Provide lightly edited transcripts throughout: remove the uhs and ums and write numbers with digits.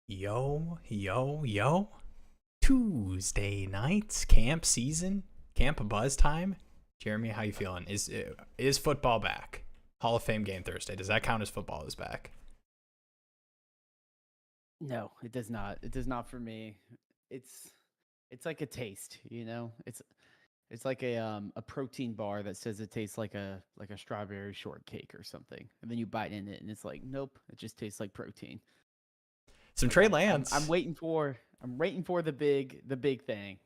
Yo, yo, yo. Tuesday nights, camp season, camp buzz time. Jeremy, how you feeling? Is football back? Hall of Fame game Thursday. Does that count as football is back? No, it does not. It does not for me. It's it's like a taste, you know? It's like a protein bar that says it tastes like a strawberry shortcake or something. And then you bite in it and it's like, nope, it just tastes like protein. Some Like Trey I'm Lance. waiting for the big thing.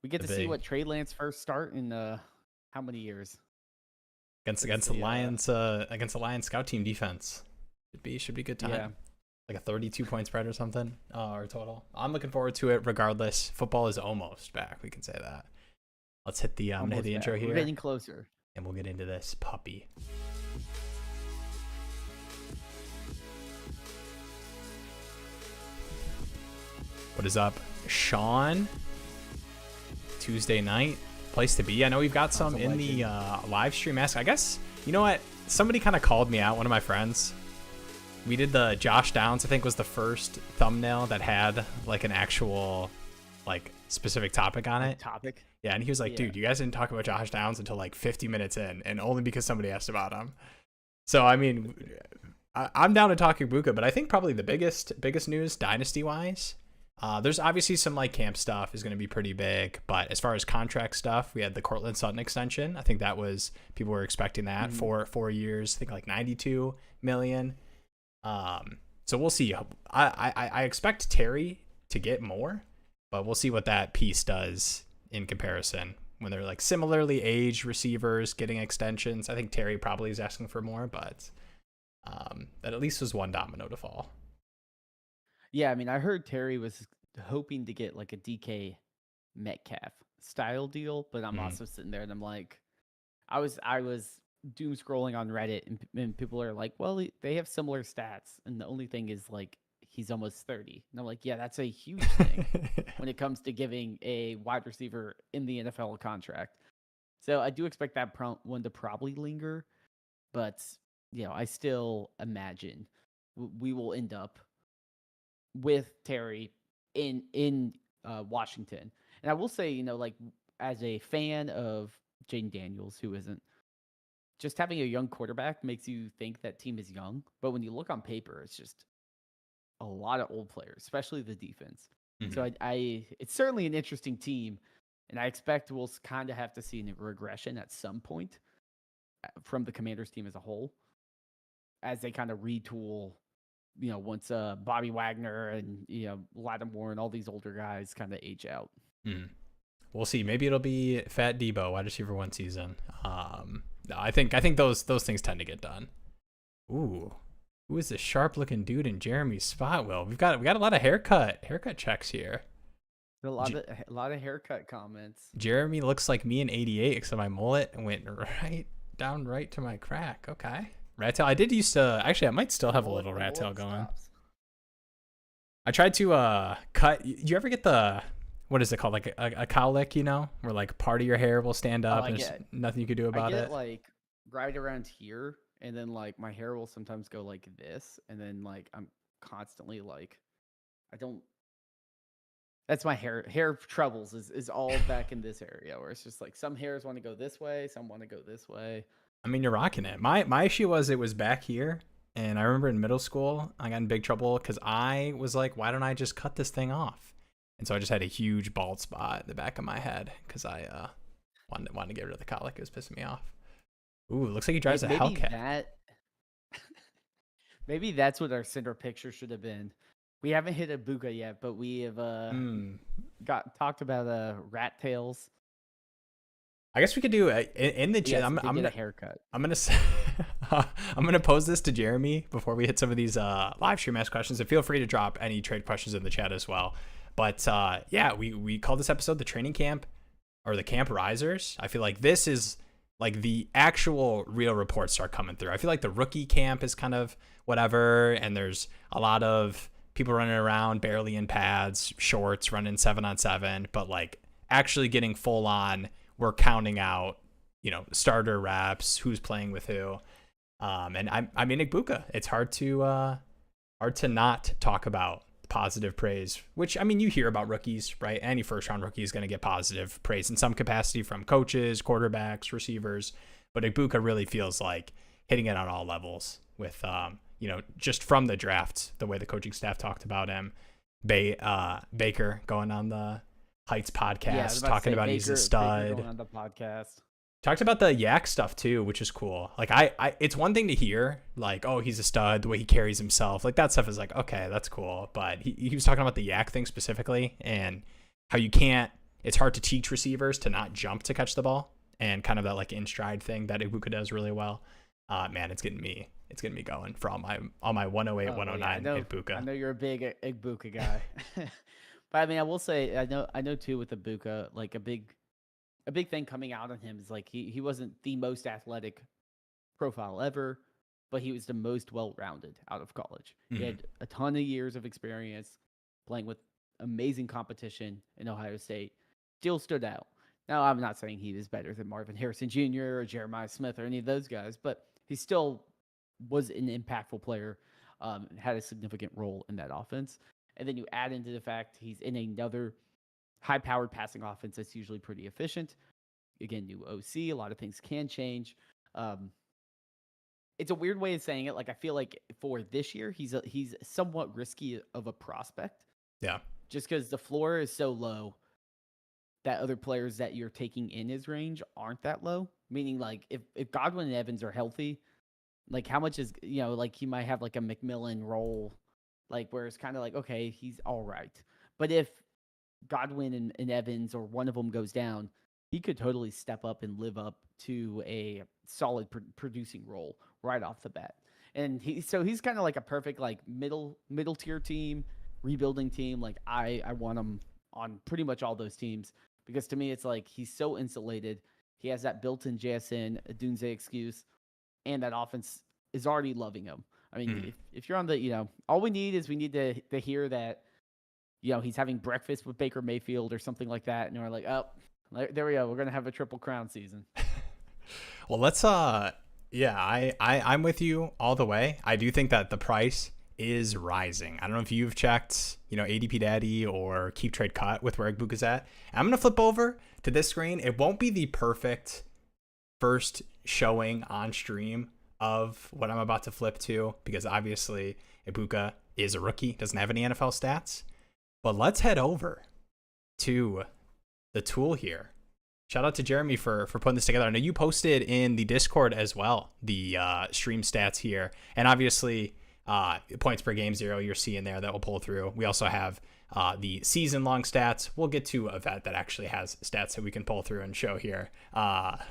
We get The to see big what Trey Lance first start in how many years? Let's against the see. Lions against the Lions scout team defense. Should be a good Yeah, time. Like a 32 point spread or something, or total. I'm looking forward to it regardless. Football is almost back. We can say that. Let's hit the I'm gonna hit almost the back. intro We're here getting closer. and we'll get into this puppy. What is up, Sean? Tuesday night, place to be. I know we've got some Awesome in the legend. live stream ask. I guess, you know what? Somebody kind of called me out, one of my friends. We did the Josh Downs, I think was the first thumbnail that had like an actual like specific topic on Like it. topic. Yeah, and he was like, Yeah. dude, you guys didn't talk about Josh Downs until like 50 minutes in, and only because somebody asked about him. So, I mean, I'm down to talk Ibuka, but I think probably the biggest news dynasty wise, there's obviously some like camp stuff is going to be pretty big, but as far as contract stuff, we had the Cortland Sutton extension. I think that was people were expecting that Mhm. for 4 years. I think like 92 million. So we'll see. I expect Terry to get more, but we'll see what that piece does in comparison when they're like similarly aged receivers getting extensions. I think Terry probably is asking for more, but that at least was one domino to fall. Yeah, I mean, I heard Terry was hoping to get like a DK Metcalf style deal, but I'm Mm. also sitting there and I'm like, I was doom scrolling on Reddit and people are like, well, they have similar stats, and the only thing is like he's almost 30, and I'm like, yeah, that's a huge thing when it comes to giving a wide receiver in the NFL a contract. So I do expect that one to probably linger, but I still imagine we will end up with Terry in Washington. And I will say, like as a fan of Jaden Daniels, who isn't, just having a young quarterback makes you think that team is young, but when you look on paper, it's just a lot of old players, especially the defense. So Mhm. I it's certainly an interesting team, and I expect we'll kind of have to see a regression at some point from the Commanders team as a whole as they kind of retool, once Bobby Wagner and Lattimore and all these older guys kind of age out. Mm. We'll see. Maybe it'll be Fat Debo, wide receiver one season. No, I think those things tend to get done. Ooh, who is this sharp looking dude in Jeremy's spot? Will we got a lot of haircut checks here. J- A lot of haircut comments. Jeremy looks like me in '88, except my mullet went right down right to my crack. Okay, rat tail. I did used to actually. I might still have a little The rat tail mullet going. stops. I tried to cut. You ever get the what is it called? Like a cowlick, where like part of your hair will stand Oh, up and there's nothing you can do I about get it it. like right around here, and then like my hair will sometimes go like this, and then like I'm constantly like I don't. That's my hair troubles is all back in this area where it's just like some hairs want to go this way, some want to go this way. I mean, you're rocking it. My issue was it was back here, and I remember in middle school I got in big trouble because I was like, why don't I just cut this thing off? And so I just had a huge bald spot in the back of my head because I wanted to get rid of the colic. It was pissing me off. Ooh, looks like he drives a Maybe Hellcat. that maybe that's what our center picture should have been. We haven't hit a Buka yet, but we have Hmm. got talked about rat tails. I guess we could do in the chat. Yes, to get a haircut. I'm gonna I'm gonna pose this to Jeremy before we hit some of these live stream ask questions, and feel free to drop any trade questions in the chat as well. But yeah, we call this episode the training camp or the camp risers. I feel like this is like the actual real reports start coming through. I feel like the rookie camp is kind of whatever, and there's a lot of people running around barely in pads, shorts, running 7-on-7, but like actually getting full on. We're counting out, starter reps, who's playing with who. And I mean, Igbuka, it's hard to hard to not talk about positive praise, which, I mean, you hear about rookies, right? Any first round rookie is going to get positive praise in some capacity from coaches, quarterbacks, receivers. But Ibuka really feels like hitting it on all levels with, just from the draft, the way the coaching staff talked about him. Baker going on the Heights podcast, talking about he's a stud. Baker going on the podcast. Talked about the yak stuff too, which is cool. Like it's one thing to hear like, oh, he's a stud, the way he carries himself. Like that stuff is like, okay, that's cool. But he was talking about the yak thing specifically and how it's hard to teach receivers to not jump to catch the ball and kind of that like in stride thing that Ibuka does really well. Man, it's getting me going for all my 108, 109 Ibuka. I know you're a big Ibuka guy. But I mean, I will say, I know too with Ibuka, like a big thing coming out on him is like he wasn't the most athletic profile ever, but he was the most well-rounded out of college. He had a ton of years of experience playing with amazing competition in Ohio State. Still stood out. Now, I'm not saying he was better than Marvin Harrison Jr. or Jeremiah Smith or any of those guys, but he still was an impactful player, had a significant role in that offense. And then you add into the fact he's in another high-powered passing offense that's usually pretty efficient. Again, new OC, a lot of things can change. It's a weird way of saying it. Like I feel like for this year, he's somewhat risky of a prospect. Yeah. Just because the floor is so low that other players that you're taking in his range aren't that low. Meaning, like if Godwin and Evans are healthy, like how much is like he might have like a McMillan role, like where it's kind of like okay, he's all right. But if Godwin and Evans or one of them goes down, he could totally step up and live up to a solid producing role right off the bat. And he's kind of like a perfect like middle tier team, rebuilding team. Like I want him on pretty much all those teams because to me it's like he's so insulated. He has that built-in JSN Dunze excuse, and that offense is already loving him. I mean, if you're on the all we need to hear that. He's having breakfast with Baker Mayfield or something like that. And we're like, oh, there we go. We're going to have a Triple Crown season. Well, let's, I'm with you all the way. I do think that the price is rising. I don't know if you've checked, ADP Daddy or Keep Trade Cut with where Ibuka's at. I'm going to flip over to this screen. It won't be the perfect first showing on stream of what I'm about to flip to because obviously Ibuka is a rookie, doesn't have any NFL stats. But let's head over to the tool here. Shout out to Jeremy for putting this together. I know you posted in the Discord as well, the stream stats here. And obviously, points per game 0 you're seeing there that will pull through. We also have the season-long stats. We'll get to a vet that actually has stats that we can pull through and show here.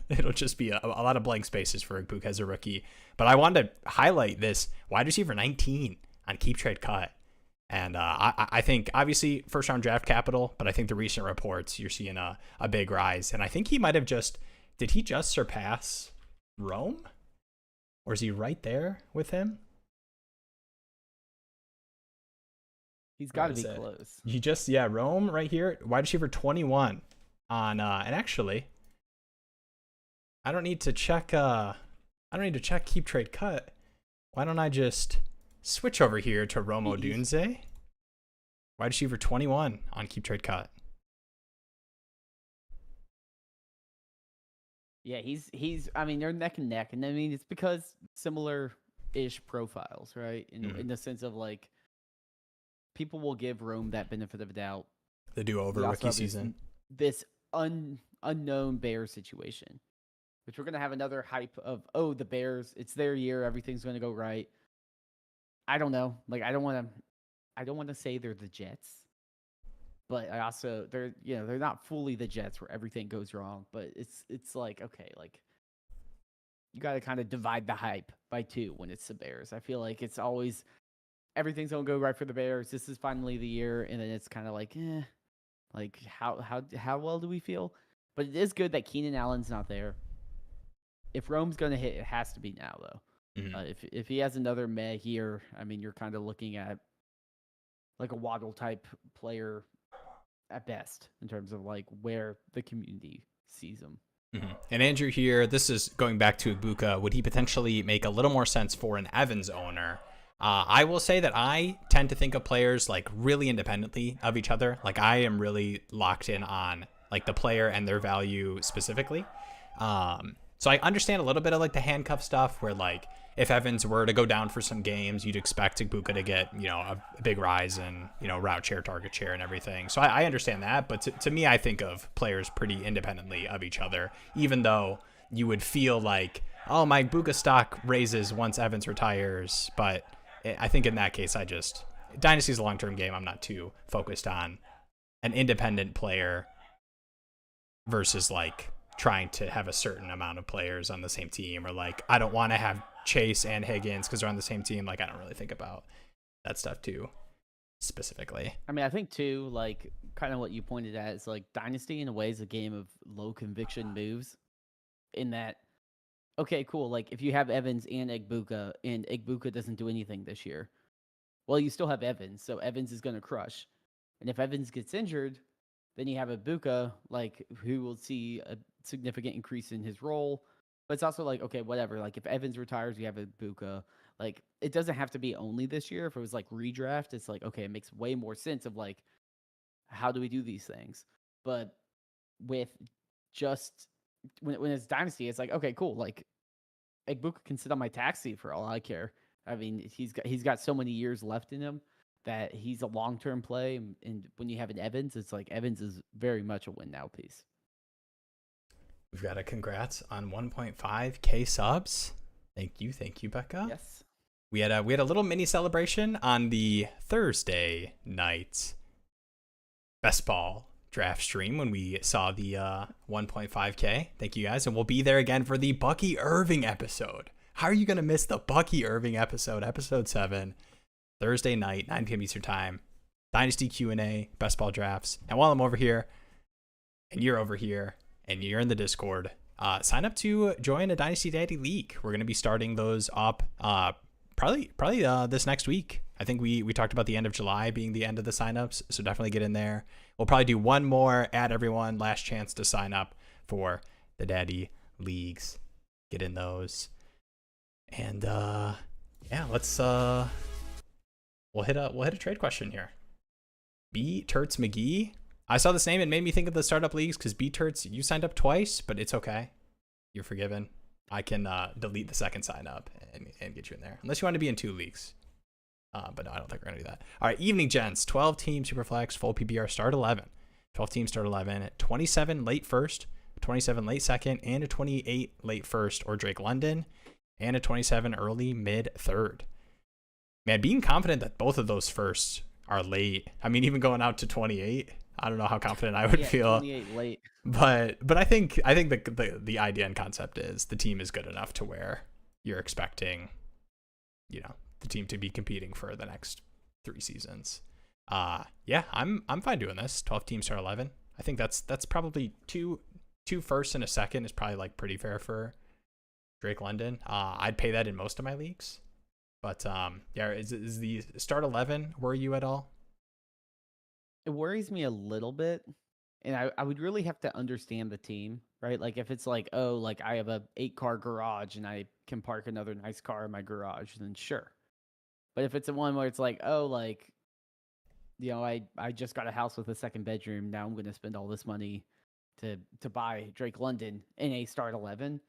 It'll just be a lot of blank spaces for Ibuka as a rookie. But I wanted to highlight this wide receiver 19 on Keep Trade Cut. And I think, obviously, first-round draft capital, but I think the recent reports, you're seeing a big rise. And I think he might have did he just surpass Rome? Or is he right there with him? He's got to be close. Rome right here, wide receiver 21 on, and actually, I don't need to check Keep Trade Cut. Why don't I just switch over here to Romo Dunze, wide receiver 21 on Keep Trade Cut. Yeah, he's. I mean, they're neck and neck, and I mean it's because similar-ish profiles, right? In the sense of like, people will give Rome that benefit of the doubt. The do-over rookie season. This unknown Bears situation, which we're gonna have another hype of. Oh, the Bears! It's their year. Everything's gonna go right. I don't know. Like I don't want to say they're the Jets, but I also they're not fully the Jets where everything goes wrong. But it's like okay, like you got to kind of divide the hype by 2 when it's the Bears. I feel like it's always everything's gonna go right for the Bears. This is finally the year, and then it's kind of like like how well do we feel? But it is good that Keenan Allen's not there. If Rome's gonna hit, it has to be now though. If he has another meh here, I mean, you're kind of looking at like a Waddle type player at best in terms of like where the community sees him. And Andrew here, this is going back to Ibuka. Would he potentially make a little more sense for an Evans owner I will say that I tend to think of players like really independently of each other. Like I am really locked in on like the player and their value specifically. So I understand a little bit of like the handcuff stuff where like if Evans were to go down for some games, you'd expect Ibuka to get, a big rise in, route share, target share and everything. So I understand that. But to me, I think of players pretty independently of each other, even though you would feel like, oh, my Ibuka stock raises once Evans retires. But I think in that case, Dynasty's a long-term game. I'm not too focused on an independent player versus like trying to have a certain amount of players on the same team, or like I don't want to have Chase and Higgins because they're on the same team. Like I don't really think about that stuff too specifically. I mean, I think too, like kind of what you pointed at is like Dynasty in a way is a game of low conviction moves in that, okay, cool. Like if you have Evans and Ibuka doesn't do anything this year, well, you still have Evans. So Evans is going to crush. And if Evans gets injured, then you have Ibuka, like who will see a significant increase in his role. But it's also like, okay, whatever. Like if Evans retires, you have Ibuka. Like it doesn't have to be only this year. If it was like redraft, it's like, okay, it makes way more sense of like, how do we do these things? But with just when it's Dynasty, it's like, okay, cool. Like Ibuka can sit on my taxi for all I care. I mean, he's got so many years left in him that he's a long-term play. And when you have an Evans, it's like Evans is very much a win now piece. We've got a congrats on 1.5K subs. Thank you, Becca. Yes. We had a little mini celebration on the Thursday night best ball draft stream when we saw the 1.5K. Thank you guys, and we'll be there again for the Bucky Irving episode. How are you gonna miss the Bucky Irving episode 7, Thursday night, 9 p.m. Eastern time, Dynasty Q&A, best ball drafts. And while I'm over here, and you're over here, and you're in the Discord, sign up to join a Dynasty Daddy League. We're gonna be starting those up probably this next week. I think we talked about the end of July being the end of the signups, so definitely get in there. We'll probably do one more, add everyone, last chance to sign up for the Daddy Leagues. Get in those. And let's we'll hit a trade question here. B Turts McGee. I saw this name and made me think of the startup leagues because B Turts, you signed up twice, but it's okay. You're forgiven. I can delete the second sign up and get you in there, unless you want to be in 2 leagues. But no, I don't think we're gonna do that. All right, evening gents. 12 team Superflex, full PPR, start 11. 12 team start 11. 27 late first, 27 late second, and a 28 late first or Drake London, and a 27 early mid third. Man, being confident that both of those firsts are late. I mean, even going out to 28, I don't know how confident I would feel. 28 late. But I think the idea and concept is the team is good enough to where you're expecting, the team to be competing for the next 3 seasons. I'm fine doing this. 12 teams start 11. I think that's probably two firsts and a second is probably like pretty fair for Drake London. I'd pay that in most of my leagues. But is the start 11 worry you at all? It worries me a little bit. And I would really have to understand the team, right? Like if it's like, oh, like I have a 8-car garage and I can park another nice car in my garage, then sure. But if it's a one where it's like, oh, like, I just got a house with a 2nd bedroom. Now I'm going to spend all this money to buy Drake London in a start 11.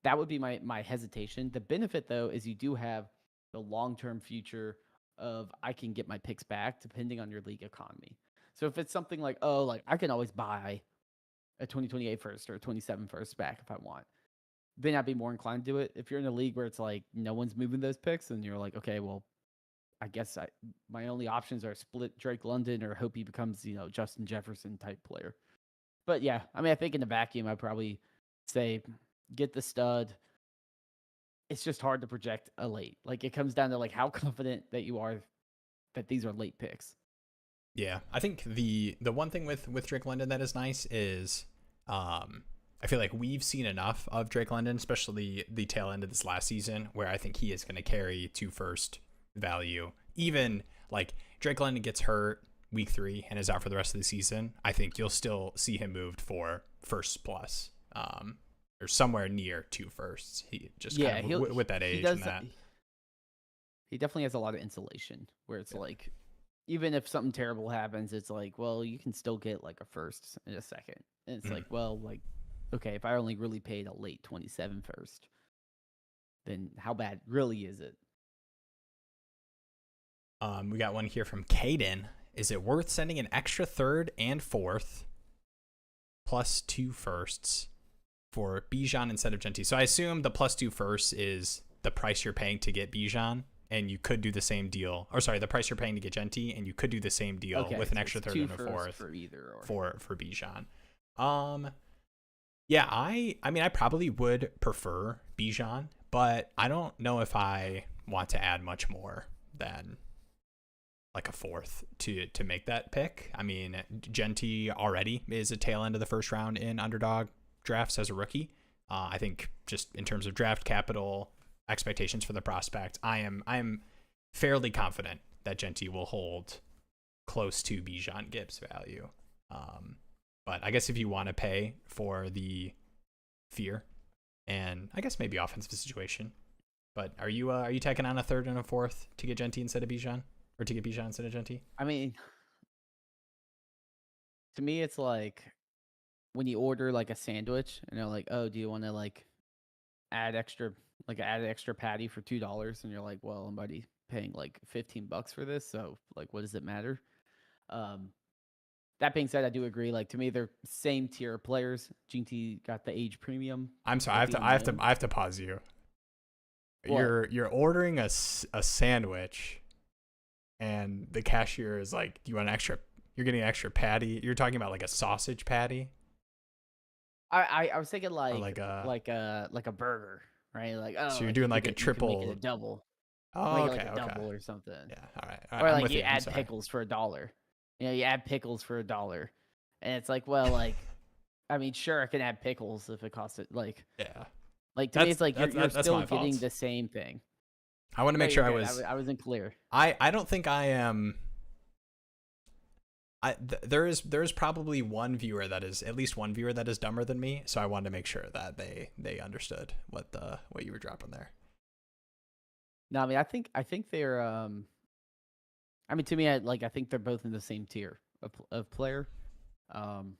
That would be my hesitation. The benefit, though, is you do have the long-term future of I can get my picks back depending on your league economy. So if it's something like, oh, like I can always buy a 2028 first or a 27 first back if I want, then I'd be more inclined to do it. If you're in a league where it's like no one's moving those picks and you're like, okay, well, I guess my only options are split Drake London or hope he becomes, Justin Jefferson type player. But yeah, I mean, I think in the vacuum, I'd probably say get the stud. It's just hard to project a late. Like it comes down to like how confident that you are that these are late picks. Yeah, I think the one thing with Drake London that is nice is I feel like we've seen enough of Drake London, especially the tail end of this last season, where I think he is going to carry 2 first value. Even like Drake London gets hurt week 3 and is out for the rest of the season, I think you'll still see him moved for first plus, or somewhere near 2 firsts. He just kind of with that age and that. He definitely has a lot of insulation where it's Yeah. like, even if something terrible happens, it's like, well, you can still get like a first in a second. And it's Mhm. like, well, like, okay, if I only really paid a late 27 first, then how bad really is it? We got one here from Caden. Is it worth sending an extra third and fourth plus 2 firsts for Bijan instead of Genty? So I assume the plus 2 firsts is the price you're paying to get Bijan, and you could do the same deal. Or sorry, the price you're paying to get Genty, and you could do the same deal Okay, with an so extra it's third two and a firsts fourth for either or. for Bijan. Yeah, I mean I probably would prefer Bijan, but I don't know if I want to add much more than like a fourth to make that pick. I mean, Genty already is a tail end of the first round in underdog drafts as a rookie. I think just in terms of draft capital expectations for the prospect, I'm fairly confident that Genty will hold close to Bijan Gibbs value. But I guess if you want to pay for the fear and I guess maybe offensive situation, but are you taking on a third and a fourth to get Genty instead of Bijan? Or to get Bijan instead of Genty? I mean, to me, it's like when you order like a sandwich and they're like, oh, do you want to like add extra patty for $2? And you're like, well, I'm already paying like $15 for this. So like, what does it matter? That being said, I do agree. Like to me, they're same tier players. GT got the age premium. I'm sorry, With the unknown. I have to pause you. What? You're ordering a sandwich, and the cashier is like, "Do you want an extra? You're getting an extra patty. You're talking about like a sausage patty, I was thinking or like like a like a burger, right? Like so oh, you're like doing like a you can make it a triple. double, Oh, make it like okay, a okay, double or something, yeah, all right, or I'm like with you you. I'm add sorry. pickles for $1. You know, you add pickles for $1, and it's like, well, like I mean, sure, I can add pickles if it costs it. Yeah, Like to me, it's like you're that's still my getting fault. the same thing. I want to No, make you're sure I good. was. I wasn't clear. I don't think I am. There is probably one viewer that is at least one viewer that is dumber than me, so I wanted to make sure that they understood what you were dropping there. No, I mean, I think they're I mean, to me, I think they're both in the same tier of player. Um,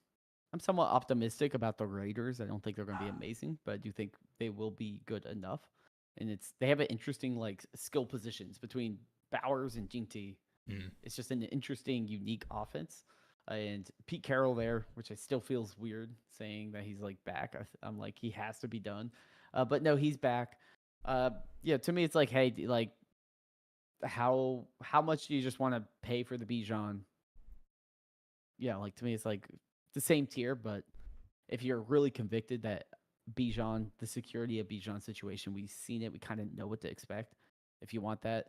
I'm somewhat optimistic about the Raiders. I don't think they're going to be amazing, but I do think they will be good enough. And they have an interesting like skill positions between Bowers and Jinty. Mm. It's just an interesting, unique offense. And Pete Carroll there, which I still feels weird saying that he's like back. I'm like he has to be done, but no, he's back. Yeah, to me, it's like, hey, like how much do you just want to pay for the Bijan? Yeah, like to me, it's like the same tier, but if you're really convicted that Bijan, the security of Bijan situation, we've seen it, we kind of know what to expect. If you want that,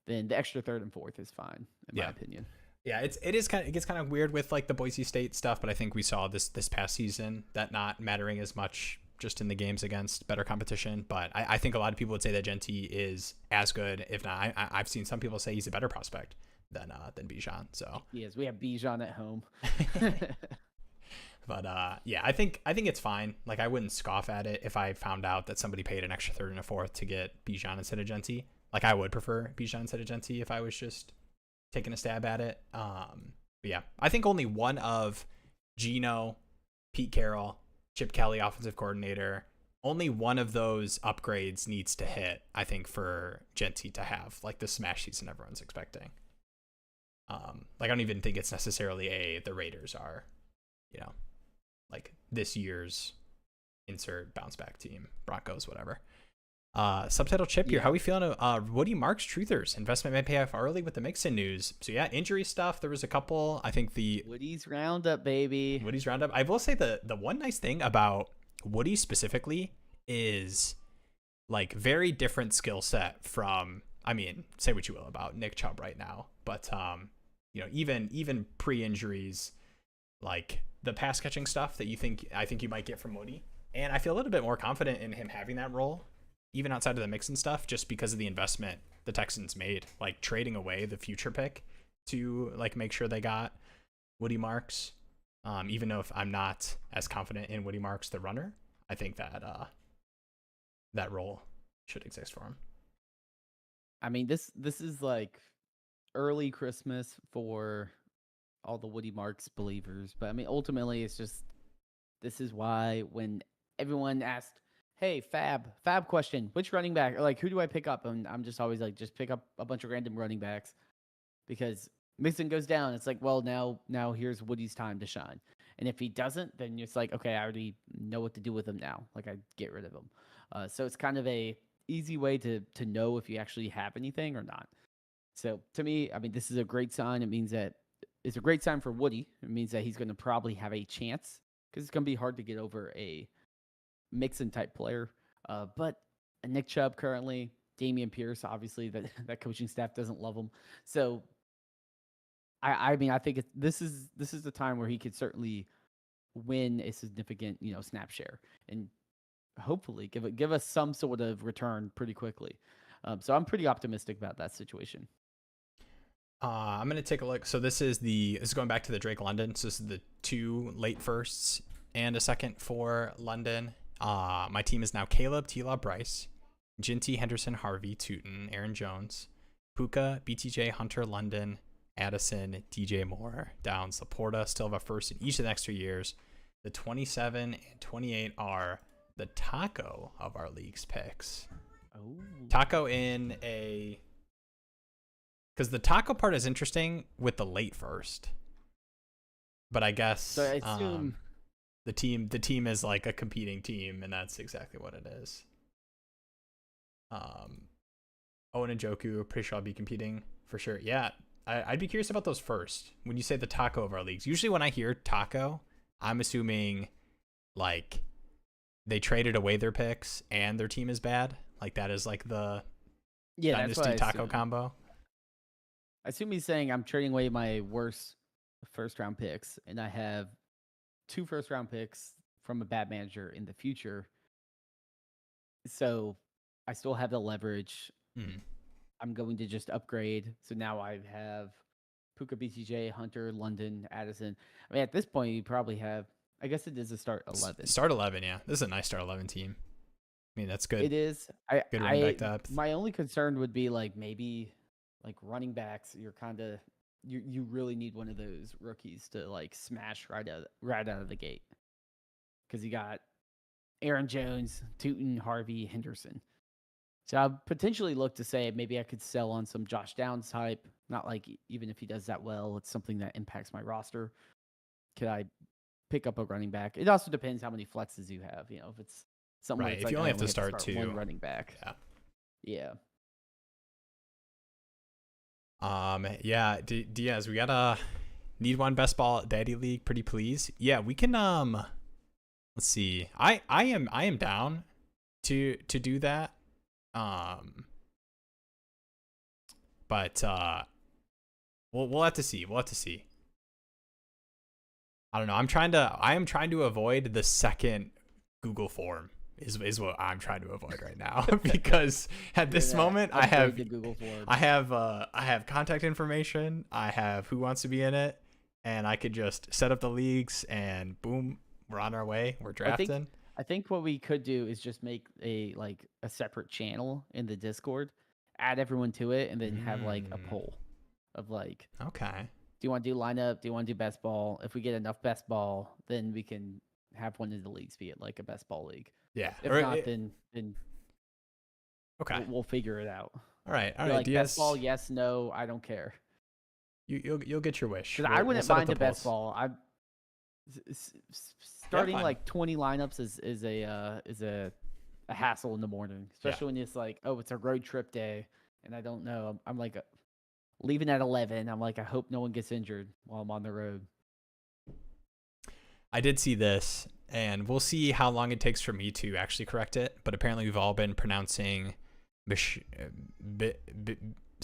then the extra third and fourth is fine, in my opinion. Yeah, it gets kind of weird with like the Boise State stuff, but I think we saw this past season that not mattering as much just in the games against better competition. But I think a lot of people would say that Genty is as good, if not. I've seen some people say he's a better prospect than Bijan. So He is. We have Bijan at home. But yeah, I think it's fine. Like I wouldn't scoff at it if I found out that somebody paid an extra third and a fourth to get Bijan instead of Genty. Like I would prefer Bijan instead of Genty if I was just taking a stab at it. But yeah, I think only one of Geno, Pete Carroll, Chip Kelly, offensive coordinator, only one of those upgrades needs to hit, I think, for Genty to have like the smash season everyone's expecting. Like I don't even think it's necessarily the Raiders are, like this year's insert bounce back team, Broncos, whatever. Subtitle Chip here. How are we feeling? Woody Marks Truthers investment may pay off early with the Mixon news. So yeah, injury stuff. There was a couple. I think the Woody's Roundup, baby. Woody's Roundup. I will say the one nice thing about Woody specifically is like very different skill set from. I mean, say what you will about Nick Chubb right now, but even pre-injuries, like the pass catching stuff that I think you might get from Woody, and I feel a little bit more confident in him having that role. Even outside of the Mixon stuff, just because of the investment the Texans made, like trading away the future pick to like make sure they got Woody Marks. Even though if I'm not as confident in Woody Marks, the runner, I think that that role should exist for him. I mean, this is like early Christmas for all the Woody Marks believers, but I mean, ultimately, it's just this is why when everyone asked, "Hey, Fab question, which running back or like who do I pick up?" And I'm just always like, just pick up a bunch of random running backs because Mixon goes down. It's like, well, now here's Woody's time to shine. And if he doesn't, then it's like, okay, I already know what to do with him now. Like I get rid of him. So it's kind of a easy way to know if you actually have anything or not. So to me, I mean, this is a great sign. It means that it's a great sign for Woody. It means that he's going to probably have a chance because it's going to be hard to get over a Mixon type player. But Nick Chubb currently, Damian Pierce, obviously that coaching staff doesn't love him. So I mean, I think this is the time where he could certainly win a significant, snap share and hopefully give us some sort of return pretty quickly. So I'm pretty optimistic about that situation. I'm gonna take a look. So this is going back to the Drake London. So this is the 2 late firsts and a second for London. My team is now Caleb, T-Law, Bryce, Jinty, Henderson, Harvey, Tootin, Aaron Jones, Puka, BTJ, Hunter, London, Addison, DJ Moore, Downs, Laporta. Still have a first in each of the next 3 years. The 27 and 28 are the Taco of our league's picks. Oh, Taco in a... Because the Taco part is interesting with the late first. But I guess so I assume the team is like a competing team, and that's exactly what it is. Owen and Joku, pretty sure I'll be competing for sure. Yeah, I'd be curious about those first. When you say the Taco of our leagues, usually when I hear Taco, I'm assuming like they traded away their picks and their team is bad. Like that is like the Dynasty Taco combo. I assume he's saying I'm trading away my worst first round picks, and I have 2 first round picks from a bad manager in the future. So I still have the leverage. I'm going to just upgrade. So now I have Puka, BTJ, Hunter, London, Addison. I mean, at this point, you probably have, I guess it is a start 11. Start 11, yeah. This is a nice start 11 team. I mean, that's good. It is. Good running back depth. My only concern would be like maybe like running backs. You're kind of you really need one of those rookies to like smash right out of the gate because you got Aaron Jones, Tootin, Harvey, Henderson. So I potentially look to say maybe I could sell on some Josh Downs type. Not like even if he does that well, it's something that impacts my roster. Could I pick up a running back? It also depends how many flexes you have. If it's something right, if like you only have to start 2, one running back. Yeah. Yeah, Diaz, we gotta need one best ball daddy league, pretty please. Yeah, we can let's see. I am down to do that. But we'll have to see. We'll have to see. I don't know. I am trying to avoid the second Google form is what I'm trying to avoid right now because at this moment I have contact information, I have who wants to be in it, and I could just set up the leagues and boom, we're on our way. We're drafting. I think what we could do is just make a separate channel in the Discord, add everyone to it, and then have like a poll of like, okay, do you want to do lineup? Do you want to do best ball? If we get enough best ball, then we can have one of the leagues be it like a best ball league. Yeah. If not, then okay, we'll figure it out. All right. Like best ball, yes, no, I don't care. You'll get your wish. Because I wouldn't mind a best ball. I'm starting like 20 lineups is a hassle in the morning, especially when it's like, oh, it's a road trip day, and I don't know. I'm like leaving at 11. I'm like, I hope no one gets injured while I'm on the road. I did see this, and we'll see how long it takes for me to actually correct it. But apparently, we've all been pronouncing so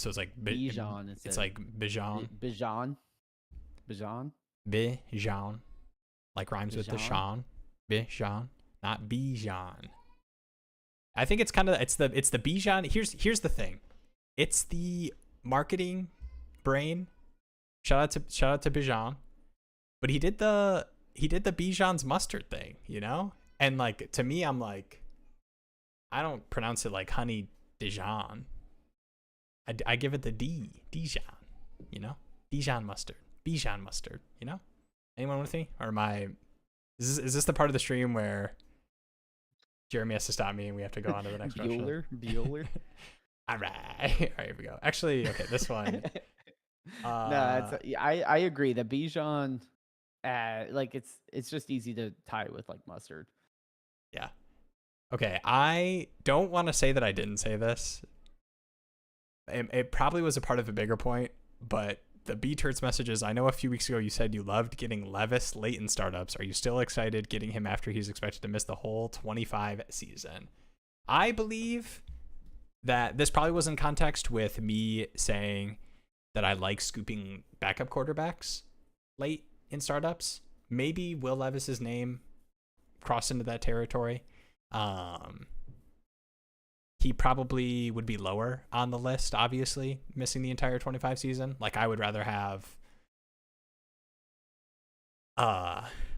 it's like Bijan. It's like Bijan. Bijan. Like rhymes with the Sean. Bijan, not Bijan. I think it's the Bijan. Here's the thing. It's the marketing brain. Shout out to Bijan. But he did the Bijan's mustard thing, And like to me, I'm like, I don't pronounce it like honey Dijon. I give it the Dijon, you know, Dijon mustard, Bijan mustard, you know. Anyone with me, or am I? Is this the part of the stream where Jeremy has to stop me and we have to go on to the next question? Bueller. All right, here we go. Actually, okay, this one. No, I agree that Bijan, like it's just easy to tie with like mustard. Yeah. Okay, I don't want to say that I didn't say this. It probably was a part of a bigger point, but the B-Turts messages, I know a few weeks ago you said you loved getting Levis late in startups. Are you still excited getting him after he's expected to miss the whole 25 season? I believe that this probably was in context with me saying that I like scooping backup quarterbacks late in startups. Maybe Will Levis's name crossed into that territory. He probably would be lower on the list, obviously, missing the entire 25 season. Like, I would rather have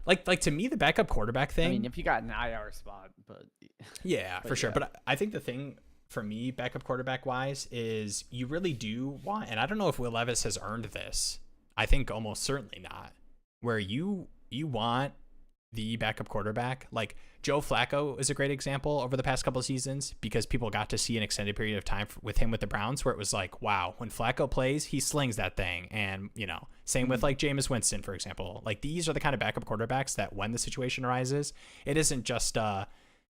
like to me, the backup quarterback thing. I mean, if you got an IR spot, but yeah, for sure. But I think the thing for me, backup quarterback wise, is you really do want, and I don't know if Will Levis has earned this. I think almost certainly not. Where you want the backup quarterback, like Joe Flacco is a great example over the past couple of seasons, because people got to see an extended period of time with him with the Browns where it was like, wow, when Flacco plays, he slings that thing. And, you know, same with like Jameis Winston, for example. Like, these are the kind of backup quarterbacks that when the situation arises, it isn't just I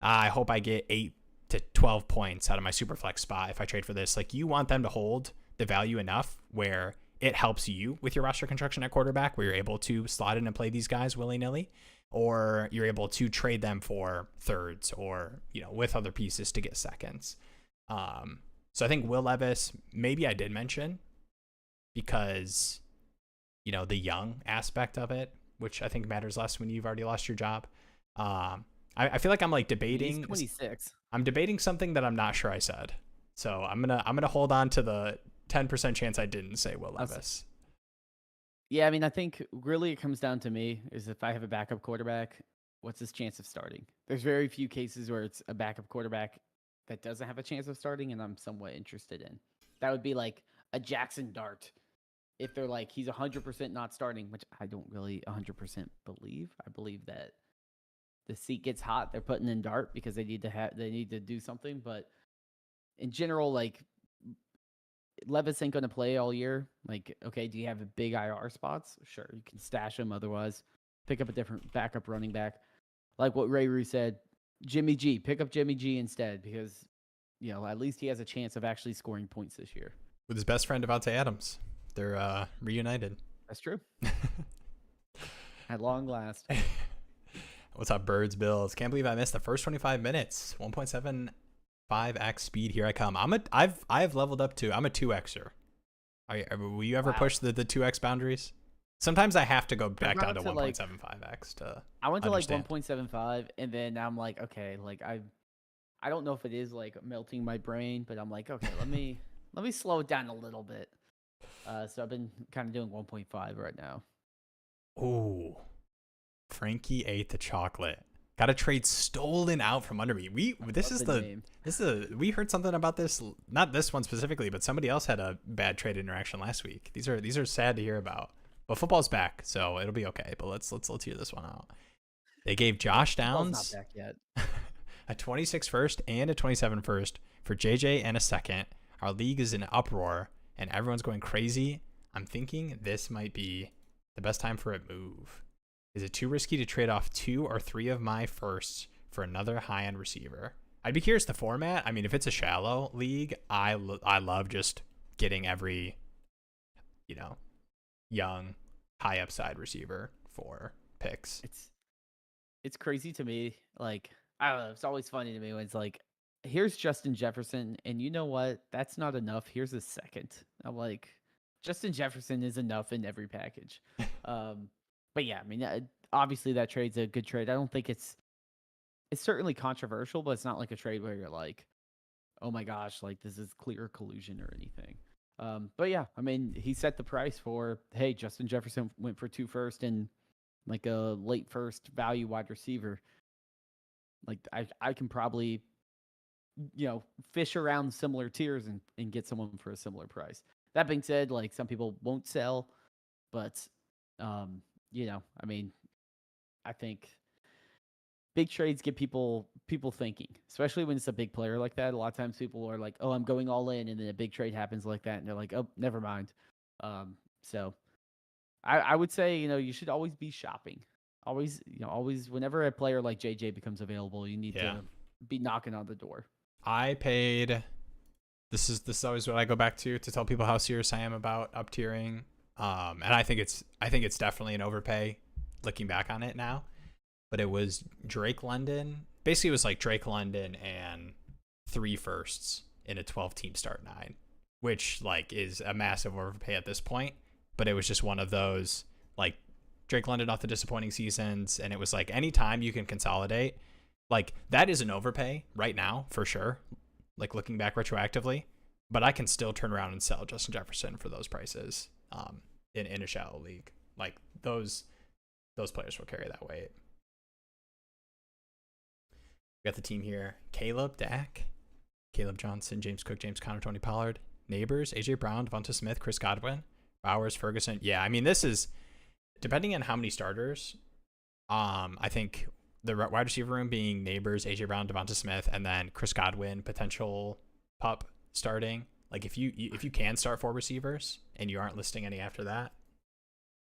hope I get 8 to 12 points out of my super flex spot if I trade for this. Like, you want them to hold the value enough where it helps you with your roster construction at quarterback, where you're able to slot in and play these guys willy-nilly, or you're able to trade them for thirds or, you know, with other pieces to get seconds. So I think Will Levis, maybe I did mention, because, you know, the young aspect of it, which I think matters less when you've already lost your job. I feel like I'm like debating. He's 26. I'm debating something that I'm not sure I said. So I'm gonna hold on to the 10% chance I didn't say Will Levis. Yeah, I mean, I think really it comes down to me is if I have a backup quarterback, what's his chance of starting? There's very few cases where it's a backup quarterback that doesn't have a chance of starting, and I'm somewhat interested in. That would be like a Jackson Dart. If they're like, he's 100% not starting, which I don't really 100% believe. I believe that the seat gets hot, they're putting in Dart because they need to do something. But in general, like, Levis ain't going to play all year. Like, okay, do you have a big IR spots? Sure, you can stash him. Otherwise, pick up a different backup running back. Like what Ray Rue said, Jimmy G. Pick up Jimmy G instead, because, you know, at least he has a chance of actually scoring points this year. With his best friend, Devontae Adams. They're reunited. That's true. At long last. What's up, Birds, Bills? Can't believe I missed the first 25 minutes. 1.75x speed. Here I come. I've leveled up to. I'm a 2xer. Will you ever push the 2x boundaries? Sometimes I have to go back down to 1.75x to. I went to understand. like 1.75, and then I'm like, okay, like I don't know if it is like melting my brain, but I'm like, okay, let me slow it down a little bit. So I've been kind of doing 1.5 right now. Ooh, Frankie ate the chocolate. Got a trade stolen out from under me. We heard something about this, not this one specifically, but somebody else had a bad trade interaction last week. These are sad to hear about. But football's back, so it'll be okay. But let's hear this one out. They gave Josh Downs not back yet. a 26 first and a 27 first for JJ and a second. Our league is in uproar and everyone's going crazy. I'm thinking this might be the best time for a move. Is it too risky to trade off 2 or 3 of my firsts for another high-end receiver? I'd be curious the format. I mean, if it's a shallow league, I love just getting every, you know, young, high upside receiver for picks. It's crazy to me. Like, I don't know. It's always funny to me when it's like, here's Justin Jefferson, and you know what? That's not enough. Here's a second. I'm like, Justin Jefferson is enough in every package. But yeah, I mean, obviously that trade's a good trade. I don't think it's certainly controversial, but it's not like a trade where you're like, oh my gosh, like this is clear collusion or anything. But yeah, I mean, he set the price for, hey, Justin Jefferson went for 2 first and like a late first value wide receiver. Like I can probably fish around similar tiers and get someone for a similar price. That being said, like some people won't sell, but I mean, I think big trades get people thinking, especially when it's a big player like that. A lot of times people are like, "Oh, I'm going all in," and then a big trade happens like that, and they're like, "Oh, never mind." So I would say you should always be shopping. Always whenever a player like JJ becomes available, you need to be knocking on the door. I paid. This is always what I go back to tell people how serious I am about up tiering. And I think it's definitely an overpay looking back on it now. But it was Drake London. Basically, it was like Drake London and 3 firsts in a 12-team start 9, which like is a massive overpay at this point. But it was just one of those like Drake London off the disappointing seasons, and it was like anytime you can consolidate, like that is an overpay right now for sure. Like looking back retroactively, but I can still turn around and sell Justin Jefferson for those prices in a shallow league. Like those players will carry that weight. We got the team here: Caleb, Dak, Caleb Johnson, James Cook, James Conner, Tony Pollard, Neighbors, AJ Brown, Devonta Smith, Chris Godwin, Bowers, Ferguson. Yeah, I mean this is depending on how many starters. I think the wide receiver room being Neighbors, AJ Brown, Devonta Smith, and then Chris Godwin potential pup starting. Like if you can start 4 receivers and you aren't listing any after that,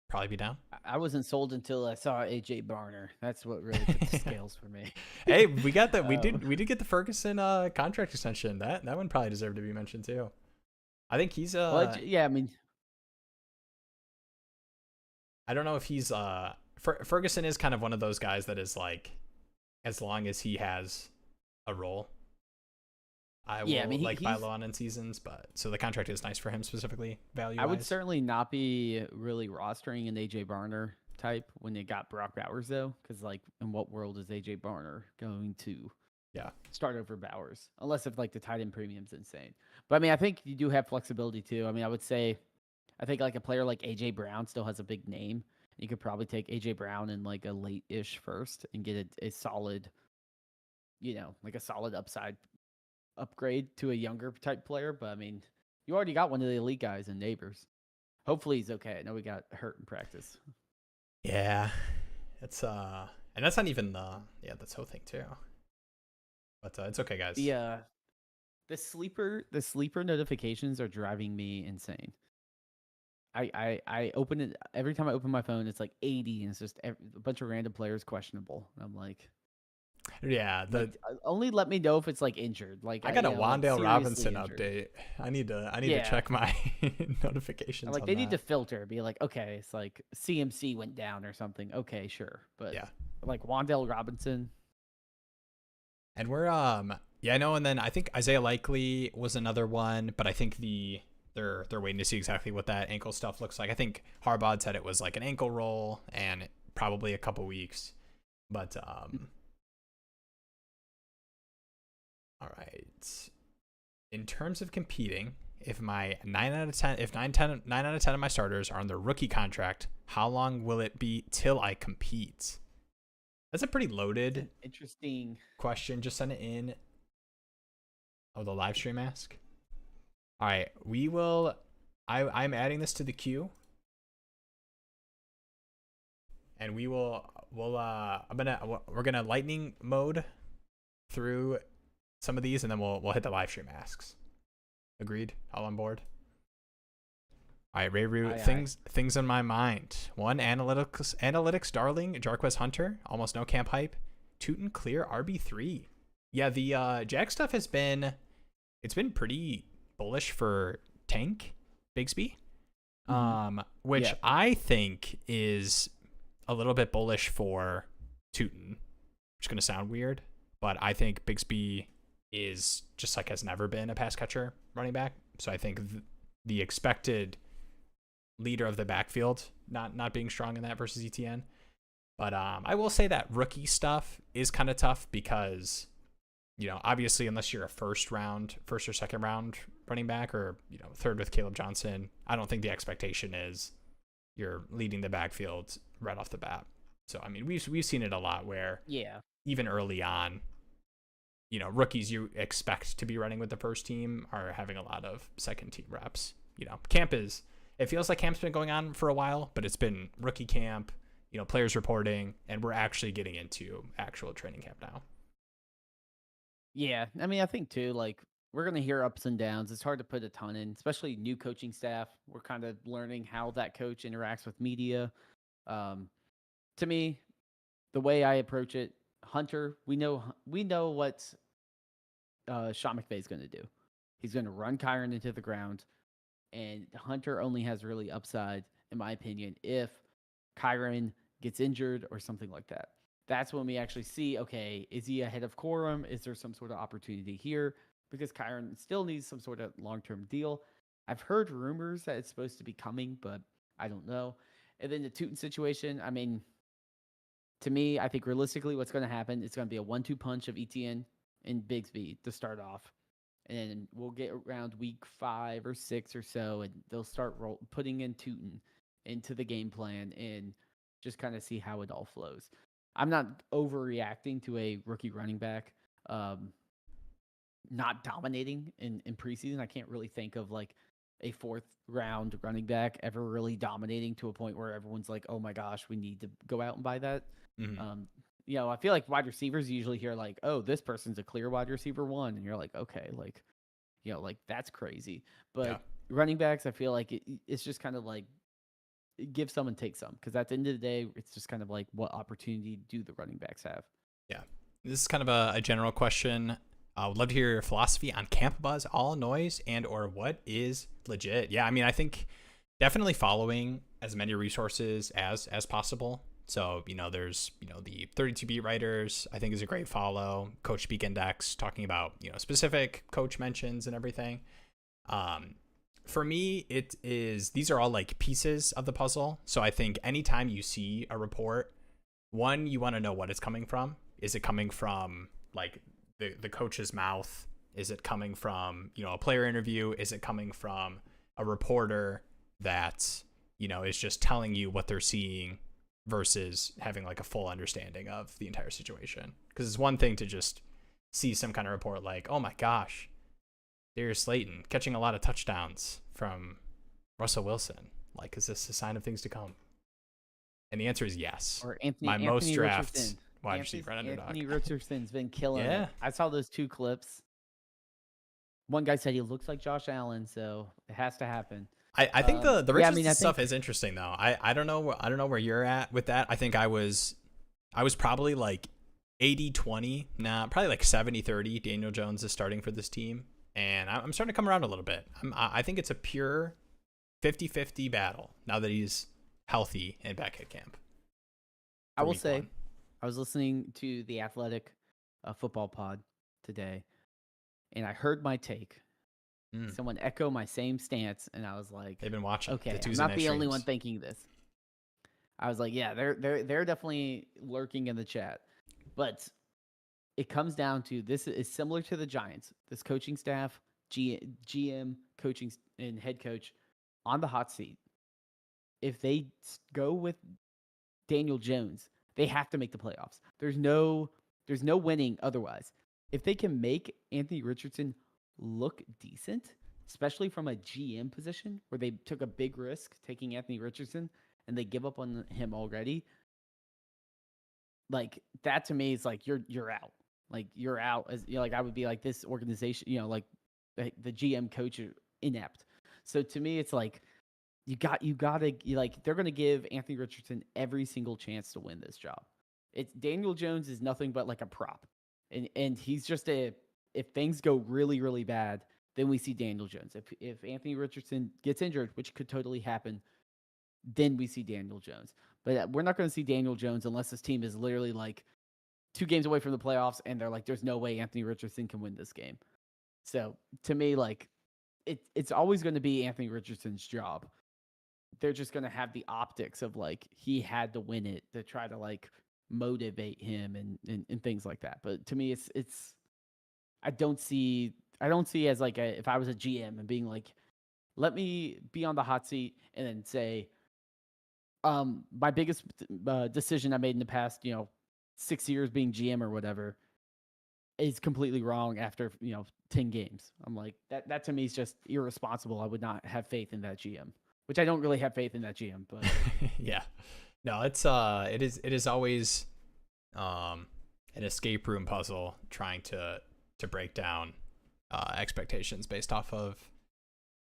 probably be down. I wasn't sold until I saw AJ Barner. That's what really took the scales for me. Hey, we got that. We did get the Ferguson contract extension. That one probably deserved to be mentioned too. I think he's well, yeah. I mean, I don't know if he's Ferguson is kind of one of those guys that is like, as long as he has a role, I will buy low on in seasons. But so the contract is nice for him specifically value. I would certainly not be really rostering an AJ Barner type when they got Brock Bowers though, because like in what world is AJ Barner going to start over Bowers unless if like the tight end premium's insane. But I mean I think you do have flexibility too. I mean I would say I think like a player like AJ Brown still has a big name. You could probably take AJ Brown in like a late-ish first and get a solid, like a solid upside upgrade to a younger type player. But I mean, you already got one of the elite guys in Neighbors. Hopefully he's okay. I know we got hurt in practice. Yeah, it's and that's not even that's whole thing too. But it's okay, guys. The sleeper notifications are driving me insane. I open it every time I open my phone. It's like 80, and it's just a bunch of random players questionable. And I'm like, yeah, only let me know if it's like injured. Like I got a Wan'Dale Robinson update. I need to check my notifications. Like they need to filter, be like, okay, it's like CMC went down or something. Okay, sure, but like Wan'Dale Robinson. And we're I know. And then I think Isaiah Likely was another one, but I think they're waiting to see exactly what that ankle stuff looks like. I think Harbaugh said it was like an ankle roll and probably a couple weeks. But all right. In terms of competing, if my 9 out of 10 of my starters are on their rookie contract, how long will it be till I compete? That's a pretty loaded, interesting question. Just send it in. Oh, the live stream ask. All right, we will. I'm adding this to the queue, and we're gonna lightning mode through some of these, and then we'll hit the live stream asks. Agreed? All on board? All right, Rayru, things on my mind. 1, analytics darling, Jarquez Hunter, almost no camp hype. Tootin clear RB3. Yeah, the Jack stuff it's been pretty bullish for Tank Bigsby, which I think is a little bit bullish for Tootin, which is going to sound weird, but I think Bigsby is just like has never been a pass catcher running back. So I think the expected leader of the backfield not being strong in that versus ETN. But I will say that rookie stuff is kind of tough because, obviously unless you're a first or second round running back or, third with Caleb Johnson, I don't think the expectation is you're leading the backfield right off the bat. So, I mean, we've seen it a lot where even early on, rookies you expect to be running with the first team are having a lot of second team reps. It feels like camp's been going on for a while, but it's been rookie camp, players reporting, and we're actually getting into actual training camp now. Yeah, I mean, I think too, like we're gonna hear ups and downs. It's hard to put a ton in, especially new coaching staff. We're kind of learning how that coach interacts with media. Um, to me, the way I approach it, Hunter, we know what Sean McVay is going to do. He's going to run Kyron into the ground, and Hunter only has really upside, in my opinion, if Kyron gets injured or something like that. That's when we actually see, okay, is he ahead of Corum? Is there some sort of opportunity here? Because Kyron still needs some sort of long-term deal. I've heard rumors that it's supposed to be coming, but I don't know. And then the Tootin situation, I mean, to me, I think realistically what's going to happen, it's going to be a 1-2 punch of ETN and Bigsby to start off. And we'll get around week 5 or 6 or so, and they'll start putting in Tootin into the game plan and just kind of see how it all flows. I'm not overreacting to a rookie running back not dominating in preseason. I can't really think of like a 4th round running back ever really dominating to a point where everyone's like, oh my gosh, we need to go out and buy that. I feel like wide receivers usually hear like, oh, this person's a clear wide receiver 1. And you're like, okay, like, that's crazy. But running backs, I feel like it's just kind of like give some and take some. Because at the end of the day, it's just kind of like what opportunity do the running backs have? Yeah. This is kind of a general question. I would love to hear your philosophy on camp buzz, all noise, and or what is legit. Yeah, I mean, I think definitely following as many resources as possible. So, there's, the 32 beat writers, I think is a great follow. Coach Speak Index talking about, specific coach mentions and everything. For me, these are all like pieces of the puzzle. So I think anytime you see a report, one, you want to know what it's coming from. Is it coming from like the coach's mouth? Is it coming from, a player interview? Is it coming from a reporter that, is just telling you what they're seeing versus having like a full understanding of the entire situation? Because it's one thing to just see some kind of report like, oh my gosh, Darius Slayton catching a lot of touchdowns from Russell Wilson. Like, is this a sign of things to come? And the answer is yes. Or Anthony most drafts Richardson. wide receiver underdog. Anthony Richardson's been killing Yeah. it. I saw those 2 clips. One guy said he looks like Josh Allen, so it has to happen. I think the Richardson stuff is interesting though. I don't know where you're at with that. I think I was probably like 80-20, probably like 70-30. Daniel Jones is starting for this team, and I'm starting to come around a little bit. I think it's a pure 50-50 battle now that he's healthy and back at camp. I will say, I was listening to the Athletic football pod today, and I heard my take. Someone echo my same stance, and I was like, they've been watching. Okay, I'm not the only one thinking this. I was like, yeah, they're definitely lurking in the chat, but it comes down to this is similar to the Giants. This coaching staff, GM, coaching and head coach on the hot seat. If they go with Daniel Jones, they have to make the playoffs. There's no winning otherwise. If they can make Anthony Richardson look decent, especially from a GM position where they took a big risk taking Anthony Richardson and they give up on him already, like that to me is like you're out. Like you're out as like I would be like this organization, like the GM coach are inept. So to me it's like you gotta like they're gonna give Anthony Richardson every single chance to win this job. It's Daniel Jones is nothing but like a prop. And he's just if things go really, really bad, then we see Daniel Jones. If Anthony Richardson gets injured, which could totally happen, then we see Daniel Jones. But we're not going to see Daniel Jones unless this team is literally like 2 games away from the playoffs and they're like, there's no way Anthony Richardson can win this game. So to me, like it's always going to be Anthony Richardson's job. They're just going to have the optics of like he had to win it to try to like motivate him and things like that. But to me, it's I don't see as like if I was a GM and being like, let me be on the hot seat and then say, my biggest decision I made in the past, 6 years being GM or whatever, is completely wrong after 10 games. I'm like that to me is just irresponsible. I would not have faith in that GM, which I don't really have faith in that GM, but Yeah. No, it is always an escape room puzzle trying to break down expectations based off of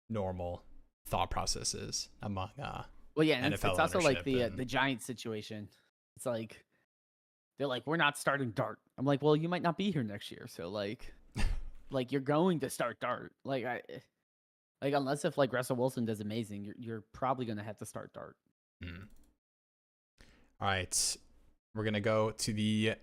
normal thought processes among well, yeah, and NFL it's also like ownership the Giants situation. It's like they're like, we're not starting Dart. I'm like, well, you might not be here next year, so like you're going to start Dart. Like unless if like Russell Wilson does amazing, you're probably gonna have to start Dart. Mm. All right, we're gonna go to the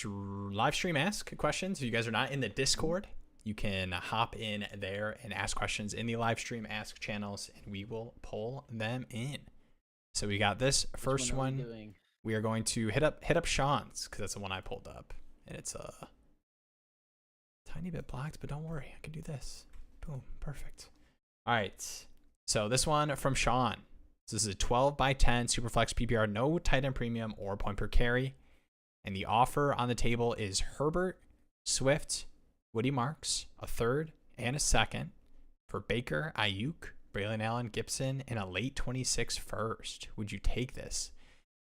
live stream ask questions. If you guys are not in the Discord, you can hop in there and ask questions in the live stream ask channels, and we will pull them in. So we got this first one. We are going to hit up Sean's because that's the one I pulled up, and it's a tiny bit blocked, but don't worry, I can do this. Boom, perfect. All right, so this one from Sean. This is a 12x10 Superflex PPR, no tight end premium or point per carry, and the offer on the table is Herbert, Swift, Woody Marks, a third and a second for Baker, Ayuk, Braylon Allen, Gibson, and a late 26 first. Would you take this?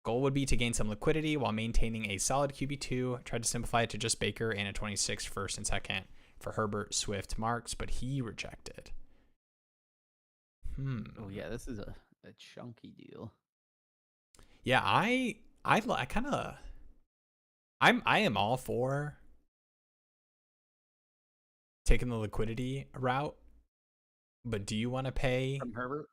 Goal would be to gain some liquidity while maintaining a solid QB2. Tried to simplify it to just Baker and a 26 first and second for Herbert, Swift, Marks, but he rejected. Oh yeah, this is a chunky deal. Yeah, I am all for taking the liquidity route, but do you want to pay from Herbert?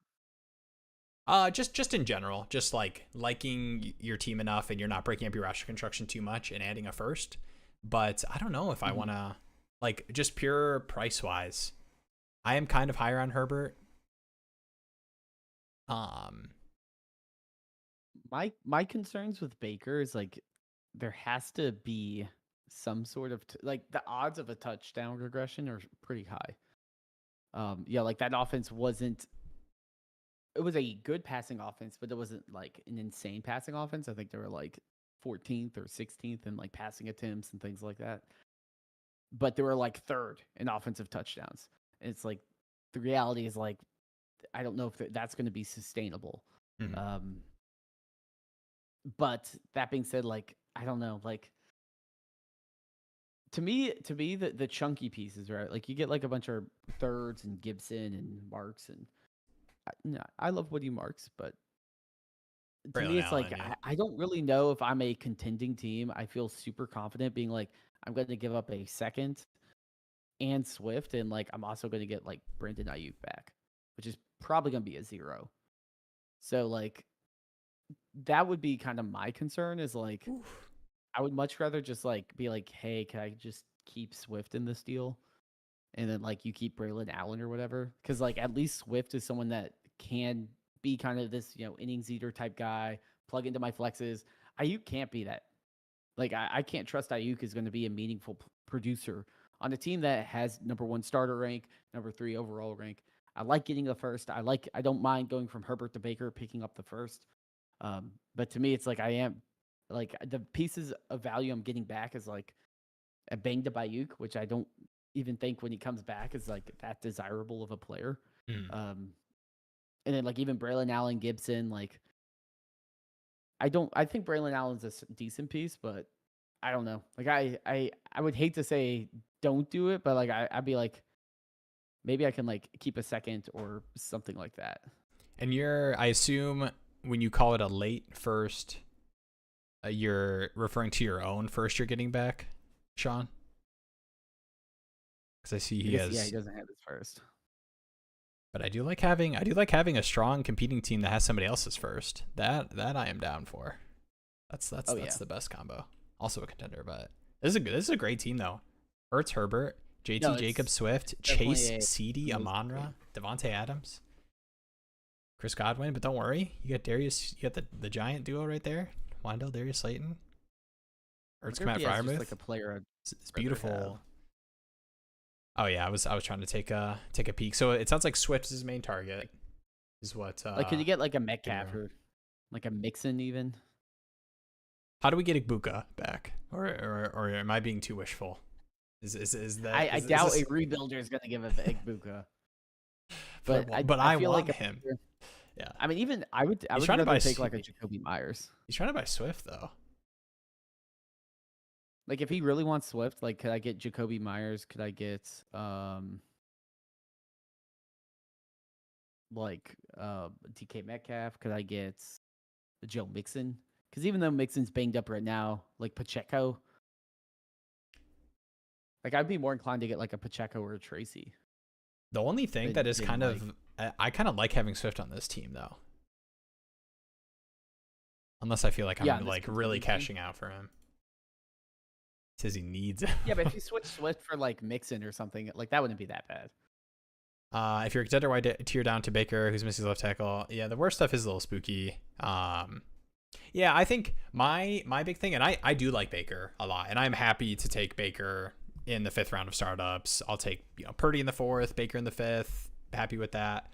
Just in general, just like liking your team enough and you're not breaking up your roster construction too much and adding a first. But I don't know if I want to, like, just pure price wise, I am kind of higher on Herbert. My concerns with Baker is like there has to be some sort of like the odds of a touchdown regression are pretty high. Yeah, like that offense wasn't. It was a good passing offense, but it wasn't like an insane passing offense. I think they were like 14th or 16th in like passing attempts and things like that. But they were like third in offensive touchdowns. And it's like the reality is like I don't know if that's going to be sustainable. Mm-hmm. But that being said, like I don't know, like to me the chunky pieces, right? Like you get like a bunch of thirds and Gibson and Marks and I love Woody Marks, but to Braylon me it's Allen, like yeah. I don't really know if I'm a contending team. I feel super confident being like I'm going to give up a second and Swift, and like I'm also going to get like Brandon Ayuk back, which is probably going to be a 0. So like that would be kind of my concern is like I would much rather just like be like, hey, can I just keep Swift in this deal? And then like you keep Braylon Allen or whatever. Because like at least Swift is someone that can be kind of this, innings eater type guy, plug into my flexes. Ayuk can't be that. Like I can't trust Ayuk is going to be a meaningful producer on a team that has number 1 starter rank, number 3 overall rank. I like getting the first. I don't mind going from Herbert to Baker, picking up the first. But to me, it's like I am like the pieces of value I'm getting back is like a banged up Ayuk, which I don't even think when he comes back is like that desirable of a player. And then like even Braylon Allen, Gibson, like I think Braylon Allen's a decent piece, but I don't know. Like I would hate to say don't do it, but like I'd be like maybe I can like keep a second or something like that. And I assume when you call it a late first, you're referring to your own first you're getting back, Sean? Because I see he has. Yeah, he doesn't have his first. But I do like having a strong competing team that has somebody else's first. That I am down for. That's the best combo. Also a contender, but this is a great team though. Ertz, Herbert, JT Jacobs, Swift, Chase, CD, Amon-Ra, Devontae Adams, Chris Godwin. But don't worry, you got Darius. You got the giant duo right there. Wandale, Darius Slayton. Ertz, Matt Freiermuth. Like a player. It's beautiful. Oh yeah, I was trying to take a peek. So it sounds like Swift is his main target. Is what? Like, could you get like a Metcalf or like a Mixon even? How do we get Ibuka back? Or am I being too wishful? I doubt a rebuilder is going to give a Egbuka. But I feel want like him. Yeah. I mean, even I would trying to rather buy take like a Jacoby Myers. He's trying to buy Swift though. Like if he really wants Swift, like could I get Jacoby Myers? Could I get DK Metcalf? Could I get Joe Mixon? Because even though Mixon's banged up right now, like Pacheco, like I'd be more inclined to get like a Pacheco or a Tracy. The only thing that is kind of, I kind of like having Swift on this team though. Unless I feel like I'm like really cashing out for him. Says he needs it. Yeah, but if you switch Swift for like Mixon or something, like that wouldn't be that bad. If you're a contender, why tier down to Baker, who's missing his left tackle? Yeah, the worst stuff is a little spooky. Yeah, I think my big thing, and I do like Baker a lot, and I'm happy to take Baker in the 5th round of startups. I'll take Purdy in the 4th, Baker in the 5th. Happy with that.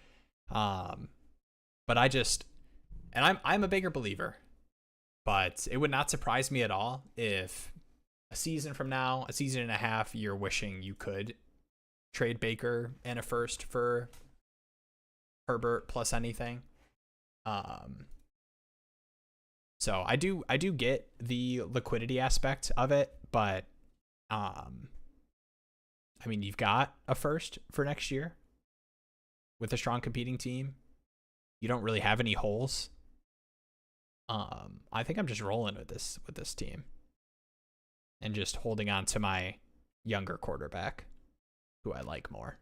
But I just, and I'm a Baker believer, but it would not surprise me at all if a season from now, a season and a half, you're wishing you could trade Baker and a 1st for Herbert plus anything. So I do get the liquidity aspect of it, but I mean, you've got a 1st for next year with a strong competing team. You don't really have any holes. I think I'm just rolling with this team and just holding on to my younger quarterback who I like more.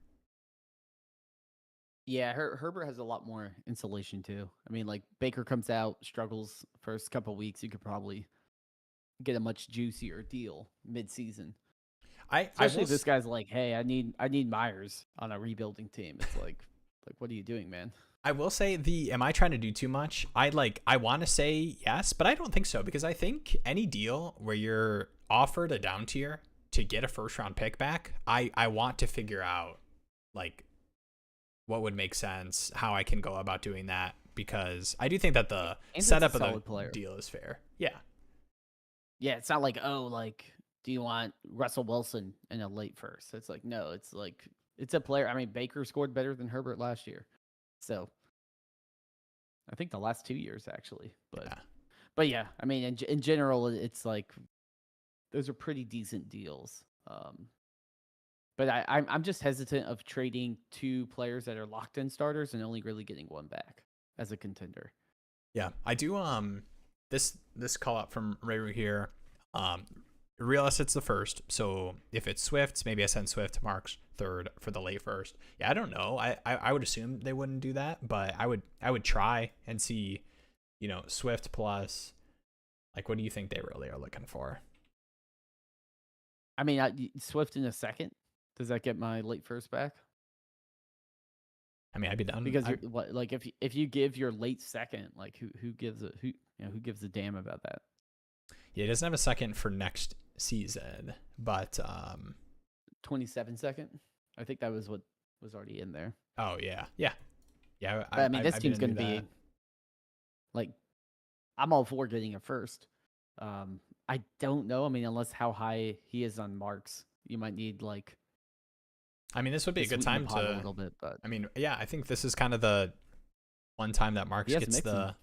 Yeah, Herbert has a lot more insulation too. I mean, like Baker comes out, struggles first couple weeks, you could probably get a much juicier deal mid-season. Especially if this guy's like, "Hey, I need Myers on a rebuilding team." It's like what are you doing, man? I will say am I trying to do too much? I want to say yes, but I don't think so, because I think any deal where you're offered a down tier to get a 1st round pick back, I want to figure out like what would make sense, how I can go about doing that, because I do think that the setup of the deal is fair. Yeah. Yeah, it's not like, oh, like, do you want Russell Wilson in a late 1st? It's like, no, it's like, it's a player. I mean, Baker scored better than Herbert last year. So I think the last 2 years actually, but yeah, I mean, in general, it's like, those are pretty decent deals. But I'm just hesitant of trading 2 players that are locked in starters and only really getting 1 back as a contender. Yeah, I do. This call out from Ray here. Realize it's the 1st, so if it's Swift, maybe I send Swift to Mark's 3rd for the late 1st. Yeah, I don't know. I would assume they wouldn't do that, but I would try and see, Swift plus, like, what do you think they really are looking for? I mean, Swift in a 2nd. Does that get my late 1st back? I mean, I'd be done because like if you give your late 2nd, like who gives a damn about that? Yeah, he doesn't have a 2nd for next season, but 27 second. I think that was what was already in there. Oh yeah. I mean, this team's going to be like, I'm all for getting a 1st. I don't know. I mean, unless how high he is on marks, you might need like. I mean, this would be a good time to. A little bit, but I mean, yeah, I think this is kind of the one time that Marks gets the.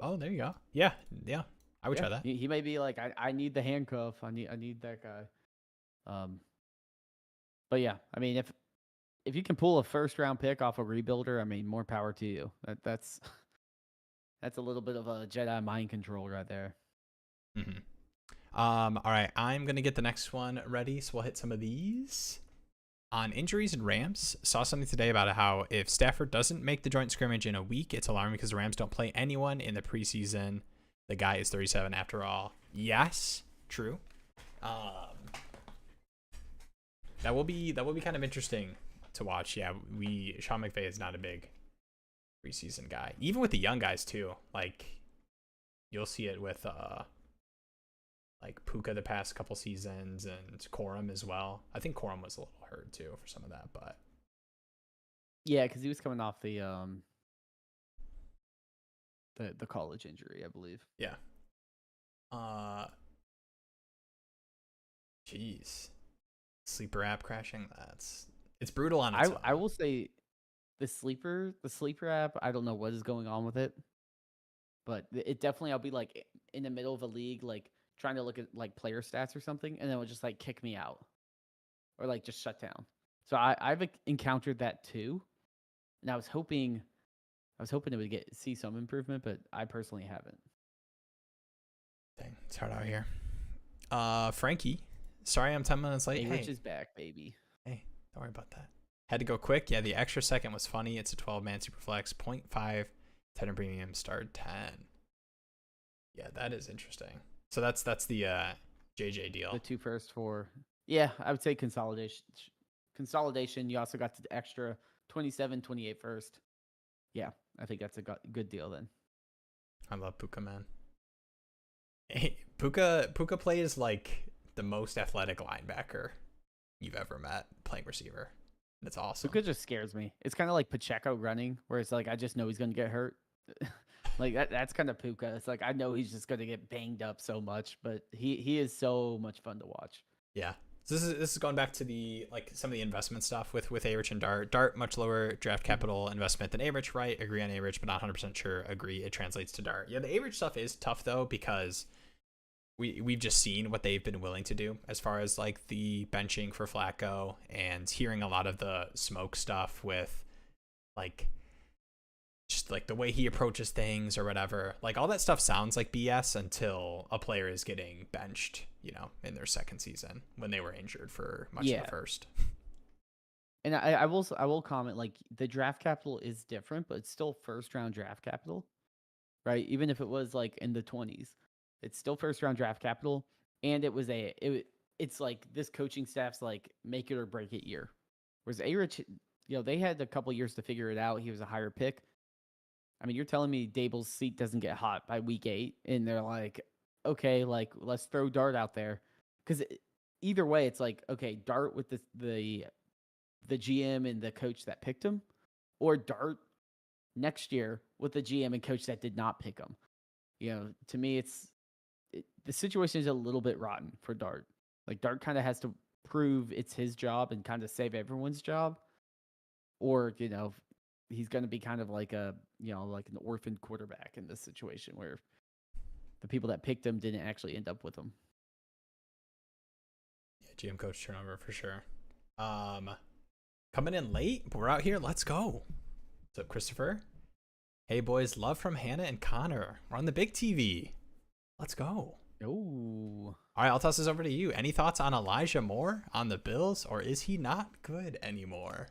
Oh, there you go. Yeah. I would try that. He may be like, I need the handcuff. I need that guy. But yeah, I mean, if you can pull a 1st round pick off a rebuilder, I mean, more power to you. That's a little bit of a Jedi mind control right there. Mm-hmm. All right, I'm gonna get the next one ready, so we'll hit some of these. On injuries and Rams, saw something today about how if Stafford doesn't make the joint scrimmage in a week, it's alarming because the Rams don't play anyone in the preseason. The guy is 37 after all. Yes, true. That will be kind of interesting to watch. Yeah, Sean McVay is not a big preseason guy, even with the young guys too. Like, you'll see it with like Puka the past couple seasons, and Corum as well. I think Corum was a little hurt too for some of that, but yeah, because he was coming off the college injury, I believe. Yeah. Jeez. Sleeper app crashing. It's brutal on I its own. I will say the sleeper app. I don't know what is going on with it, but it definitely. I'll be like in the middle of a league, like trying to look at like player stats or something, and then it would just like kick me out or like just shut down. So I've encountered that too, and I was hoping it would see some improvement, but I personally haven't. Dang, it's hard out here. Frankie, sorry I'm 10 minutes late. Hey, Hey, Rich is back, baby. hey, don't worry about that. Had to go quick. Yeah, the extra second was funny. It's a 12-man super flex, 0.5, 10 premium, start 10. Yeah, that is interesting. So that's the JJ deal. The 2 first for I would say consolidation. You also got the extra 27, 28 first. Yeah, I think that's a good deal then. I love Puka, man. Hey, Puka plays like the most athletic linebacker you've ever met playing receiver. That's awesome. Puka just scares me. It's kind of like Pacheco running, where it's like I just know he's gonna get hurt. Like that's kind of Puka. It's like I know he's just gonna get banged up so much, but he is so much fun to watch. Yeah. So this is going back to the like some of the investment stuff with A-Rich and Dart. Dart much lower draft capital investment than A-Rich, right? Agree on A-Rich, but not 100% sure. Agree it translates to Dart. Yeah, the A-Rich stuff is tough though because we've just seen what they've been willing to do as far as like the benching for Flacco and hearing a lot of the smoke stuff with like just like the way he approaches things or whatever. Like all that stuff sounds like BS until a player is getting benched, you know, in their second season when they were injured for much of the first. And I will comment, like the draft capital is different, but it's still first round draft capital, right? Even if it was like in the 20s, it's still first round draft capital, and it's like this coaching staff's like make it or break it year. Whereas A-Rich, they had a couple years to figure it out. He was a higher pick. I mean, you're telling me Dable's seat doesn't get hot by week 8, and they're like, okay, like let's throw Dart out there, because either way, it's like, okay, Dart with the GM and the coach that picked him, or Dart next year with the GM and coach that did not pick him. To me, the situation is a little bit rotten for Dart. Like Dart kind of has to prove it's his job and kind of save everyone's job, or he's going to be kind of like like an orphan quarterback in this situation where the people that picked him didn't actually end up with him. Yeah, GM coach turnover for sure. Coming in late, but we're out here. Let's go. What's up, Christopher? Hey, boys. Love from Hannah and Connor. We're on the big TV. Let's go. Oh. All right, I'll toss this over to you. Any thoughts on Elijah Moore on the Bills, or is he not good anymore?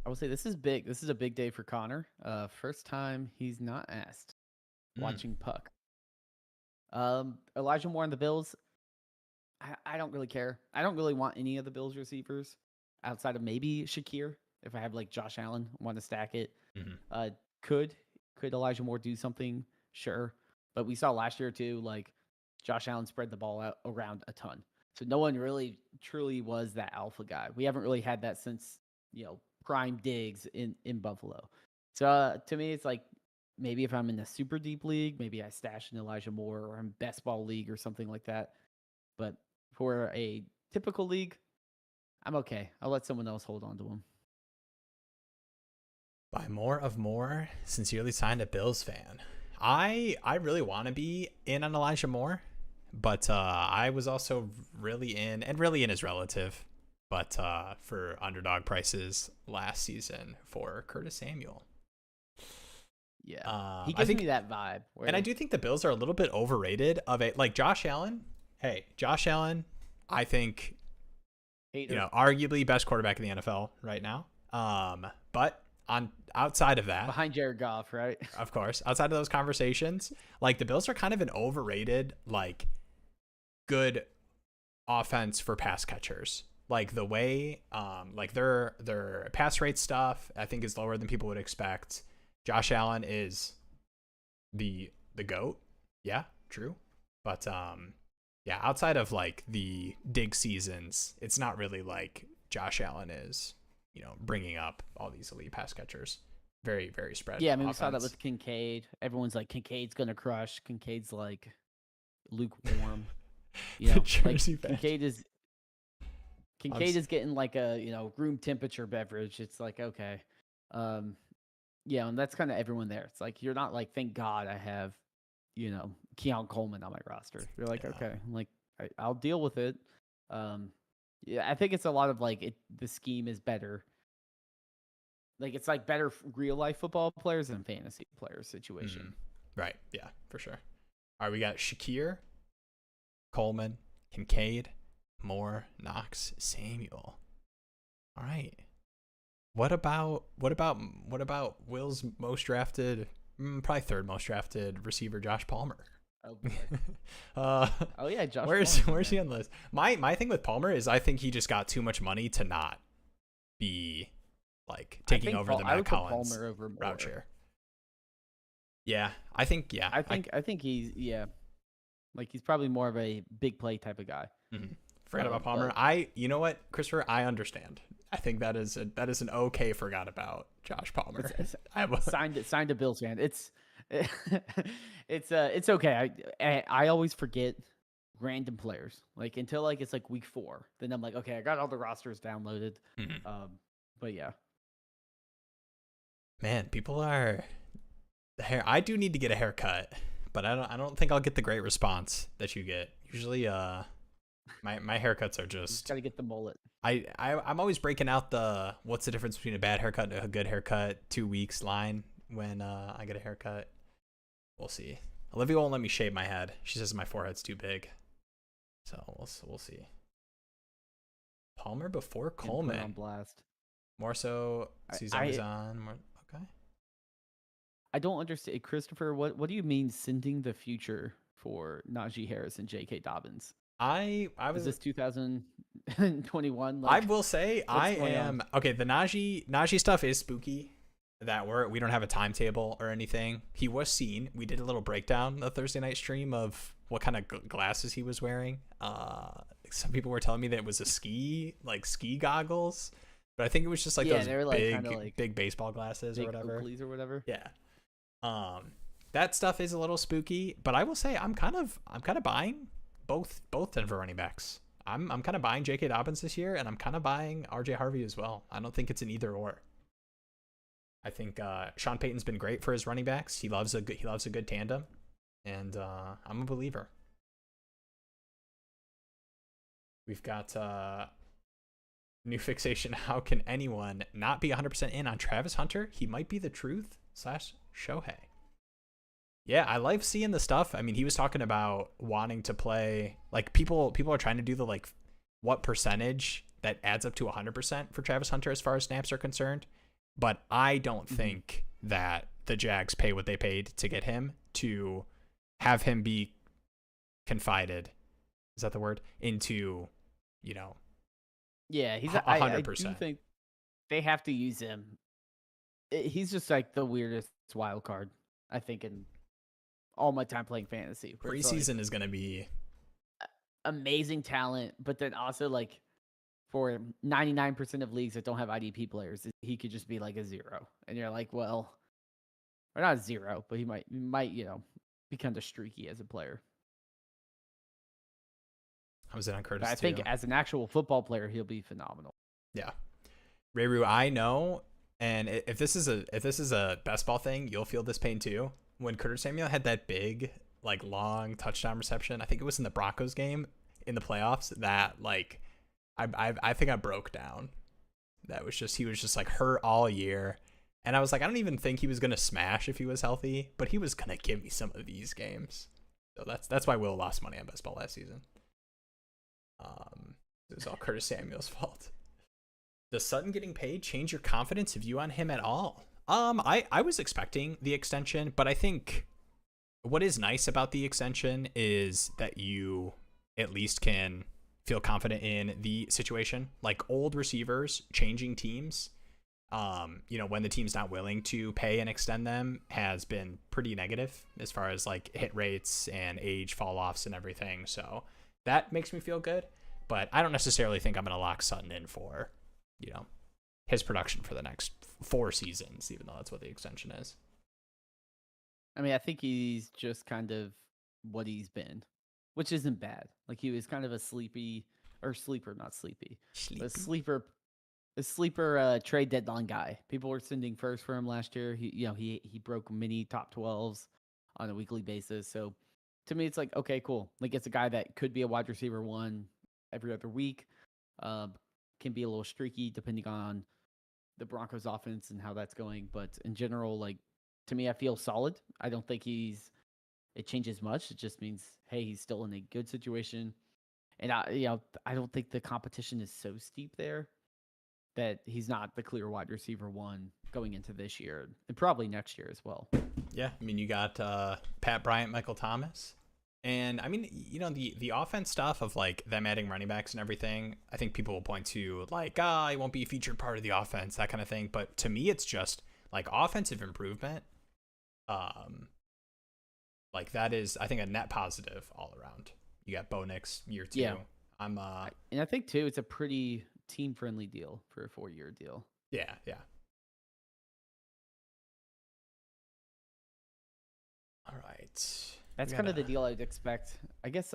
I will say this is big. This is a big day for Connor. First time he's not asked. Watching Puck. Elijah Moore on the Bills. I don't really care. I don't really want any of the Bills receivers outside of maybe Shakir. If I have like Josh Allen, want to stack it. Mm-hmm. Could Elijah Moore do something? Sure. But we saw last year too, like Josh Allen spread the ball out around a ton. So no one really truly was that alpha guy. We haven't really had that since, prime Diggs in Buffalo. So to me, it's like maybe if I'm in a super deep league, maybe I stash in Elijah Moore, or I'm best ball league or something like that. But for a typical league, I'm okay. I'll let someone else hold on to him. Buy more of Moore, sincerely signed a Bills fan. I really want to be in on Elijah Moore, but I was also really in, and really in is relative, but for underdog prices last season for Curtis Samuel. Yeah, he gives me that vibe. And I do think the Bills are a little bit overrated like Josh Allen. Hey, Josh Allen, I think, arguably best quarterback in the NFL right now. But outside of that, behind Jared Goff, right? Of course, outside of those conversations, like the Bills are kind of an overrated, like good offense for pass catchers. Like the way, like their pass rate stuff, I think is lower than people would expect. Josh Allen is the GOAT. Yeah, true. But yeah, outside of like the dig seasons, it's not really like Josh Allen is, bringing up all these elite pass catchers. Very, very spread. Yeah, I mean, we saw that with Kincaid. Everyone's like, Kincaid's going to crush. Kincaid's like lukewarm. Jersey Kincaid is Kincaid is getting like a room temperature beverage. It's like okay, yeah, and that's kind of everyone there. It's like you're not like thank God I have Keon Coleman on my roster. You're like okay, I'm like I'll deal with it. Yeah, I think it's a lot of like the scheme is better. Like it's like better real life football players than fantasy players situation. Right. Yeah, for sure. All right, we got Shakir, Coleman, Kincaid, Moore, Knox, Samuel. All right. What about Will's most drafted, probably third most drafted receiver, Josh Palmer? Oh boy. Oh yeah, Josh. Where's he on the list? My thing with Palmer is I think he just got too much money to not be like taking over the Matt Collins route share. Yeah, I think he's like he's probably more of a big play type of guy. Forgot about Palmer. You know what, Christopher, I understand. I think that is an okay forgot about Josh Palmer. Signed a Bills fan. It's okay. I always forget random players like until like it's like week 4. Then I'm like, okay, I got all the rosters downloaded. But yeah, man, people are the hair. I do need to get a haircut, but I don't think I'll get the great response that you get. Usually, my haircuts are just gotta get the mullet. I'm always breaking out the what's the difference between a bad haircut and a good haircut 2 weeks line when I get a haircut. We'll see. Olivia won't let me shave my head. She says my forehead's too big. So we'll see. Palmer before Coleman. On blast. More so he's always on. More, okay. I don't understand, Christopher. What do you mean sending the future for Najee Harris and J.K. Dobbins? I was this 2021. Like, I will say I am okay. The Najee stuff is spooky. That we don't have a timetable or anything. He was seen. We did a little breakdown the Thursday night stream of what kind of glasses he was wearing. Some people were telling me that it was a ski goggles, but I think it was just like those big baseball glasses or whatever. Oakleys or whatever. Yeah. That stuff is a little spooky, but I will say I'm kind of buying both Denver running backs. I'm kind of buying J.K. Dobbins this year, and I'm kind of buying R.J. Harvey as well. I don't think it's an either or. I think Sean Payton's been great for his running backs. He loves a good tandem, and I'm a believer. We've got new fixation. How can anyone not be 100% in on Travis Hunter? He might be the truth / Shohei. Yeah, I like seeing the stuff. I mean, he was talking about wanting to play. Like people are trying to do the like what percentage that adds up to 100% for Travis Hunter as far as snaps are concerned. But I don't think that the Jags pay what they paid to get him to have him be confided. Is that the word? Into, Yeah, he's 100%. I do think they have to use him. He's just like the weirdest wild card, I think, in all my time playing fantasy. Preseason is going to be amazing talent, but then also like for 99% of leagues that don't have IDP players, he could just be like a 0. And you're like, well, or not 0, but he might, be kind of streaky as a player. I was in on Curtis. But I think as an actual football player, he'll be phenomenal. Yeah. Rayru, I know, and if this is a best ball thing, you'll feel this pain too. When Curtis Samuel had that big, like long touchdown reception, I think it was in the Broncos game in the playoffs, that like I think I broke down. He was just like hurt all year. And I was like, I don't even think he was going to smash if he was healthy, but he was going to give me some of these games. So that's why Will lost money on best ball last season. It was all Curtis Samuel's fault. Does Sutton getting paid change your confidence view on him at all? I was expecting the extension, but I think what is nice about the extension is that you at least can feel confident in the situation. Like old receivers changing teams, when the team's not willing to pay and extend them has been pretty negative as far as like hit rates and age fall offs and everything. So that makes me feel good, but I don't necessarily think I'm going to lock Sutton in for, his production for the next 4 seasons, even though that's what the extension is. I mean, I think he's just kind of what he's been, which isn't bad. Like he was kind of a sleepy or sleeper, not sleepy. Sleepy. A sleeper trade deadline guy. People were sending first for him last year. He broke many top 12s on a weekly basis. So to me, it's like, okay, cool. Like it's a guy that could be a wide receiver one every other week. Can be a little streaky depending on the Broncos offense and how that's going. But in general, like to me, I feel solid. I don't think it changes much. It just means, hey, he's still in a good situation. And I don't think the competition is so steep there that he's not the clear wide receiver one going into this year and probably next year as well. Yeah, I mean, you got Pat Bryant, Michael Thomas. And I mean, the offense stuff of like them adding running backs and everything, I think people will point to like, it won't be a featured part of the offense, that kind of thing. But to me, it's just like offensive improvement. Like that is, I think, a net positive all around. You got Bo Nix year 2. Yeah. And I think too, it's a pretty team friendly deal for a 4-year deal. Yeah. All right. That's kind of the deal I'd expect. I guess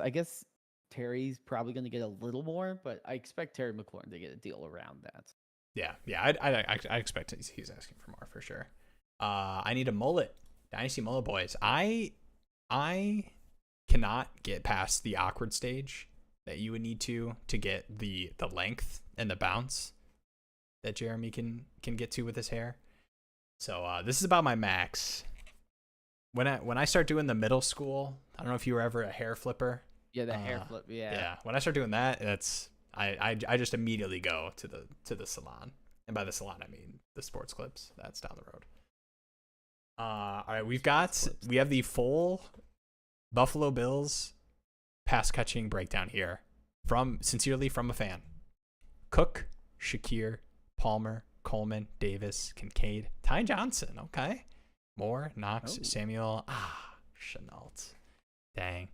Terry's probably going to get a little more, but I expect Terry McLaurin to get a deal around that. Yeah. I expect he's asking for more for sure. I need a mullet, Dynasty mullet boys. I cannot get past the awkward stage that you would need to get the length and the bounce that Jeremy can get to with his hair. So this is about my max. When I start doing the middle school, I don't know if you were ever a hair flipper. Yeah, the hair flip. Yeah. Yeah. When I start doing that, I just immediately go to the salon, and by the salon I mean the sports clips. That's down the road. All right, we have the full Buffalo Bills pass catching breakdown here sincerely from a fan. Cook, Shakir, Palmer, Coleman, Davis, Kincaid, Ty Johnson. Okay. Moore, Knox, Samuel, Chenault. Dang.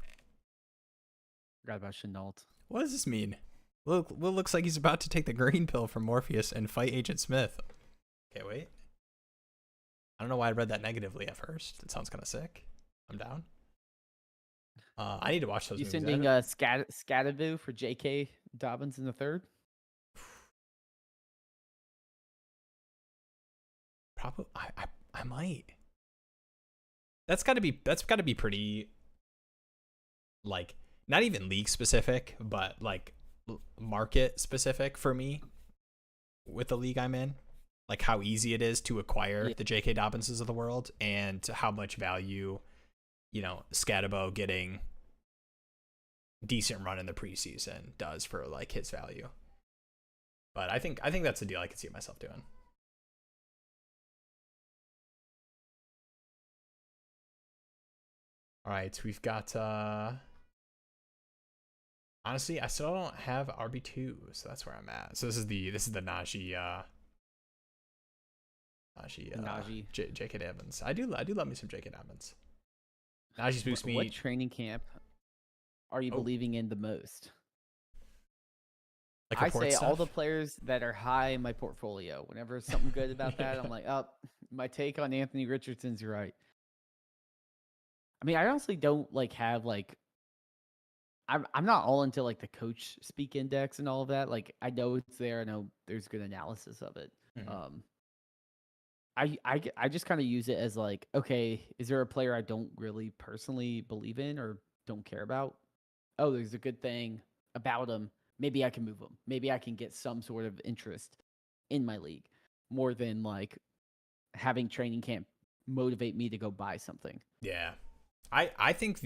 Forgot about Chenault. What does this mean? Will looks like he's about to take the green pill from Morpheus and fight Agent Smith. Okay, wait. I don't know why I read that negatively at first. It sounds kind of sick. I'm down. I need to watch those movies. You sending Scattervoo for J.K. Dobbins in the 3rd? Probably. I might. That's got to be pretty, like, not even league specific, but like market specific for me with the league I'm in. Like how easy it is to acquire the J.K. Dobbinses of the world and how much value, Scatterbo getting decent run in the preseason does for like his value. But I think that's a deal I could see myself doing. All right, we've got honestly, I still don't have RB2, so that's where I'm at. So this is the Najee J.K. Dobbins. I do love me some J.K. Dobbins. Najee's boost me. What training camp are you believing in the most? Like I say stuff? all the players that are high in my portfolio. Whenever something good about that, I'm like, my take on Anthony Richardson's right. I mean, I honestly don't have I'm not all into like the coach speak index and all of that. Like I know it's there. I know there's good analysis of it. Mm-hmm. I just kind of use it as like, okay, is there a player I don't really personally believe in or don't care about? Oh, there's a good thing about him. Maybe I can move him. Maybe I can get some sort of interest in my league more than like having training camp motivate me to go buy something. Yeah. I think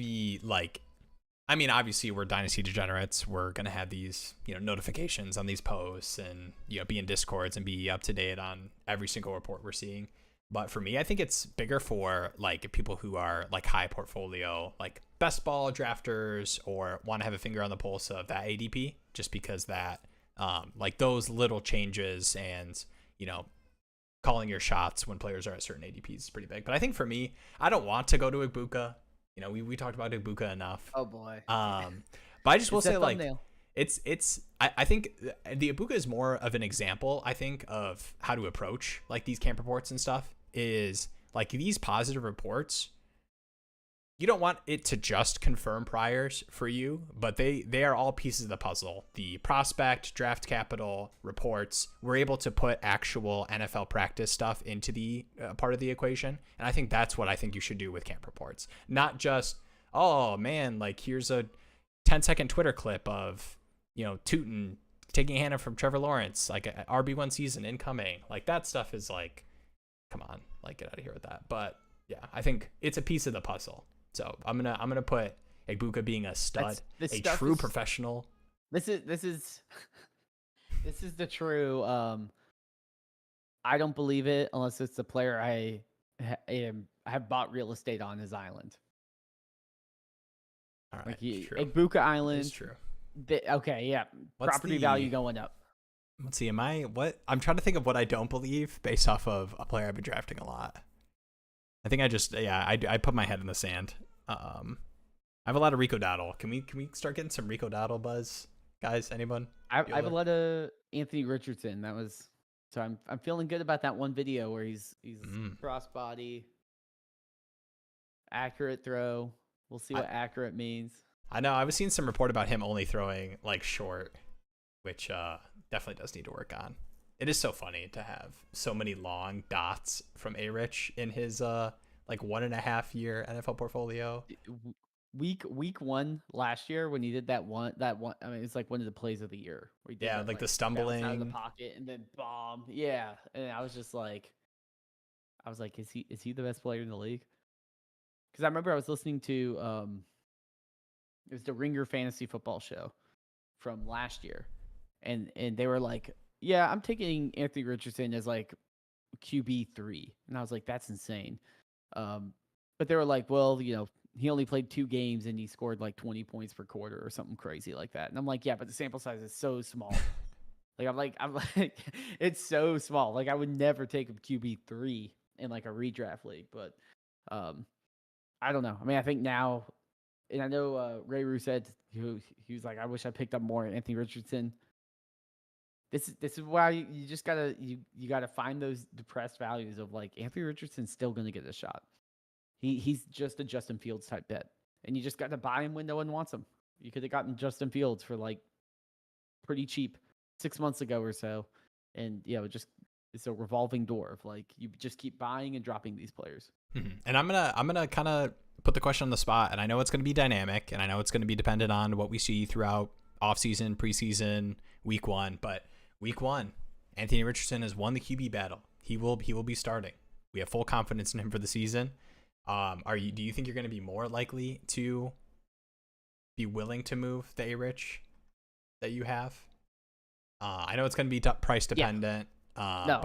obviously we're Dynasty degenerates. We're going to have these, notifications on these posts and, be in Discords and be up to date on every single report we're seeing. But for me, I think it's bigger for like people who are like high portfolio, like best ball drafters or want to have a finger on the pulse of that ADP, just because that, like those little changes and, calling your shots when players are at certain ADPs is pretty big. But I think for me, I don't want to go to Ibuka. We talked about Ibuka enough. Oh boy. But I just will say like I think the Ibuka is more of an example, I think, of how to approach like these camp reports and stuff is like these positive reports you don't want it to just confirm priors for you, but they are all pieces of the puzzle. The prospect, draft capital, reports. We're able to put actual NFL practice stuff into the part of the equation, and I think that's what I think you should do with camp reports. Not just, oh man, like here's a 10-second Twitter clip of Tootin taking a hand from Trevor Lawrence, like a RB1 season incoming. Like that stuff is like, come on, like get out of here with that. But yeah, I think it's a piece of the puzzle. So I'm gonna put Egbuka being a stud, a true professional. This is this is the true. I don't believe it unless it's the player I have bought real estate on his island. All right, like Egbuka Island. That's true. Okay, yeah. Property value going up. Let's see. I'm trying to think of what I don't believe based off of a player I've been drafting a lot. I think I put my head in the sand. I have a lot of Rico Dowdle. Can we start getting some Rico Dowdle buzz, guys? Anyone? I have a lot of Anthony Richardson. So I'm feeling good about that one video where he's crossbody, accurate throw. We'll see what accurate means. I know I was seeing some report about him only throwing like short, which definitely does need to work on. It is so funny to have so many long dots from A-Rich in his like 1.5 year NFL portfolio. Week 1 last year when he did that one, I mean, it's like one of the plays of the year. Where he did that, like the stumbling out of the pocket and then bomb. Yeah, and I was like, is he the best player in the league? Because I remember I was listening to it was the Ringer Fantasy Football Show from last year, and they were like, yeah, I'm taking Anthony Richardson as like QB3. And I was like, that's insane. But they were like, well, he only played 2 games and he scored like 20 points per quarter or something crazy like that. And I'm like, yeah, but the sample size is so small. I'm like, it's so small. Like I would never take him QB3 in like a redraft league, but I don't know. I mean, I think now, and I know Ray Rue said he was like, I wish I picked up more Anthony Richardson. This is why you just gotta you gotta find those depressed values of like Anthony Richardson's still gonna get a shot. He's just a Justin Fields type bet, and you just got to buy him when no one wants him. You could have gotten Justin Fields for like pretty cheap 6 months ago or so, and it's a revolving door of like you just keep buying and dropping these players. Mm-hmm. And I'm gonna kind of put the question on the spot, and I know it's gonna be dynamic, and I know it's gonna be dependent on what we see throughout offseason, preseason, week 1, but. Week 1, Anthony Richardson has won the QB battle. He will be starting. We have full confidence in him for the season. Do you think you're going to be more likely to be willing to move the A-Rich that you have? I know it's going to be price dependent. Yeah.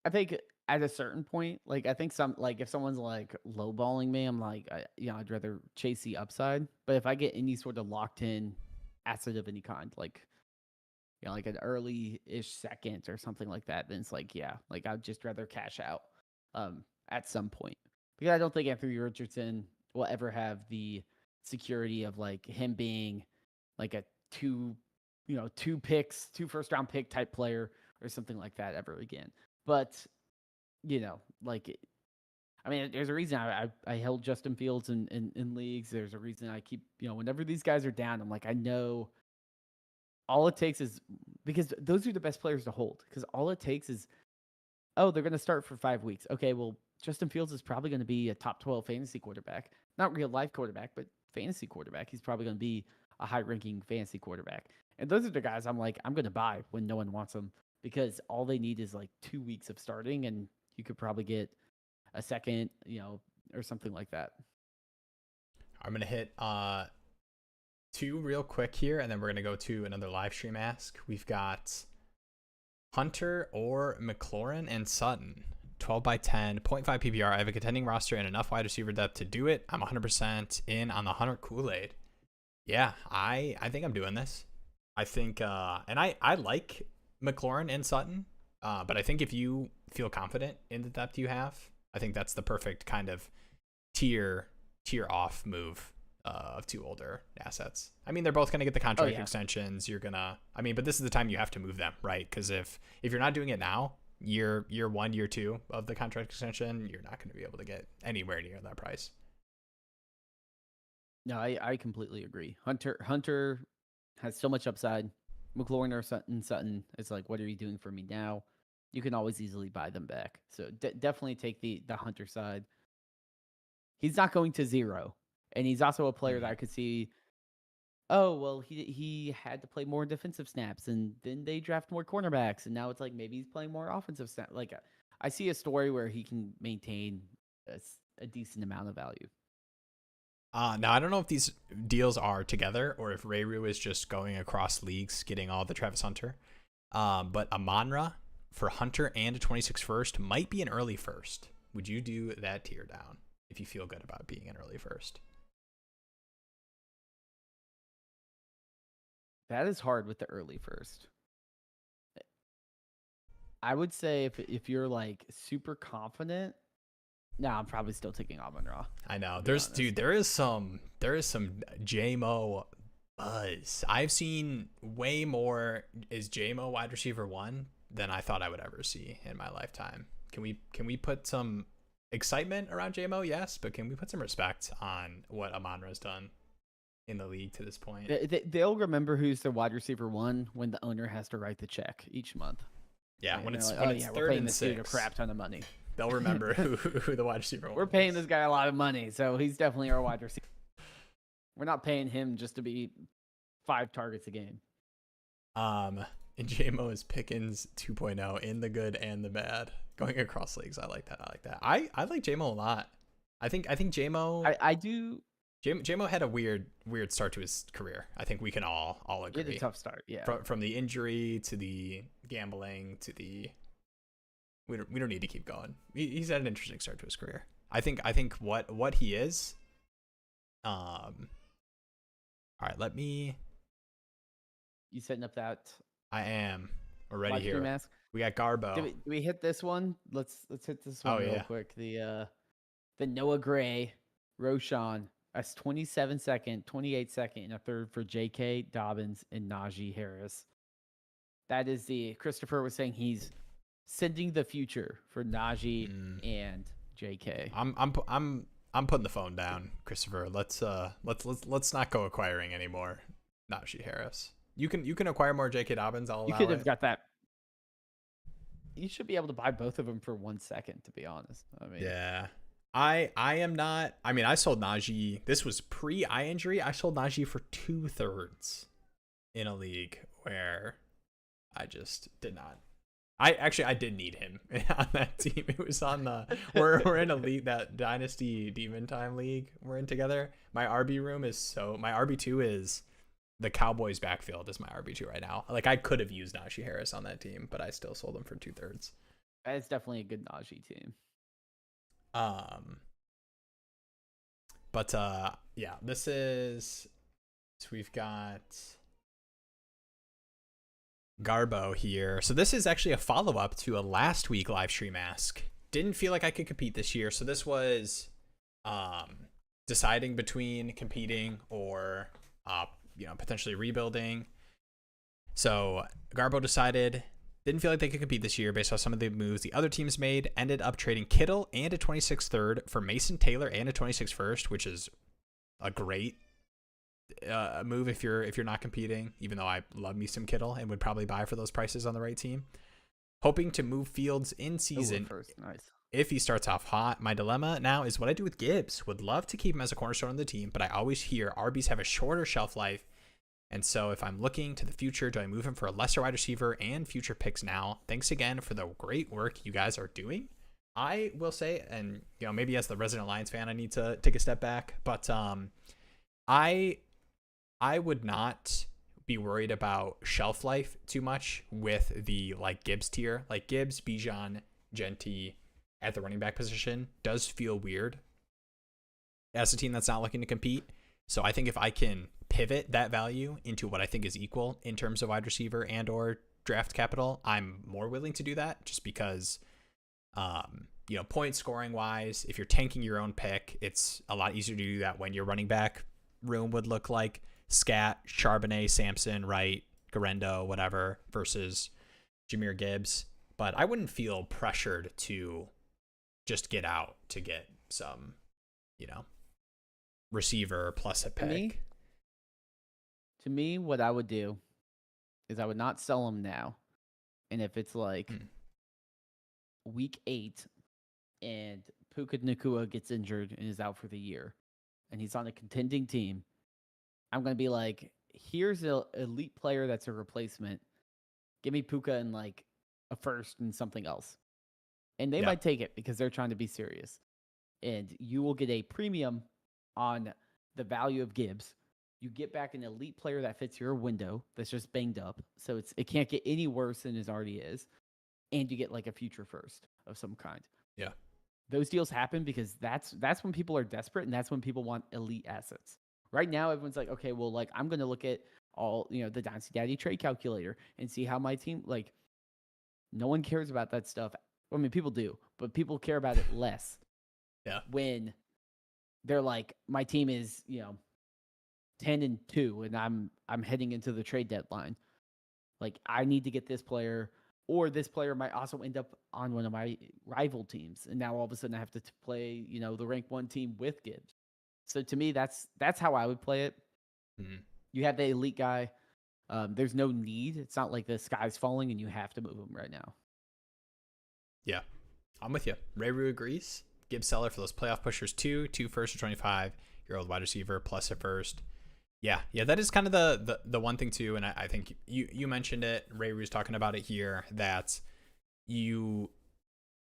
I think at a certain point, like I think if someone's like lowballing me, I'm like, I'd rather chase the upside. But if I get any sort of locked in asset of any kind, like like an early-ish second or something like that, then it's like, yeah, like I'd just rather cash out at some point. Because I don't think Anthony Richardson will ever have the security of like him being like a 2 first-round pick type player or something like that ever again. But, I mean, there's a reason I held Justin Fields in leagues. There's a reason I keep, whenever these guys are down, I'm like, I know all it takes is, because those are the best players to hold, because all it takes is, they're going to start for 5 weeks. Okay, well, Justin Fields is probably going to be a top 12 fantasy quarterback. Not real life quarterback, but fantasy quarterback. He's probably going to be a high-ranking fantasy quarterback. And those are the guys I'm like, I'm going to buy when no one wants them, because all they need is like 2 weeks of starting, and you could probably get a second, or something like that. I'm going to hit 2 real quick here, and then we're going to go to another live stream ask. We've got Hunter or McLaurin and Sutton. 12 by 10, 0.5 PPR. I have a contending roster and enough wide receiver depth to do it. I'm 100% in on the Hunter Kool-Aid. Yeah, I think I'm doing this. I think, and I like McLaurin and Sutton, but I think if you feel confident in the depth you have, I think that's the perfect kind of tier off move of 2 older assets. I mean, they're both going to get the contract extensions. You're going to, but this is the time you have to move them, right? Because if you're not doing it now, year 1, year 2 of the contract extension, you're not going to be able to get anywhere near that price. No, I completely agree. Hunter has so much upside. McLaurin or Sutton, it's like, what are you doing for me now? You can always easily buy them back. So definitely take the Hunter side. He's not going to 0. And he's also a player that I could see, oh, well, he had to play more defensive snaps, and then they draft more cornerbacks, and now it's like maybe he's playing more offensive snaps. Like, I see a story where he can maintain a decent amount of value. Now, I don't know if these deals are together or if Rayru is just going across leagues getting all the Travis Hunter. But Amon-Ra for Hunter and a 26 first might be an early first. Would you do that tier down if you feel good about being an early first? That is hard with the early first. I would say if you're like super confident, no, I'm probably still taking Amon-Ra. I know. There is some JMO buzz. I've seen way more is JMO wide receiver 1 than I thought I would ever see in my lifetime. Can we put some excitement around JMO? Yes, but can we put some respect on what Amon-Ra's done in the league to this point? They'll remember who's the wide receiver 1 when the owner has to write the check each month. Yeah, right? when it's like, when it's we're 3rd paying and this dude 6, a crap ton of money. they'll remember who the wide receiver was. We're paying this guy a lot of money, so he's definitely our wide receiver. We're not paying him just to be 5 targets a game. And JMO is Pickens 2.0 in the good and the bad, going across leagues. I like that. I like JMO a lot. I think JMO. I do. JMO had a weird start to his career. I think we can all agree. He had a tough start, yeah. From the injury to the gambling to the, we don't need to keep going. He's had an interesting start to his career. I think what he is. All right, let me. You setting up that? I am already here. Mask? We got Garbo. Do we hit this one? Let's hit this one real quick. The Noah Gray, Roshan. That's 27 second, 28 second, and a third for J.K. Dobbins and Najee Harris. That is Christopher was saying he's sending the future for Najee and J.K. I'm putting the phone down, Christopher. Let's not go acquiring anymore Najee Harris. You can acquire more J.K. Dobbins. You could have got that. You should be able to buy both of them for 1 second, to be honest. I mean, yeah. I am not. I mean, I sold Najee. This was pre-eye injury. I sold Najee for 2/3 in a league where I just did not. I did need him on that team. It was on the we're in a league, that Dynasty Demon Time league we're in together. My RB room is my RB2 is the Cowboys backfield is my RB2 right now. Like, I could have used Najee Harris on that team, but I still sold him for 2/3. It's definitely a good Najee team. But yeah, this is, so we've got Garbo here. So this is actually a follow-up to a last week live stream ask. Didn't feel like I could compete this year, so this was deciding between competing or potentially rebuilding. So Garbo decided didn't feel like they could compete this year based on some of the moves the other teams made. Ended up trading Kittle and a 26th third for Mason Taylor and a 26th first, which is a great move if you're not competing, even though I love me some Kittle and would probably buy for those prices on the right team. Hoping to move Fields in season nice. If he starts off hot. My dilemma now is what I do with Gibbs. Would love to keep him as a cornerstone of the team, but I always hear RBs have a shorter shelf life. And so if I'm looking to the future, do I move him for a lesser wide receiver and future picks now? Thanks again for the great work you guys are doing. I will say, and maybe as the resident Lions fan, I need to take a step back, but I would not be worried about shelf life too much with the Gibbs tier. Like Gibbs, Bijan, Genty at the running back position does feel weird as a team that's not looking to compete. So I think if I can pivot that value into what I think is equal in terms of wide receiver and or draft capital, I'm more willing to do that, just because point scoring wise, if you're tanking your own pick, it's a lot easier to do that when your running back room would look like Scat, Charbonnet, Sampson, Wright, Garendo, whatever, versus Jahmyr Gibbs. but I wouldn't feel pressured to just get out to get some, receiver plus a pick. To me, what I would do is I would not sell him now. And if it's like week 8 and Puka Nacua gets injured and is out for the year and he's on a contending team, I'm going to be like, here's an elite player that's a replacement. Give me Puka and like a first and something else. And they might take it because they're trying to be serious. And you will get a premium on the value of Gibbs. You get back an elite player that fits your window that's just banged up. So it can't get any worse than it already is. And you get like a future first of some kind. Yeah. Those deals happen because that's when people are desperate and that's when people want elite assets. Right now, everyone's like, okay, well, like I'm going to look at all, the Dynasty Daddy trade calculator and see how my team, like, no one cares about that stuff. I mean, people do, but people care about it less. Yeah. When they're like, my team is, 10-2 and I'm heading into the trade deadline. Like, I need to get this player, or this player might also end up on one of my rival teams. And now all of a sudden I have to play, the rank 1 team with Gibbs. So to me, that's how I would play it. Mm-hmm. You have the elite guy. There's no need. It's not like the sky's falling and you have to move him right now. Yeah, I'm with you. Ray Rue agrees. Gibbs seller for those playoff pushers too. 2 first or 25-year-old wide receiver plus a first. Yeah, that is kind of the one thing too, and I think you mentioned it. Ray Rue's talking about it here, that you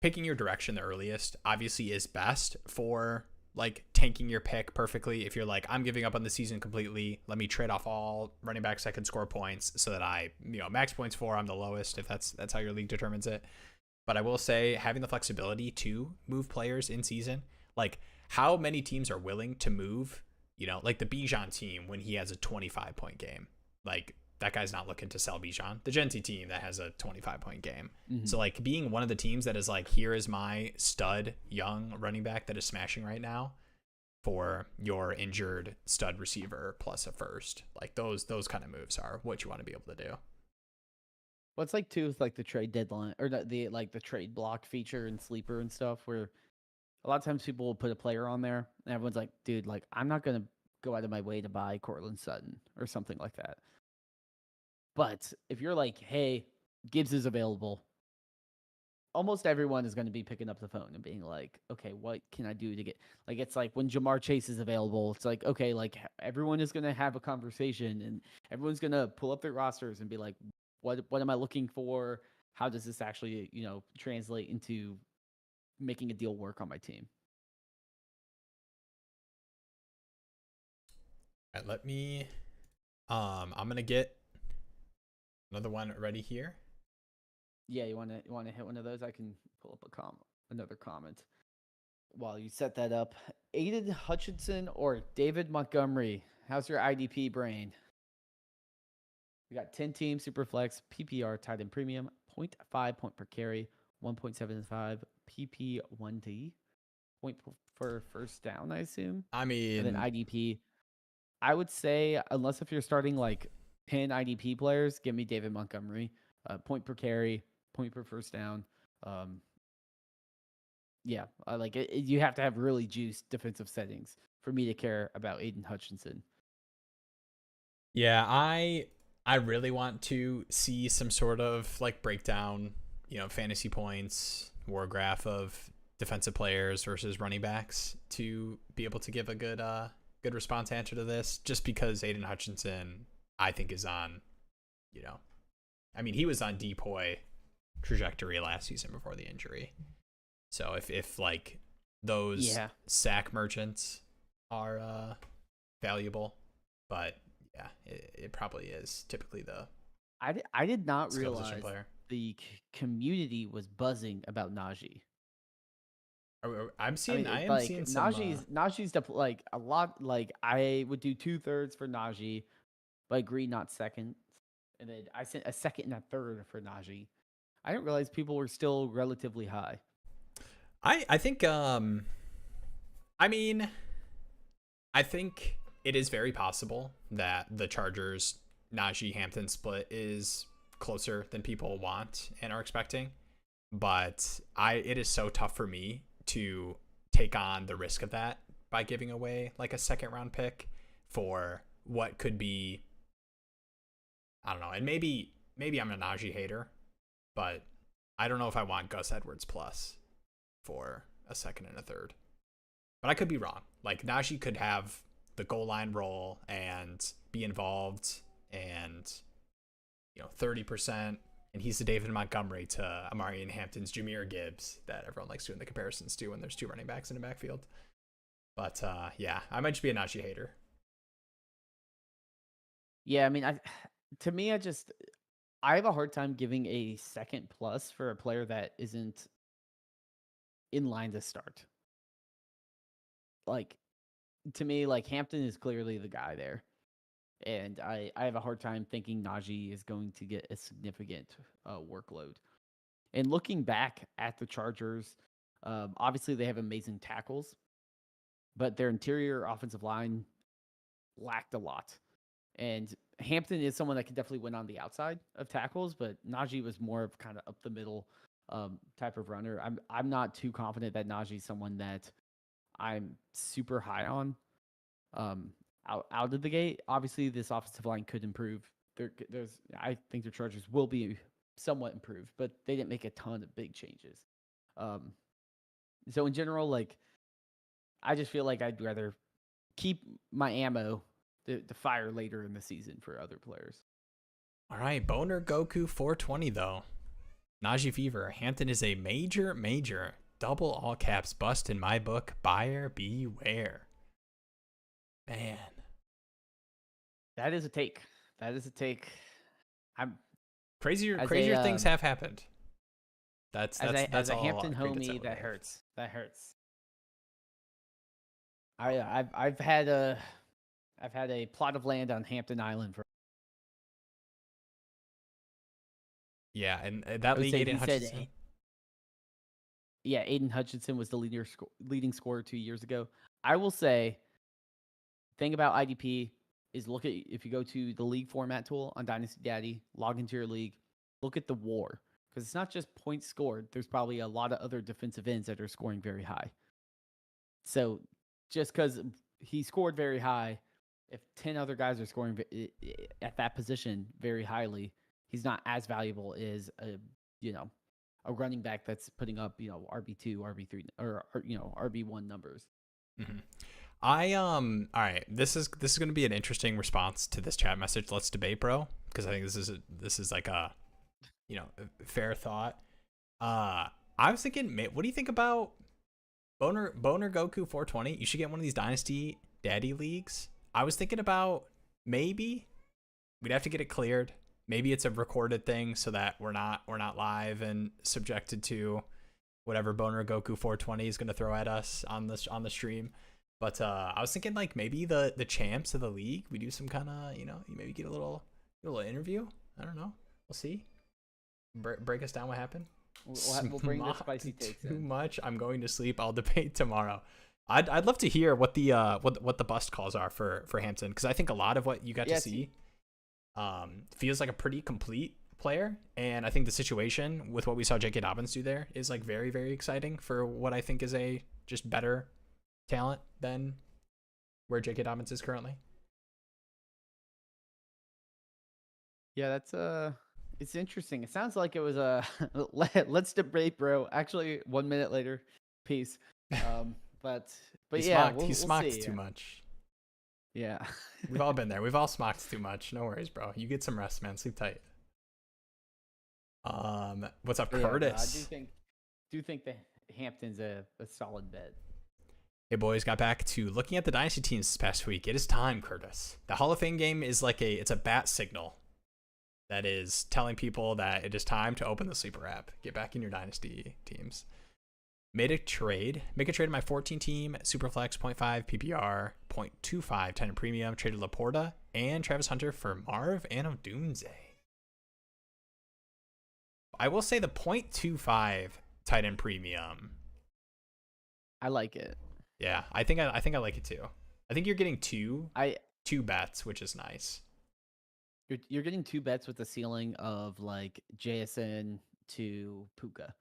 picking your direction the earliest obviously is best for like tanking your pick perfectly. If you're like, I'm giving up on the season completely, let me trade off all running backs that can score points so that I, max points for, I'm the lowest, if that's how your league determines it. But I will say, having the flexibility to move players in season, like how many teams are willing to move, like the Bijan team when he has a 25-point game. Like that guy's not looking to sell Bijan. The Genti team that has a 25-point game. Mm-hmm. So like being one of the teams that is like, here is my stud young running back that is smashing right now for your injured stud receiver plus a first. Like those kind of moves are what you want to be able to do. Well, it's like too with like the trade deadline or the trade block feature and sleeper and stuff, where a lot of times people will put a player on there and everyone's like, dude, like I'm not gonna go out of my way to buy Cortland Sutton or something like that. But if you're like, hey, Gibbs is available, almost everyone is going to be picking up the phone and being like, okay, what can I do to get, like, it's like when Jamar Chase is available, it's like, okay, like everyone is going to have a conversation and everyone's going to pull up their rosters and be like, what am I looking for? How does this actually, translate into making a deal work on my team? All right, let me, I'm going to get another one ready here. Yeah, you want to hit one of those? I can pull up another comment while you set that up. Aiden Hutchinson or David Montgomery? How's your IDP brain? We got 10 team Superflex PPR tight end premium, 0.5 point per carry, 1.75 PP1D, point for first down, I assume. I mean, and then IDP. I would say, unless if you're starting like 10 IDP players, give me David Montgomery. Point per carry, point per first down. Yeah, like it, you have to have really juiced defensive settings for me to care about Aiden Hutchinson. Yeah, I really want to see some sort of like breakdown, fantasy points, war graph of defensive players versus running backs to be able to give a good response answer to this, just because Aiden Hutchinson, I think, is on, he was on depoy trajectory last season before the injury. So if like those sack merchants are valuable, but yeah, it probably is typically the. I did not realize the community was buzzing about Najee. I'm seeing some. Najee's like a lot. Like I would do 2/3 for Najee, but agree not second. And then I sent a second and a third for Najee. I didn't realize people were still relatively high. I think I think it is very possible that the Chargers Najee Hampton split is closer than people want and are expecting. but it is so tough for me to take on the risk of that by giving away like a second round pick for what could be, I don't know. And maybe I'm a Najee hater, but I don't know if I want Gus Edwards plus for a second and a third. But I could be wrong. Like Najee could have the goal line role and be involved and 30%, and he's the David Montgomery to Amari and Hampton's Jahmyr Gibbs that everyone likes doing the comparisons to when there's two running backs in the backfield. But yeah, I might just be a Najee hater. Yeah, I mean, I have a hard time giving a second plus for a player that isn't in line to start. Like, to me, like Hampton is clearly the guy there. And I have a hard time thinking Najee is going to get a significant workload. And looking back at the Chargers, obviously they have amazing tackles, but their interior offensive line lacked a lot. And Hampton is someone that can definitely win on the outside of tackles, but Najee was more of kind of up the middle type of runner. I'm not too confident that Najee is someone that I'm super high on out of the gate. Obviously, this offensive line could improve. I think the Chargers will be somewhat improved, but they didn't make a ton of big changes. So in general, like I just feel like I'd rather keep my ammo to fire later in the season for other players. All right, Boner Goku 420 though. Najee Fever. Hampton is a major double all caps bust in my book. Buyer beware. Man. That is a take. I'm crazier things have happened. That's as a all Hampton homie. That hurts. I've had a plot of land on Hampton Island for. Yeah, and that league, Aiden Hutchinson. Aiden Hutchinson was the leading scorer 2 years ago. I will say, thing about IDP is if you go to the league format tool on Dynasty Daddy, log into your league, look at the WAR, because it's not just points scored. There's probably a lot of other defensive ends that are scoring very high. So just because he scored very high, if 10 other guys are scoring at that position very highly, he's not as valuable as a running back that's putting up RB2, RB3, or RB1 numbers. Mm-hmm. All right, this is going to be an interesting response to this chat message. Let's debate, bro, because I think this is like a fair thought. I was thinking, what do you think about Boner Goku 420? You should get one of these Dynasty Daddy leagues. I was thinking about maybe we'd have to get it cleared. Maybe it's a recorded thing so that we're not live and subjected to whatever Boner Goku 420 is going to throw at us on the stream. But I was thinking like maybe the champs of the league, we do some kind of, you maybe get a little interview. I don't know. We'll see. Break us down what happened. We'll bring the spicy takes too much. I'm going to sleep. I'll debate tomorrow. I'd love to hear what the bust calls are for Hampton, because I think a lot of what you got to see feels like a pretty complete player, and I think the situation with what we saw J.K. Dobbins do there is like very, very exciting for what I think is a just better talent than where J.K. Dobbins is currently. Yeah, that's it's interesting. It sounds like it was a let's debate, bro. Actually, 1 minute later, peace. But yeah, he smocked too much. Yeah, we've all been there. We've all smocked too much. No worries, bro. You get some rest, man. Sleep tight. What's up, Curtis? I do think that Hampton's a solid bet. Hey boys, got back to looking at the Dynasty teams this past week. It is time, Curtis. The Hall of Fame game is it's a bat signal that is telling people that it is time to open the Sleeper app. Get back in your Dynasty teams. Make a trade in my 14 team, Superflex 0.5 PPR, 0.25 tenant premium, traded Laporta and Travis Hunter for Marv and Odunze. I will say the 0.25 tight end premium. I like it. Yeah, I think I like it too. I think you're getting two bets, which is nice. You're getting two bets with a ceiling of like JSN to Puka.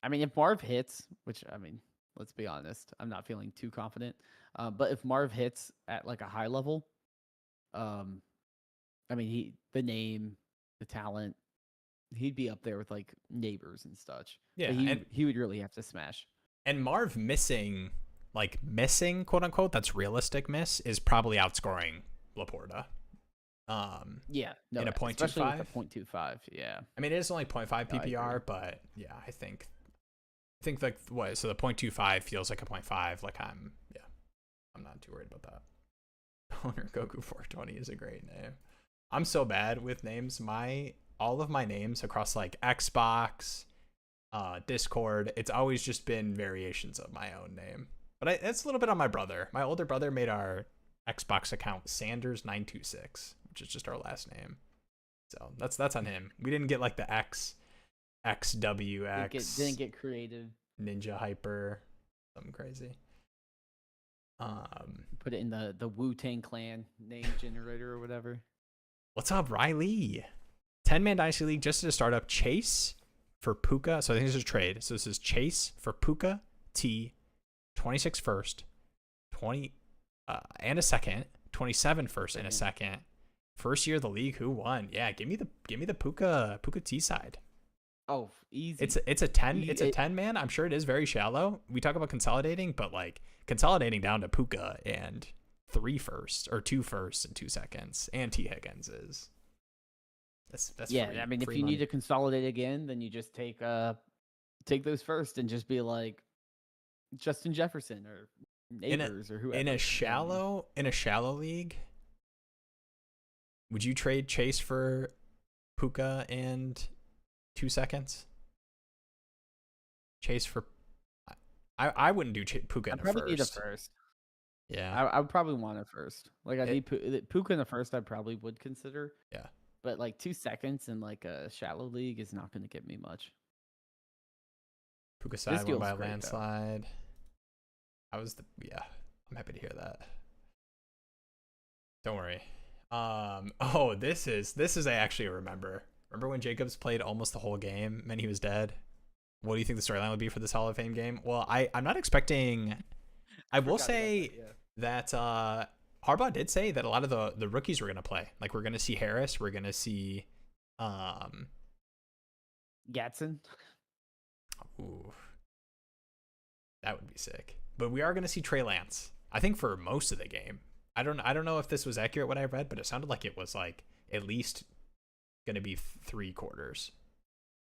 I mean, if Marv hits, which I mean, let's be honest, I'm not feeling too confident. But if Marv hits at like a high level, um, I mean, the name, the talent, he'd be up there with like neighbors and such. Yeah, But he would really have to smash. and Marv missing, quote unquote, that's realistic miss is probably outscoring Laporta. Yeah, no, in a especially with 0.25. the 0.25. Yeah, I mean, it is only 0.5 no, I agree. PPR, but yeah, I think like what? So the 0.25 feels like a 0.5. Like I'm not too worried about that. Owner Goku 420 is a great name. I'm so bad with names. All of my names across like Xbox, Discord, it's always just been variations of my own name. But it's a little bit on my brother. My older brother made our Xbox account Sanders926, which is just our last name. So that's on him. We didn't get like the XWX. Didn't get creative. Ninja Hyper, something crazy. Put it in the Wu-Tang Clan name generator or whatever. What's up, Riley? 10-man Dynasty League just to start up. Chase for Puka. So I think this is a trade. So this is Chase for Puka T, 26 first, 20 and a second, 27 first and a second. First year of the league, who won? Yeah, give me the Puka T side. Oh, easy. It's a 10 man. I'm sure it is very shallow. We talk about consolidating, but like consolidating down to Puka and 3 firsts or 2 firsts and 2 seconds and T Higgins is that's yeah. free, I mean, if free you money. need to consolidate again, then you just take those first and just be like Justin Jefferson or neighbors or whoever. In a shallow league, would you trade Chase for Puka and 2 seconds? Chase for I wouldn't do Puka in a first. Probably need a first. Yeah, I would probably want a first. Like I need Puka in a first. I probably would consider. Yeah, but like 2 seconds in like a shallow league is not going to get me much. Puka side won by a landslide. I'm happy to hear that. Don't worry. Oh, this is I actually remember. Remember when Jacobs played almost the whole game and he was dead? What do you think the storyline would be for this Hall of Fame game? Well, I'm not expecting. I will say that Harbaugh did say that a lot of the rookies were going to play. Like we're going to see Harris, we're going to see Gatson. Ooh, that would be sick. But we are going to see Trey Lance. I think for most of the game. I don't know if this was accurate what I read, but it sounded like it was like at least going to be 3 quarters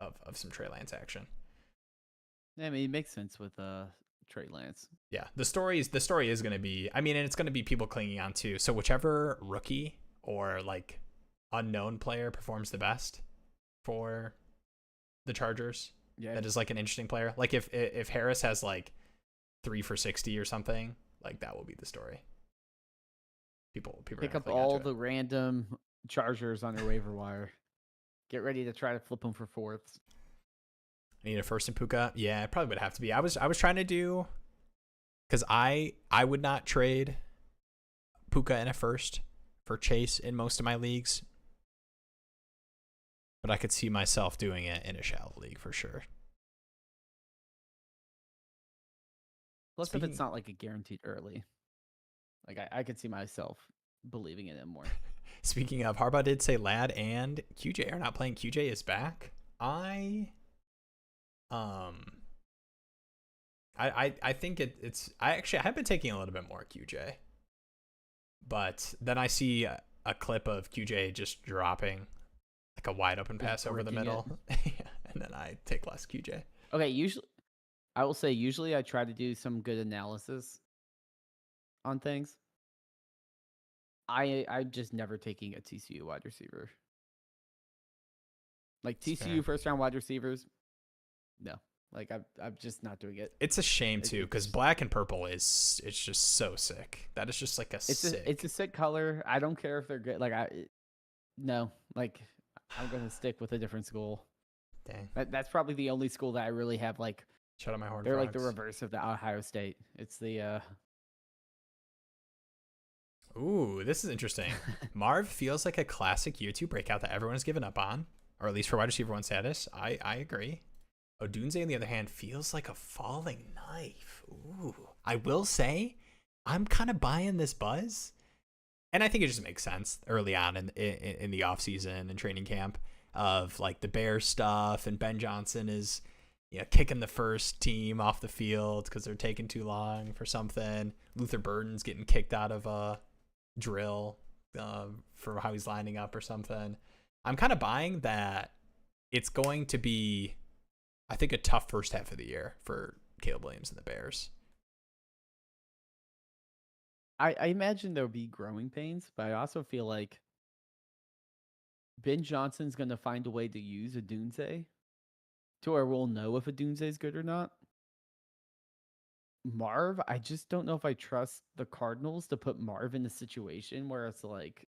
of some Trey Lance action. I mean, it makes sense with Trey Lance. Yeah, the story is going to be. I mean, and it's going to be people clinging on to. So whichever rookie or like unknown player performs the best for the Chargers, that is like an interesting player. Like if Harris has like 3 for 60 or something, like that will be the story. People pick up all the random Chargers on their waiver wire. Get ready to try to flip them for fourths. I need a first in Puka. Yeah, it probably would have to be. I was trying to do, because I would not trade Puka in a first for Chase in most of my leagues, but I could see myself doing it in a shallow league for sure. Plus, if it's not like a guaranteed early, like I could see myself believing in it more. Speaking of, Harbaugh did say Ladd and QJ are not playing. QJ is back. I think it's I have been taking a little bit more QJ, but then I see a clip of QJ just dropping like a wide open pass over the middle, and then I take less QJ. Okay, I will say I try to do some good analysis on things. I'm just never taking a TCU wide receiver. Like TCU first round wide receivers, no. Like I'm just not doing it. It's a shame too, because black and purple it's just so sick. That is just like it's a sick color. I don't care if they're good. Like I'm gonna stick with a different school. Dang. That's probably the only school that I really have like. Shut up my horn. They're like the reverse of the Ohio State. It's the. Ooh, this is interesting. Marv feels like a classic year 2 breakout that everyone has given up on, or at least for wide receiver 1 status. I agree. Odunze, on the other hand, feels like a falling knife. Ooh. I will say, I'm kind of buying this buzz. And I think it just makes sense early on in the offseason and training camp of like the Bears stuff. And Ben Johnson is kicking the first team off the field because they're taking too long for something. Luther Burden's getting kicked out of a drill for how he's lining up or something. I'm kind of buying that it's going to be, I think, a tough first half of the year for Caleb Williams and the Bears. I imagine there'll be growing pains, but I also feel like Ben Johnson's going to find a way to use Odunze to where we'll know if Odunze is good or not. Marv, I just don't know if I trust the Cardinals to put Marv in a situation where it's like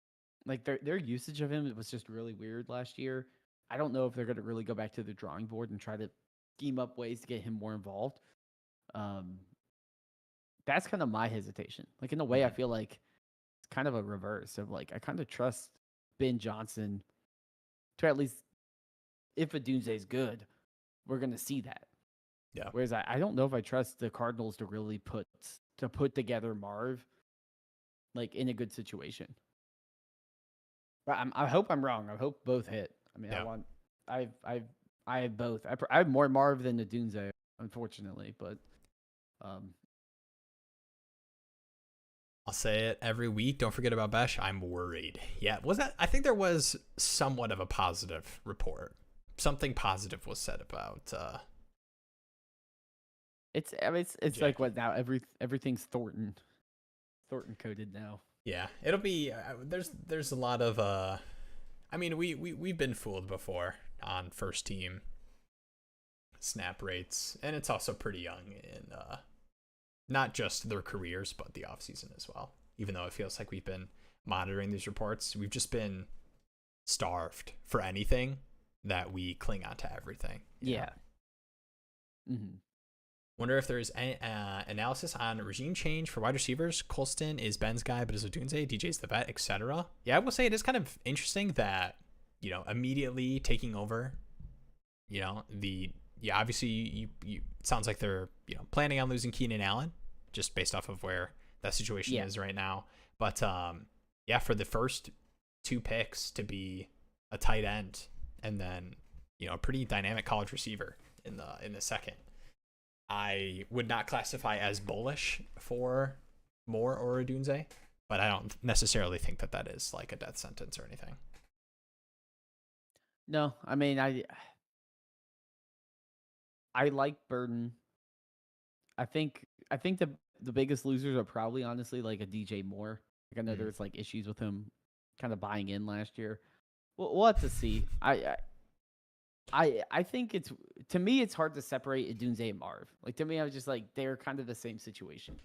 their usage of him was just really weird last year. I don't know if they're going to really go back to the drawing board and try to scheme up ways to get him more involved. That's kind of my hesitation. Like, in a way, I feel like it's kind of a reverse of like, I kind of trust Ben Johnson to at least, if Odunze is good, we're going to see that. Yeah. Whereas I don't know if I trust the Cardinals to really put together Marv like in a good situation. But I hope I'm wrong. I hope both hit. I mean, Yeah. I have both. I have more Marv than the Odunze, unfortunately, but I'll say it every week. Don't forget about Besh. I'm worried. Yeah, I think there was somewhat of a positive report. Something positive was said about. It's like what now? Everything's Thornton coded now. Yeah, it'll be. There's a lot of. I mean, we've been fooled before on first team snap rates, and it's also pretty young in. Not just their careers, but the offseason as well. Even though it feels like we've been monitoring these reports, we've just been starved for anything that we cling on to everything. Yeah. Mm-hmm. Wonder if there's any analysis on regime change for wide receivers. Colston is Ben's guy, but is Odunze, DJ's the vet, etc. Yeah, I will say it is kind of interesting that, immediately taking over, obviously you it sounds like they're planning on losing Keenan Allen just based off of where that situation is right now. But for the first two picks to be a tight end and then a pretty dynamic college receiver in the second, I would not classify as bullish for Moore or Odunze, but I don't necessarily think that is like a death sentence or anything. No, I mean I like Burden. I think the biggest losers are probably honestly like a DJ Moore. Like, I know there's like issues with him kind of buying in last year. We'll have to see. I think to me it's hard to separate Odunze and Marv. Like, to me, I was just like, they're kind of the same situation.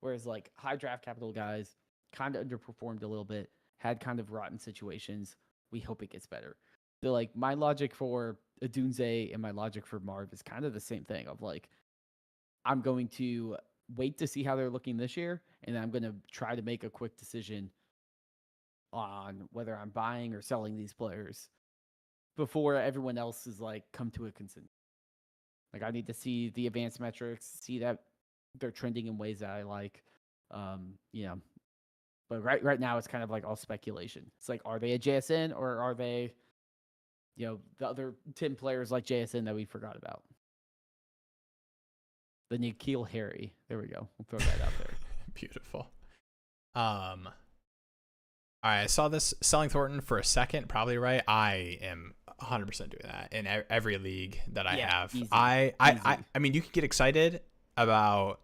Whereas like high draft capital guys kind of underperformed a little bit, had kind of rotten situations. We hope it gets better. So like my logic for Odunze and my logic for Marv is kind of the same thing of like, I'm going to wait to see how they're looking this year, and I'm going to try to make a quick decision on whether I'm buying or selling these players before everyone else is like come to a consensus. Like, I need to see the advanced metrics, see that they're trending in ways that I like. But right now it's kind of like all speculation. It's like, are they a JSN or are they, the other 10 players like JSN that we forgot about? The N'Keal Harry. There we go. We'll throw that out there. Beautiful. All right, I saw this selling Thornton for a second. Probably right. I am 100% doing that in every league that I have. Easy. I mean, you can get excited about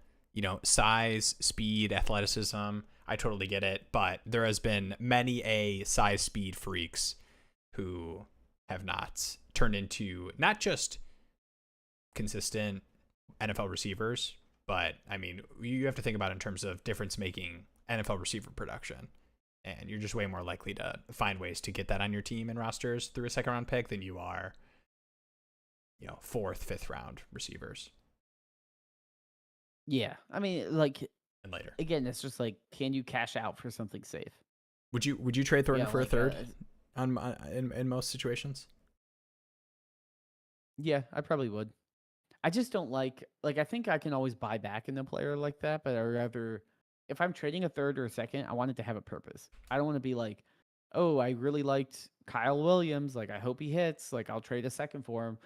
size, speed, athleticism. I totally get it, but there has been many a size, speed freaks who have not turned into not just consistent NFL receivers, but I mean, you have to think about it in terms of difference making NFL receiver production. And you're just way more likely to find ways to get that on your team and rosters through a second round pick than you are, fourth, fifth round receivers. Yeah. I mean, like, and later. Again, it's just like, can you cash out for something safe? Would you trade Thornton for a third in most situations? Yeah, I probably would. I just don't like I think I can always buy back in a player like that, but I'd rather if I'm trading a third or a second, I want it to have a purpose. I don't want to be like, oh, I really liked Kyle Williams. Like I hope he hits. Like I'll trade a second for him.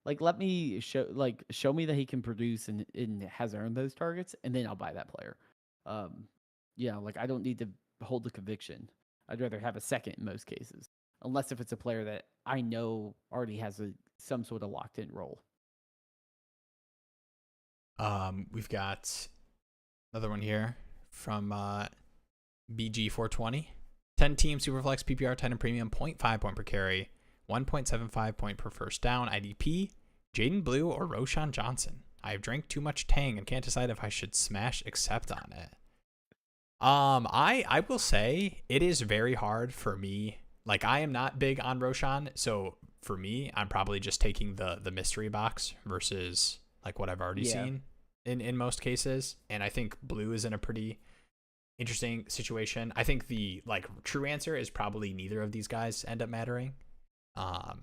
Like let me show me that he can produce and has earned those targets, and then I'll buy that player. Yeah, like I don't need to hold the conviction. I'd rather have a second in most cases, unless if it's a player that I know already has some sort of locked in role. We've got another one here from BG420. 10 team Superflex PPR tight end premium, 0.5 point per carry, 1.75 point per first down. IDP, Jaden Blue or Roshan Johnson. I have drank too much Tang and can't decide if I should smash accept on it. I will say it is very hard for me. Like I am not big on Roshan, so for me, I'm probably just taking the mystery box versus like what I've already seen in most cases. And I think Blue is in a pretty interesting situation. I think the like true answer is probably neither of these guys end up mattering. Yeah,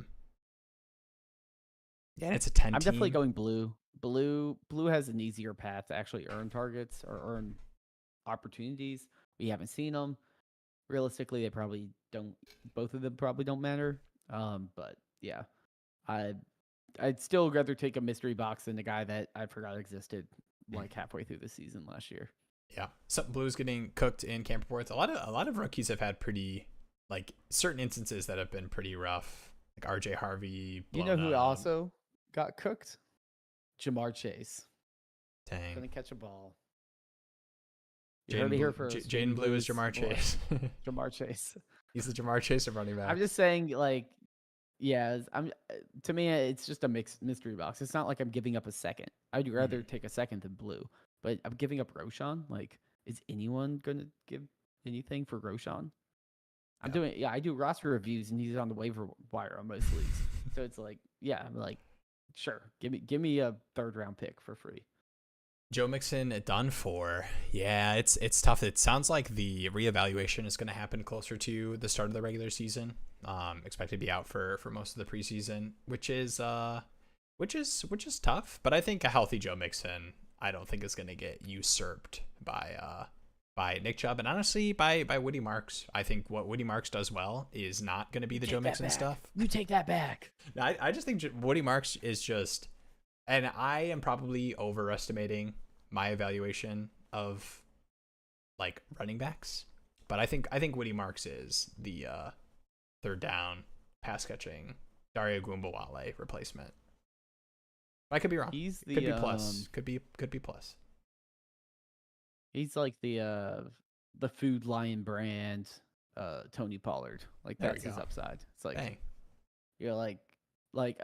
it's a 10 I'm team. definitely going Blue. Blue has an easier path to actually earn targets or earn opportunities. We haven't seen them. Realistically, they probably don't. Both of them probably don't matter. But yeah, I'd still rather take a mystery box than the guy that I forgot existed like halfway through the season last year. Yeah, some Blues getting cooked in camp reports. A lot of rookies have had pretty like certain instances that have been pretty rough. Like RJ Harvey. You know who also got cooked? Jamar Chase. Dang. Gonna catch a ball. You heard it here first. Jaden Blue is Jamar Chase. Jamar Chase. He's the Jamar Chase of running back. I'm just saying, like, yeah. To me, it's just a mixed mystery box. It's not like I'm giving up a second. I'd rather take a second than Blue, but I'm giving up Roshan. Like, is anyone gonna give anything for Roshan? I do roster reviews, and he's on the waiver wire on most leagues. So it's like, yeah, I'm like, sure, give me a third round pick for free. Joe Mixon done for. Yeah, it's tough. It sounds like the reevaluation is going to happen closer to the start of the regular season. Expected to be out for most of the preseason, which is tough. But I think a healthy Joe Mixon, I don't think is going to get usurped by Nick Chubb, and honestly by Woody Marks. I think what Woody Marks does well is not going to be the Joe Mixon stuff. You take that back. I just think Woody Marks is just. And I am probably overestimating my evaluation of like running backs, but I think Woody Marks is the third down pass catching Dario Gumbawale replacement. I could be wrong. He's the could be plus. Could be plus. He's like the Food Lion brand Tony Pollard. Like that's his upside. It's like dang. You're like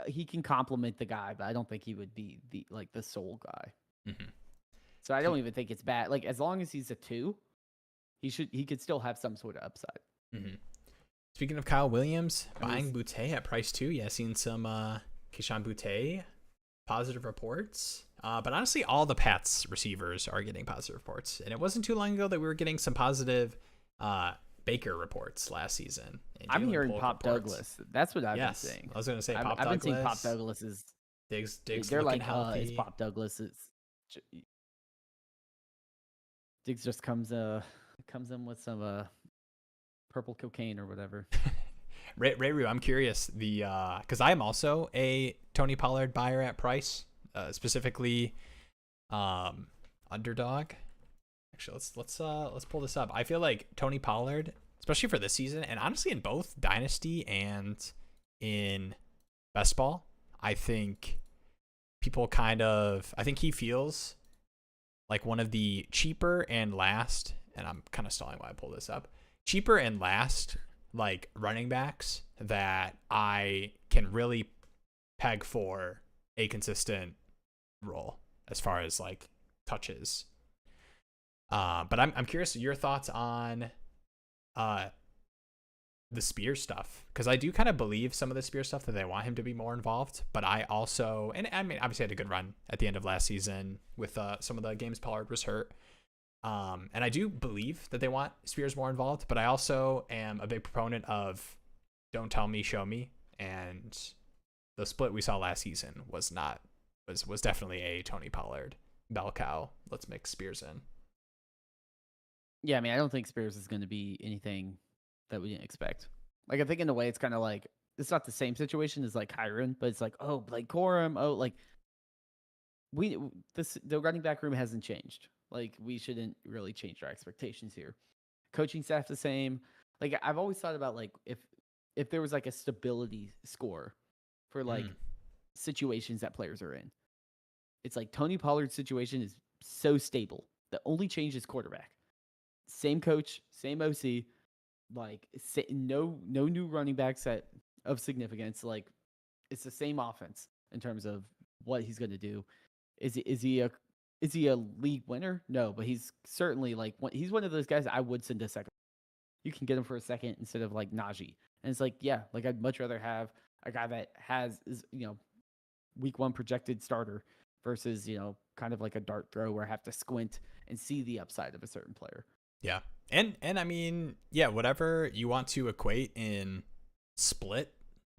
he can complement the guy, but I don't think he would be the sole guy. Mm-hmm. So I don't even think it's bad. Like as long as he's a 2, he could still have some sort of upside. Mm-hmm. Speaking of Kyle Williams, buying Boutte at price 2. Yeah, seen some Keyshawn Boutte positive reports. But honestly, all the Pats receivers are getting positive reports, and it wasn't too long ago that we were getting some positive Baker reports last season. I'm hearing Pop Douglas. That's what I've been saying. I was going to say Pop Douglas. I've been seeing Pop Douglas is Diggs they're looking like healthy. It's Pop Douglas. Diggs just comes in with some purple cocaine or whatever. Ray, I'm curious because I am also a Tony Pollard buyer at price, specifically underdog. Actually, let's pull this up. I feel like Tony Pollard, especially for this season, and honestly in both Dynasty and in Best Ball, I think he feels like one of the cheaper and last, and I'm kind of stalling while I pull this up, cheaper and last like running backs that I can really peg for a consistent role as far as like touches. But I'm curious your thoughts on the Spear stuff, because I do kind of believe some of the Spear stuff that they want him to be more involved, but I also, and I mean obviously had a good run at the end of last season with some of the games Pollard was hurt, and I do believe that they want Spears more involved, but I also am a big proponent of don't tell me, show me, and the split we saw last season was not was definitely a Tony Pollard bell cow. Let's mix Spears in. Yeah, I mean, I don't think Spears is going to be anything that we didn't expect. Like, I think in a way, it's kind of like it's not the same situation as like Kyron, but it's like, oh, Blake Corum, oh, like the running back room hasn't changed. Like, we shouldn't really change our expectations here. Coaching staff the same. Like, I've always thought about like if there was like a stability score for like situations that players are in. It's like Tony Pollard's situation is so stable. The only change is quarterback. Same coach, same OC, like no new running backs of significance. Like it's the same offense in terms of what he's going to do. Is he a league winner? No, but he's certainly like he's one of those guys I would send a second. You can get him for a second instead of like Najee. And it's like, yeah, like I'd much rather have a guy that is week 1 projected starter versus, kind of like a dart throw where I have to squint and see the upside of a certain player. Yeah. And I mean, yeah, whatever you want to equate in split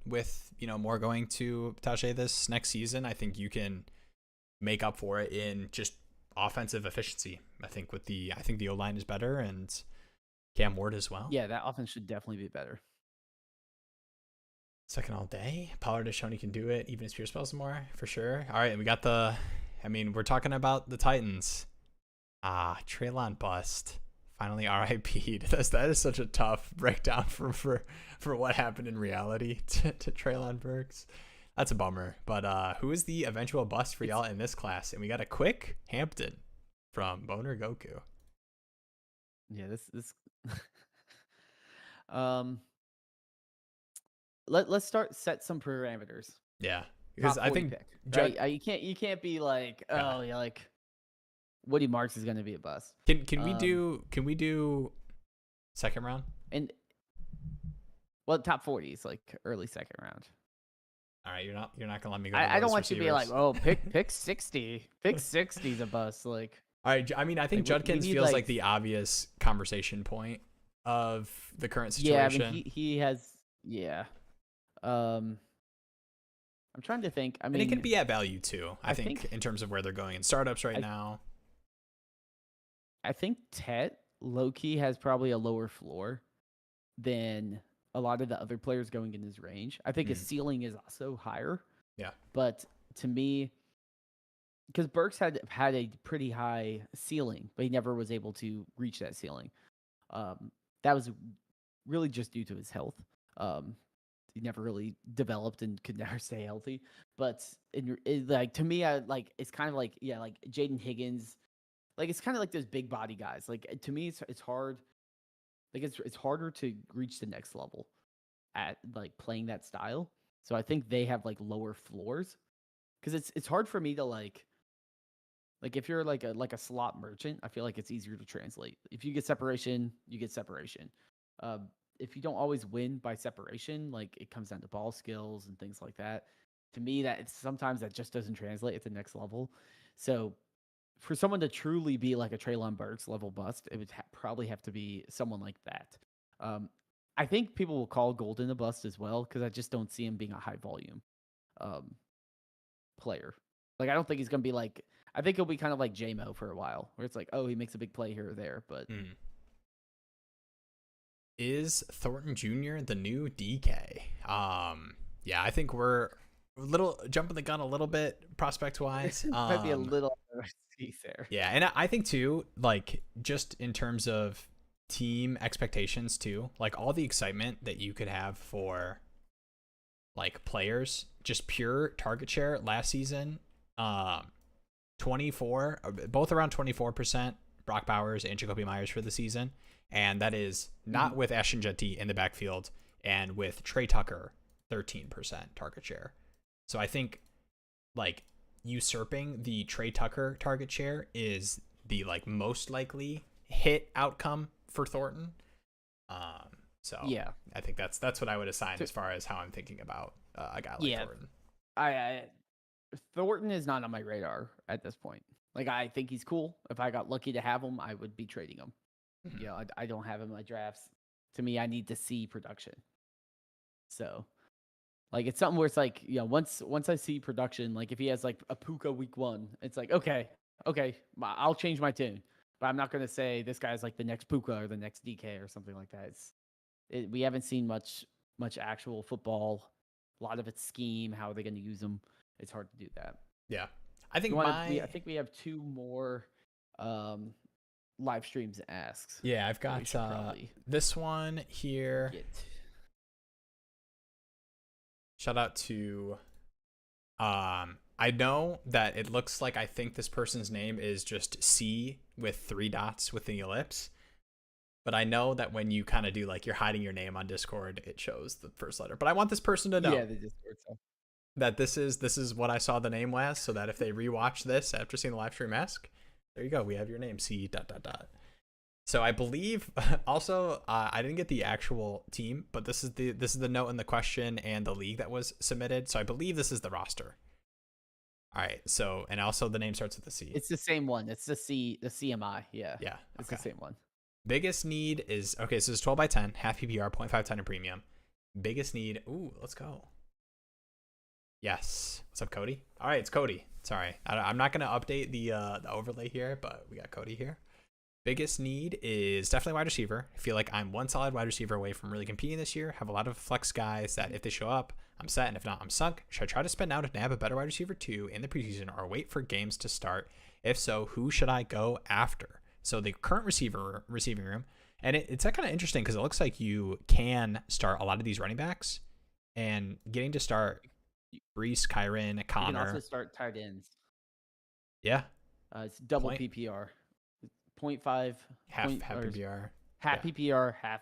with, more going to Tajay this next season, I think you can make up for it in just offensive efficiency. I think the O-line is better and Cam Ward as well. Yeah, that offense should definitely be better. Second all day. Pollard has shown he can do it, even if Spears spells more, for sure. All right, we got we're talking about the Titans. Treylon bust. Finally RIP'd. That is such a tough breakdown for what happened in reality to Treylon Burks. That's a bummer. But who is the eventual bust for y'all in this class? And we got a quick Hampton from Boner Goku. Yeah, this let's set some parameters. Yeah, because I think pick, right? You can't be like, oh yeah, like Woody Marks is going to be a bust. Can we do second round? And top 40 is like early second round. All right, you're not gonna let me go. I don't want you to be like, oh, pick 60. Pick 60 is a bust. Like, all right, I mean, I think Judkins feels like the obvious conversation point of the current situation. Yeah, I mean, he has. Yeah. I'm trying to think. I mean, and it can be at value too. I think in terms of where they're going in startups right now. I think Tet low-key has probably a lower floor than a lot of the other players going in his range. I think his ceiling is also higher. Yeah. But to me, because Burks had a pretty high ceiling, but he never was able to reach that ceiling. That was really just due to his health. He never really developed and could never stay healthy. But to me, it's kind of like like Jaden Higgins. Like it's kind of like those big body guys. Like to me, it's hard. Like it's harder to reach the next level at like playing that style. So I think they have like lower floors because it's hard for me to like if you're like a slot merchant, I feel like it's easier to translate. If you get separation, you get separation. If you don't always win by separation, like it comes down to ball skills and things like that. To me, sometimes that just doesn't translate at the next level. So for someone to truly be like a Treylon Burks level bust, it would probably have to be someone like that. I think people will call Golden a bust as well because I just don't see him being a high volume player. Like I don't think he's gonna be like. I think he'll be kind of like J-Mo for a while, where it's like, oh, he makes a big play here or there, but. Is Thornton Jr. the new DK? Yeah, I think we're a little jumping the gun a little bit prospect wise. Might be a little there. Yeah, and I think too, like just in terms of team expectations too, like all the excitement that you could have for like players, just pure target share last season, 24, both around 24%, Brock Bowers and Jacoby Myers for the season. And that is not with Ashton Jeanty in the backfield and with Trey Tucker, 13% target share. So I think like usurping the Trey Tucker target share is the like most likely hit outcome for Thornton. So yeah, I think that's what I would assign as far as how I'm thinking about a guy like Thornton. Thornton is not on my radar at this point. Like I think he's cool. If I got lucky to have him, I would be trading him. Mm-hmm. I don't have him in my drafts. To me, I need to see production. So Like it's something where it's like, once I see production, like if he has like a Puka week 1, it's like okay, I'll change my tune. But I'm not gonna say this guy's like the next Puka or the next DK or something like that. We haven't seen much actual football. A lot of it's scheme. How are they going to use them? It's hard to do that. Yeah. I think I think we have 2 more live streams asks. Yeah, I've got this one here. Shout out to I know that it looks like I think this person's name is just C with 3 dots with the ellipse. But I know that when you kind of do like you're hiding your name on Discord, it shows the first letter. But I want this person to know the Discord stuff. That this is what I saw the name as, so that if they rewatch this after seeing the live stream ask, there you go, we have your name, C ... So I believe also I didn't get the actual team, but this is the note in the question and the league that was submitted. So I believe this is the roster. All right. So, and also the name starts with the C. It's the same one. It's the CMI. Yeah. Yeah. It's the same one. Biggest need is, okay, so it's 12 by 10, half PPR, 0.5 in premium. Biggest need, ooh, let's go. Yes. What's up, Cody? All right, it's Cody. Sorry. I'm not going to update the overlay here, but we got Cody here. Biggest need is definitely wide receiver. I feel like I'm one solid wide receiver away from really competing this year. Have a lot of flex guys that if they show up, I'm set, and if not, I'm sunk. Should I try to spend now to nab a better wide receiver 2 in the preseason or wait for games to start? If so, who should I go after? So the current receiving room, and it's kind of interesting because it looks like you can start a lot of these running backs, and getting to start Brees, Kyren, Connor. You can also start tight ends. Yeah. It's double PPR. 0.5 half PPR. Half PPR, half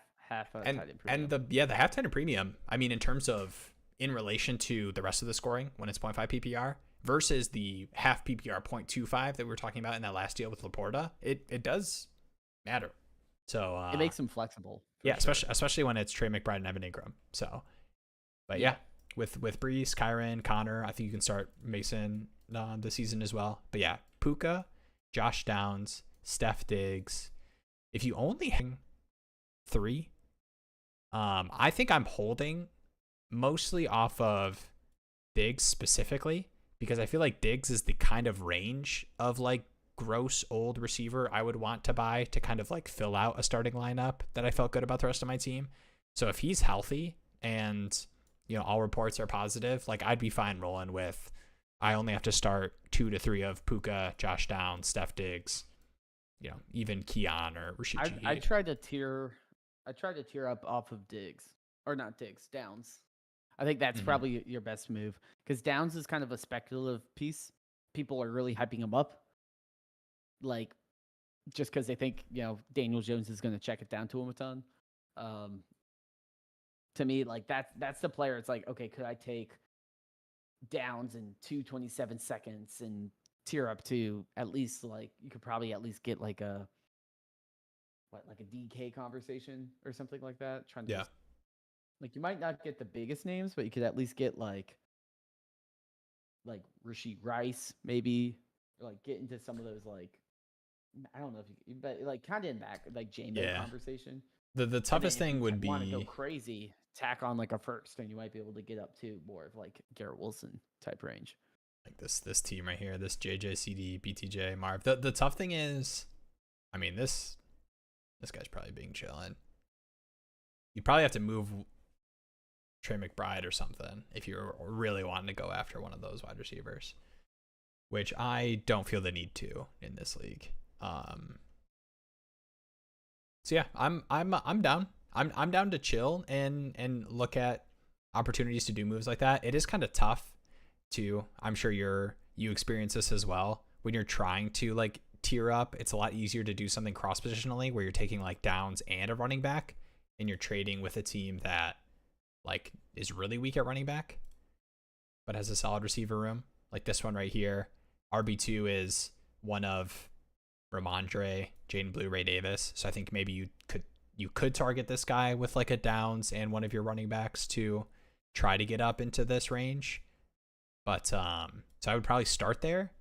tight end premium. And the half tight end premium, I mean, in terms of in relation to the rest of the scoring when it's 0.5 PPR versus the half PPR 0.25 that we were talking about in that last deal with Laporta, it does matter. So it makes them flexible. Yeah, sure. especially when it's Trey McBride and Evan Ingram. So, but yeah, with Brees, Kyren, Connor, I think you can start Mason this season as well. But yeah, Puka, Josh Downs, Steph Diggs. If you only hang 3, I think I'm holding mostly off of Diggs specifically, because I feel like Diggs is the kind of range of like gross old receiver I would want to buy to kind of like fill out a starting lineup that I felt good about the rest of my team. So if he's healthy and, all reports are positive, like I'd be fine rolling with, I only have to start 2 to 3 of Puka, Josh Downs, Steph Diggs, even Keon or Rashee. I tried to tier up off of Diggs, or not Diggs, Downs. I think that's probably your best move, because Downs is kind of a speculative piece. People are really hyping him up, like just because they think Daniel Jones is going to check it down to him a ton. To me, like that's the player. It's like, okay, could I take Downs in 2:27 seconds and tier up to at least, like, you could probably at least get like a DK conversation or something like that. Like you might not get the biggest names, but you could at least get like Rashee Rice maybe, or like get into some of those, like, I don't know if you, but like kind of in that like J-Mo conversation. The toughest thing would be, want to go crazy, tack on like a first, and you might be able to get up to more of like Garrett Wilson type range. Like this team right here, this JJ, CD, BTJ, Marv. The tough thing is, I mean, this guy's probably being chillin'. You probably have to move Trey McBride or something if you're really wanting to go after one of those wide receivers, which I don't feel the need to in this league. So yeah, I'm down. I'm down to chill and look at opportunities to do moves like that. It is kind of tough too. I'm sure you experience this as well. When you're trying to like tier up, it's a lot easier to do something cross positionally where you're taking like Downs and a running back, and you're trading with a team that like is really weak at running back but has a solid receiver room. Like this one right here, RB2 is one of Ramondre, Jaden Blue, Ray Davis. So I think maybe you could target this guy with like a Downs and one of your running backs to try to get up into this range. But so I would probably start there,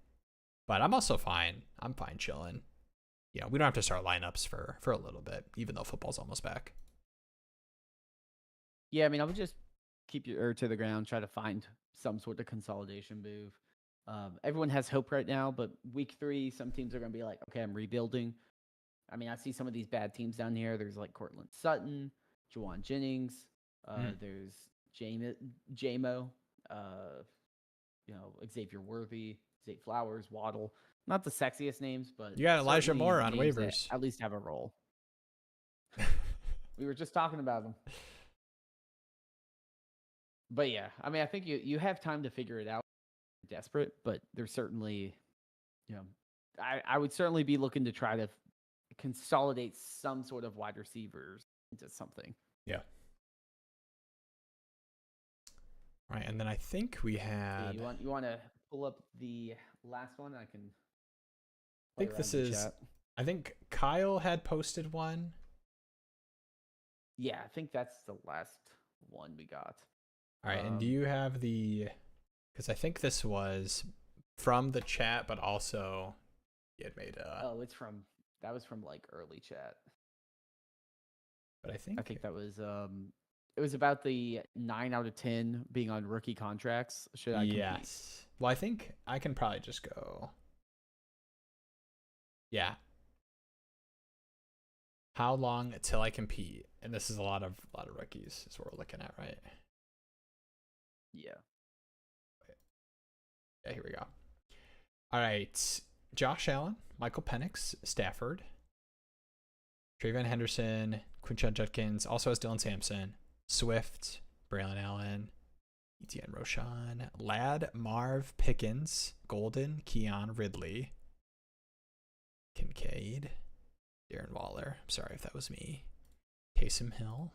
but I'm also fine. I'm fine chilling. We don't have to start lineups for a little bit, even though football's almost back. Yeah, I mean, I would just keep your ear to the ground, try to find some sort of consolidation move. Everyone has hope right now, but week 3, some teams are going to be like, okay, I'm rebuilding. I mean, I see some of these bad teams down here. There's like Cortland Sutton, Juwan Jennings. There's JMO, Xavier Worthy, Zay Flowers, Waddle. Not the sexiest names, but You got Elijah certainly Moore on names that waivers. at least have a role. We were just talking about them. But yeah, I mean, I think you have time to figure it out. Desperate, but there's certainly, I would certainly be looking to try to consolidate some sort of wide receivers into something. Yeah. All right, and then I think we had. You want to pull up the last one? I can. I think this is. Chat. I think Kyle had posted one. Yeah, I think that's the last one we got. All right, and do you have the? Because I think this was from the chat, but also he had made a. Oh, that was from like early chat. But I think that was it was about the 9 out of 10 being on rookie contracts. Should I compete? Yes. Well, I think I can probably just go. Yeah. How long till I compete? And this is a lot of rookies is what we're looking at, right? Yeah. Yeah, here we go. All right. Josh Allen, Michael Penix, Stafford, Trayvon Henderson, Quinshon Judkins, also has Dylan Sampson, Swift, Braylon Allen, Etienne Rochon, Ladd, Marv, Pickens, Golden, Keon, Ridley, Kincaid, Darren Waller. I'm sorry if that was me. Taysom Hill.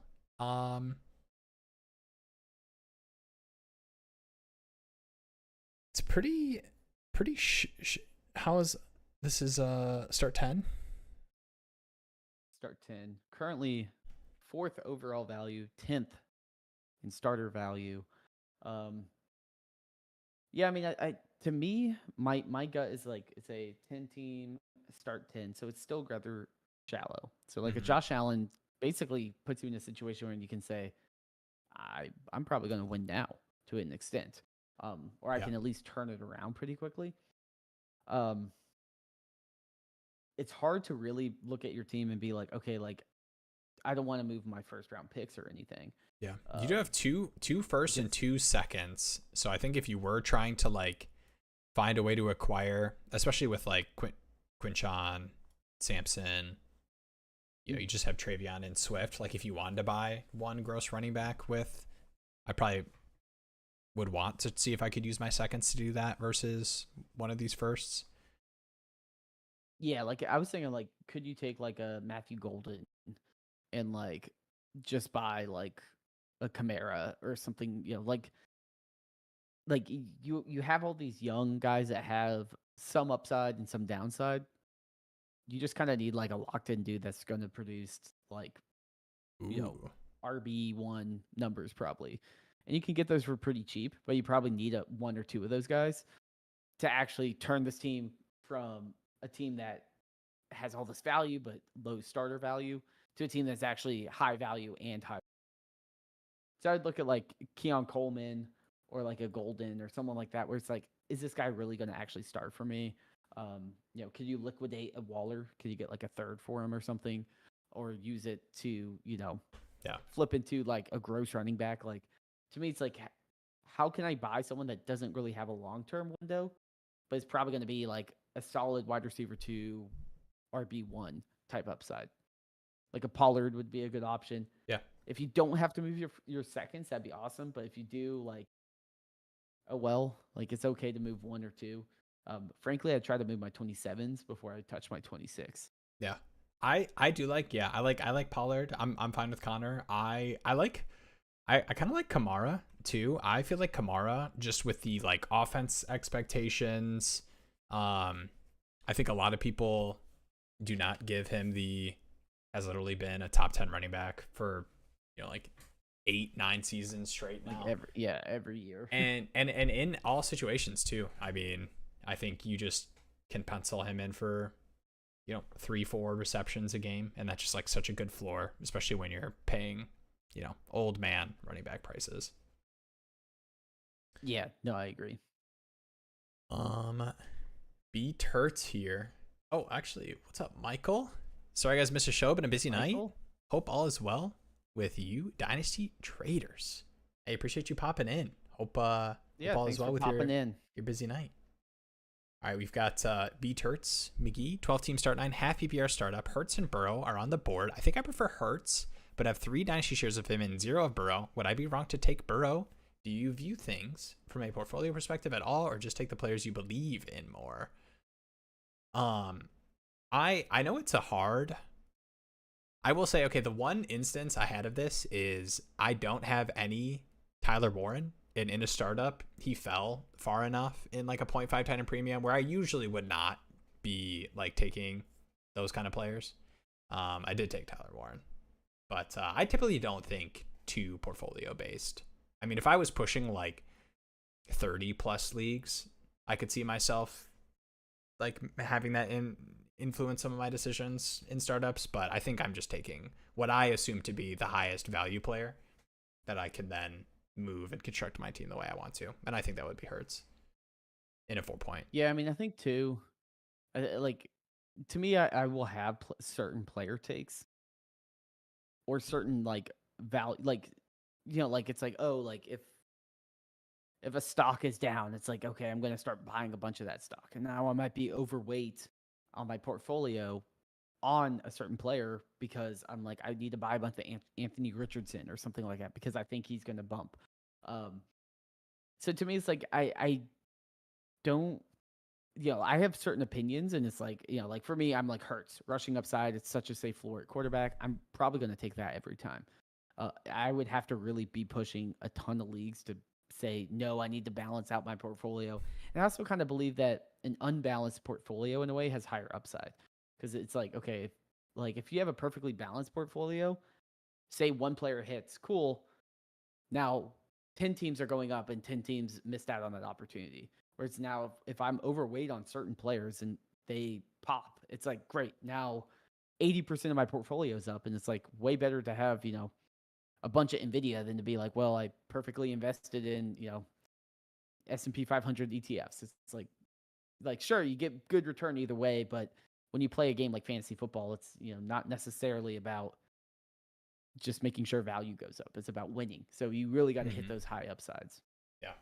It's pretty how is this is start 10? Start 10. Currently 4th overall value, 10th in starter value. Yeah, I mean, I to me, my gut is like it's a 10 team start 10, so it's still rather shallow. So like a Josh Allen basically puts you in a situation where you can say, I'm probably going to win now to an extent. Or I can at least turn it around pretty quickly. It's hard to really look at your team and be like, okay, like I don't want to move my first round picks or anything. Yeah, you do have two firsts and 2 seconds. So I think if you were trying to like find a way to acquire, especially with like Quinshon, Sampson, you just have Travion and Swift. Like if you wanted to buy one gross running back with, I probably would want to see if I could use my seconds to do that versus one of these firsts. Yeah, like I was thinking, like, could you take like a Matthew Golden and like just buy like a Kamara or something? Like you have all these young guys that have some upside and some downside. You just kind of need like a locked in dude that's going to produce like RB1 numbers probably. And you can get those for pretty cheap, but you probably need one or two of those guys to actually turn this team from a team that has all this value but low starter value to a team that's actually high value and high. So I'd look at like Keon Coleman or like a Golden or someone like that where it's like, is this guy really going to actually start for me? Could you liquidate a Waller? Could you get like a third for him or something? Or use it to, flip into like a gross running back? Like, to me, it's like, how can I buy someone that doesn't really have a long-term window, but it's probably going to be like a solid wide receiver 2, RB1 type upside? Like a Pollard would be a good option. Yeah. If you don't have to move your seconds, that'd be awesome. But if you do, like, like it's okay to move 1 or 2. Frankly, I try to move my 27s before I touch my 26. Yeah. I do like, I like Pollard. I'm fine with Connor. I kind of like Kamara too. I feel like Kamara, just with the like offense expectations, I think a lot of people do not give him has literally been a top 10 running back for like 8-9 seasons straight now. Like every year. and in all situations too. I mean, I think you just can pencil him in for 3-4 receptions a game, and that's just like such a good floor, especially when you're paying old man running back prices. Yeah, no, I agree. B Turts here. Oh, actually, what's up, Michael? Sorry, guys, missed a show. Been a busy night. Michael? Hope all is well with you, Dynasty traders. Hey, appreciate you popping in. Hope Yeah, all is thanks well for with popping in. your busy night. All right, we've got B Turts McGee, 12-team start 9, half PPR startup. Hurts and Burrow are on the board. I think I prefer Hurts, but have 3 Dynasty shares of him and 0 of Burrow. Would I be wrong to take Burrow? Do you view things from a portfolio perspective at all, or just take the players you believe in more? I know it's a hard. I will say, okay, the one instance I had of this is I don't have any Tyler Warren, and in a startup, he fell far enough in like a 0.5 tight end premium where I usually would not be like taking those kind of players. I did take Tyler Warren, but I typically don't think too portfolio based. I mean, if I was pushing like 30 plus leagues, I could see myself like having that influence some of my decisions in startups, but I think I'm just taking what I assume to be the highest value player that I can then move and construct my team the way I want to. And I think that would be Hurts in a 4-point. Yeah, I mean, I think too, like, to me, I will have certain player takes or certain like value, like, like it's like, oh, like if a stock is down, it's like, okay, I'm going to start buying a bunch of that stock. And now I might be overweight on my portfolio on a certain player because I'm like, I need to buy a bunch of Anthony Richardson or something like that because I think he's going to bump. So to me, it's like, I don't, I have certain opinions, and it's like, like for me, I'm like Hurts rushing upside. It's such a safe floor at quarterback. I'm probably going to take that every time. I would have to really be pushing a ton of leagues to say, no, I need to balance out my portfolio. And I also kind of believe that an unbalanced portfolio in a way has higher upside because it's like, okay, if you have a perfectly balanced portfolio, say one player hits, cool. Now 10 teams are going up and 10 teams missed out on that opportunity. Whereas now if I'm overweight on certain players and they pop, it's like, great. Now 80% of my portfolio is up, and it's like way better to have, a bunch of NVIDIA than to be like, well, I perfectly invested in, S&P 500 ETFs. It's like, sure, you get good return either way, but when you play a game like fantasy football, it's, not necessarily about just making sure value goes up. It's about winning. So you really got to hit those high upsides. Yeah.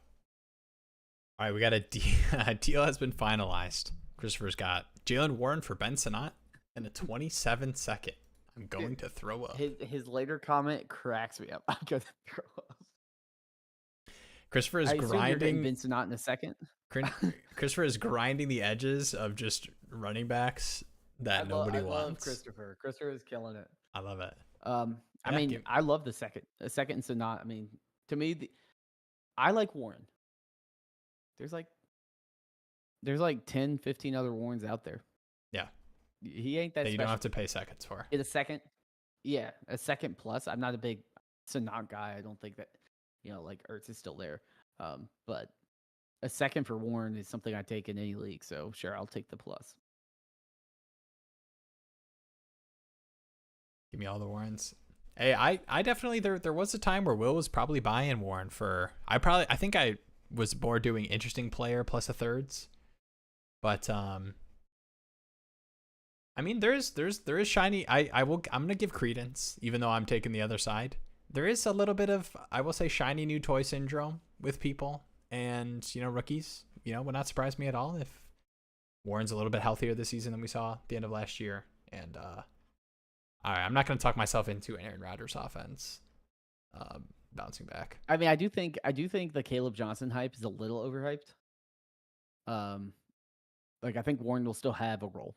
All right, we got a deal has been finalized. Christopher's got Jalen Warren for Ben Sinnott and a 27-second. I'm going to throw up. His later comment cracks me up. I'm going to throw up. Christopher is grinding. Ben Sinnott in a second. Christopher is grinding the edges of just running backs that nobody wants. I love Christopher. Christopher is killing it. I love it. I mean, I love the second and Sinnott. I mean, to me, I like Warren. There's like 10, 15 other Warrens out there. Yeah. He ain't that you special. don't have to pay seconds for. In a second. Yeah, a second plus. I'm not a big Sinnott guy. I don't think that, like Ertz is still there. But a second for Warren is something I take in any league. So sure, I'll take the plus. Give me all the Warrens. Hey, I definitely there was a time where Will was probably buying Warren for I think I was more doing interesting player plus a thirds. But I mean there is shiny I'm gonna give credence, even though I'm taking the other side. There is a little bit of, I will say, shiny new toy syndrome with people and rookies. Would not surprise me at all if Warren's a little bit healthier this season than we saw at the end of last year. And all right, I'm not going to talk myself into Aaron Rodgers' offense bouncing back. I mean, I do think the Caleb Johnson hype is a little overhyped. Like I think Warren will still have a role.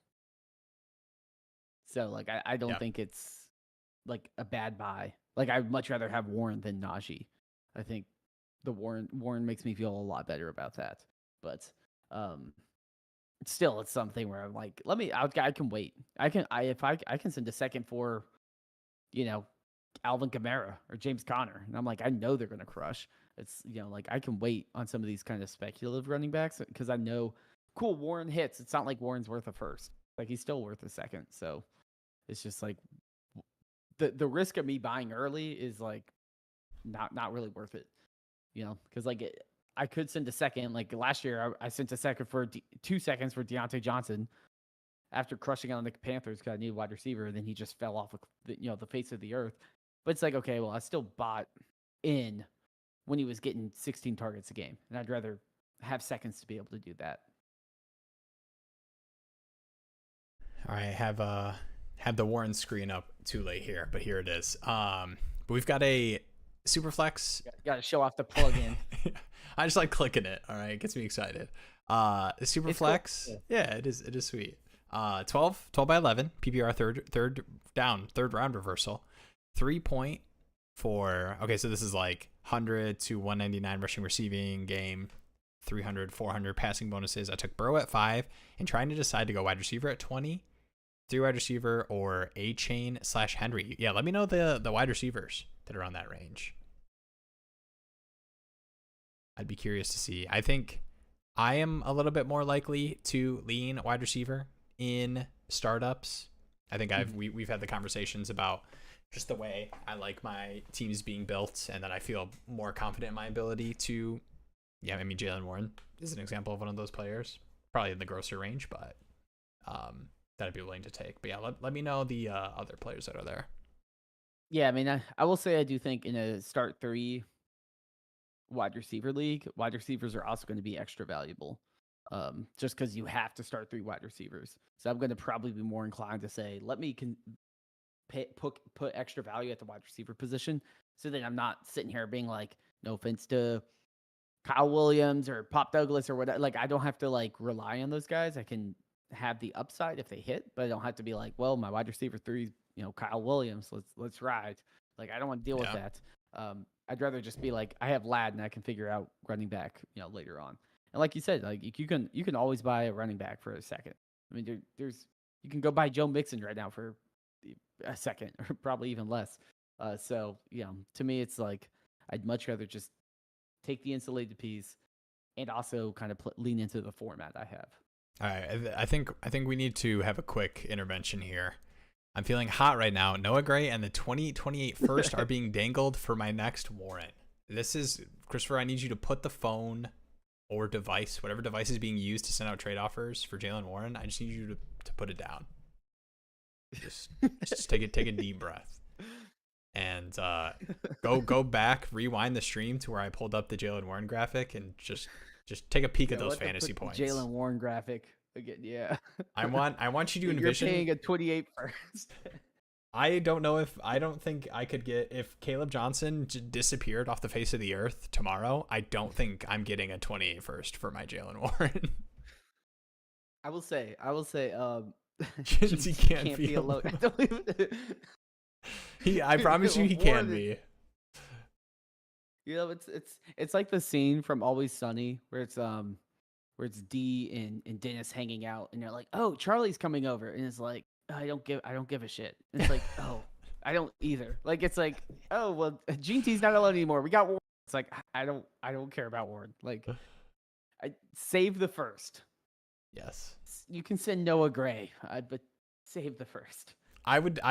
So like I don't think it's like a bad buy. Like I'd much rather have Warren than Najee. I think the Warren makes me feel a lot better about that. But still, it's something where I'm like, I can wait. I can send a second for, Alvin Kamara or James Conner, and I'm like, I know they're gonna crush. It's like I can wait on some of these kind of speculative running backs because I know, cool, Warren hits. It's not like Warren's worth a first. Like he's still worth a second. So it's just like the risk of me buying early is like not really worth it. Because like I could send a second. Like last year, I sent a second for 2 seconds for Deontay Johnson after crushing on the Panthers because I needed a wide receiver, and then he just fell off the face of the earth. But it's like, okay, well, I still bought in when he was getting 16 targets a game, and I'd rather have seconds to be able to do that. All right, I have the Warren screen up too late here, but here it is. But we've got a super flex. Got to show off the plug-in. I just like clicking it. All right, it gets me excited. The super It's flex, cool. yeah, it is sweet. 12 by 11 PPR third round reversal. 3 point for, okay, so this is like 100 to 199 rushing receiving game, 300 400 passing bonuses. I took Burrow at 5 and trying to decide to go wide receiver at 20, 3 wide receiver or A chain / Henry. Yeah, let me know the wide receivers that are on that range. I'd be curious to see. I think I am a little bit more likely to lean wide receiver in startups. I think we've had the conversations about just the way I like my teams being built, and then I feel more confident in my ability to. Yeah, I mean Jalen Warren is an example of one of those players, probably in the grosser range, but that I'd be willing to take. But yeah, let me know the other players that are there. Yeah, I mean, I will say I do think in a start 3 wide receiver league, wide receivers are also going to be extra valuable, just because you have to start 3 wide receivers. So I'm going to probably be more inclined to say, let me put extra value at the wide receiver position, so that I'm not sitting here being like, no offense to Kyle Williams or Pop Douglas or whatever. Like I don't have to like rely on those guys. I can have the upside if they hit, but I don't have to be like, well, my wide receiver 3, Kyle Williams. Let's ride. Like I don't want to deal with that. I'd rather just be like, I have Ladd and I can figure out running back, later on. And like you said, like you can always buy a running back for a second. I mean, you can go buy Joe Mixon right now for a second or probably even less. So to me, it's like I'd much rather just take the insulated piece and also kind of lean into the format I have. All right, I think we need to have a quick intervention here. I'm feeling hot right now. Noah Gray and the 2028 first are being dangled for my next warrant. This is, Christopher, I need you to put the phone or device, whatever device is being used to send out trade offers for Jalen Warren. I just need you to put it down. Just take a deep breath. And go back, rewind the stream to where I pulled up the Jalen Warren graphic and just take a peek at those fantasy points. Jalen Warren graphic again, yeah. I want you to envision. You're paying a 28 first. I don't think I could get, if Caleb Johnson disappeared off the face of the earth tomorrow, I don't think I'm getting a 28 first for my Jalen Warren. I will say, he can't be alone. I promise you he can be. It's like the scene from Always Sunny where it's Dee and Dennis hanging out and they're like, oh, Charlie's coming over, and it's like, I don't give a shit. And it's like, oh, I don't either. Like it's like, oh well, Gene T's not alone anymore. We got Warren. It's like I don't care about Warren. Like I save the first. Yes. You can send Noah Gray, but save the first. I would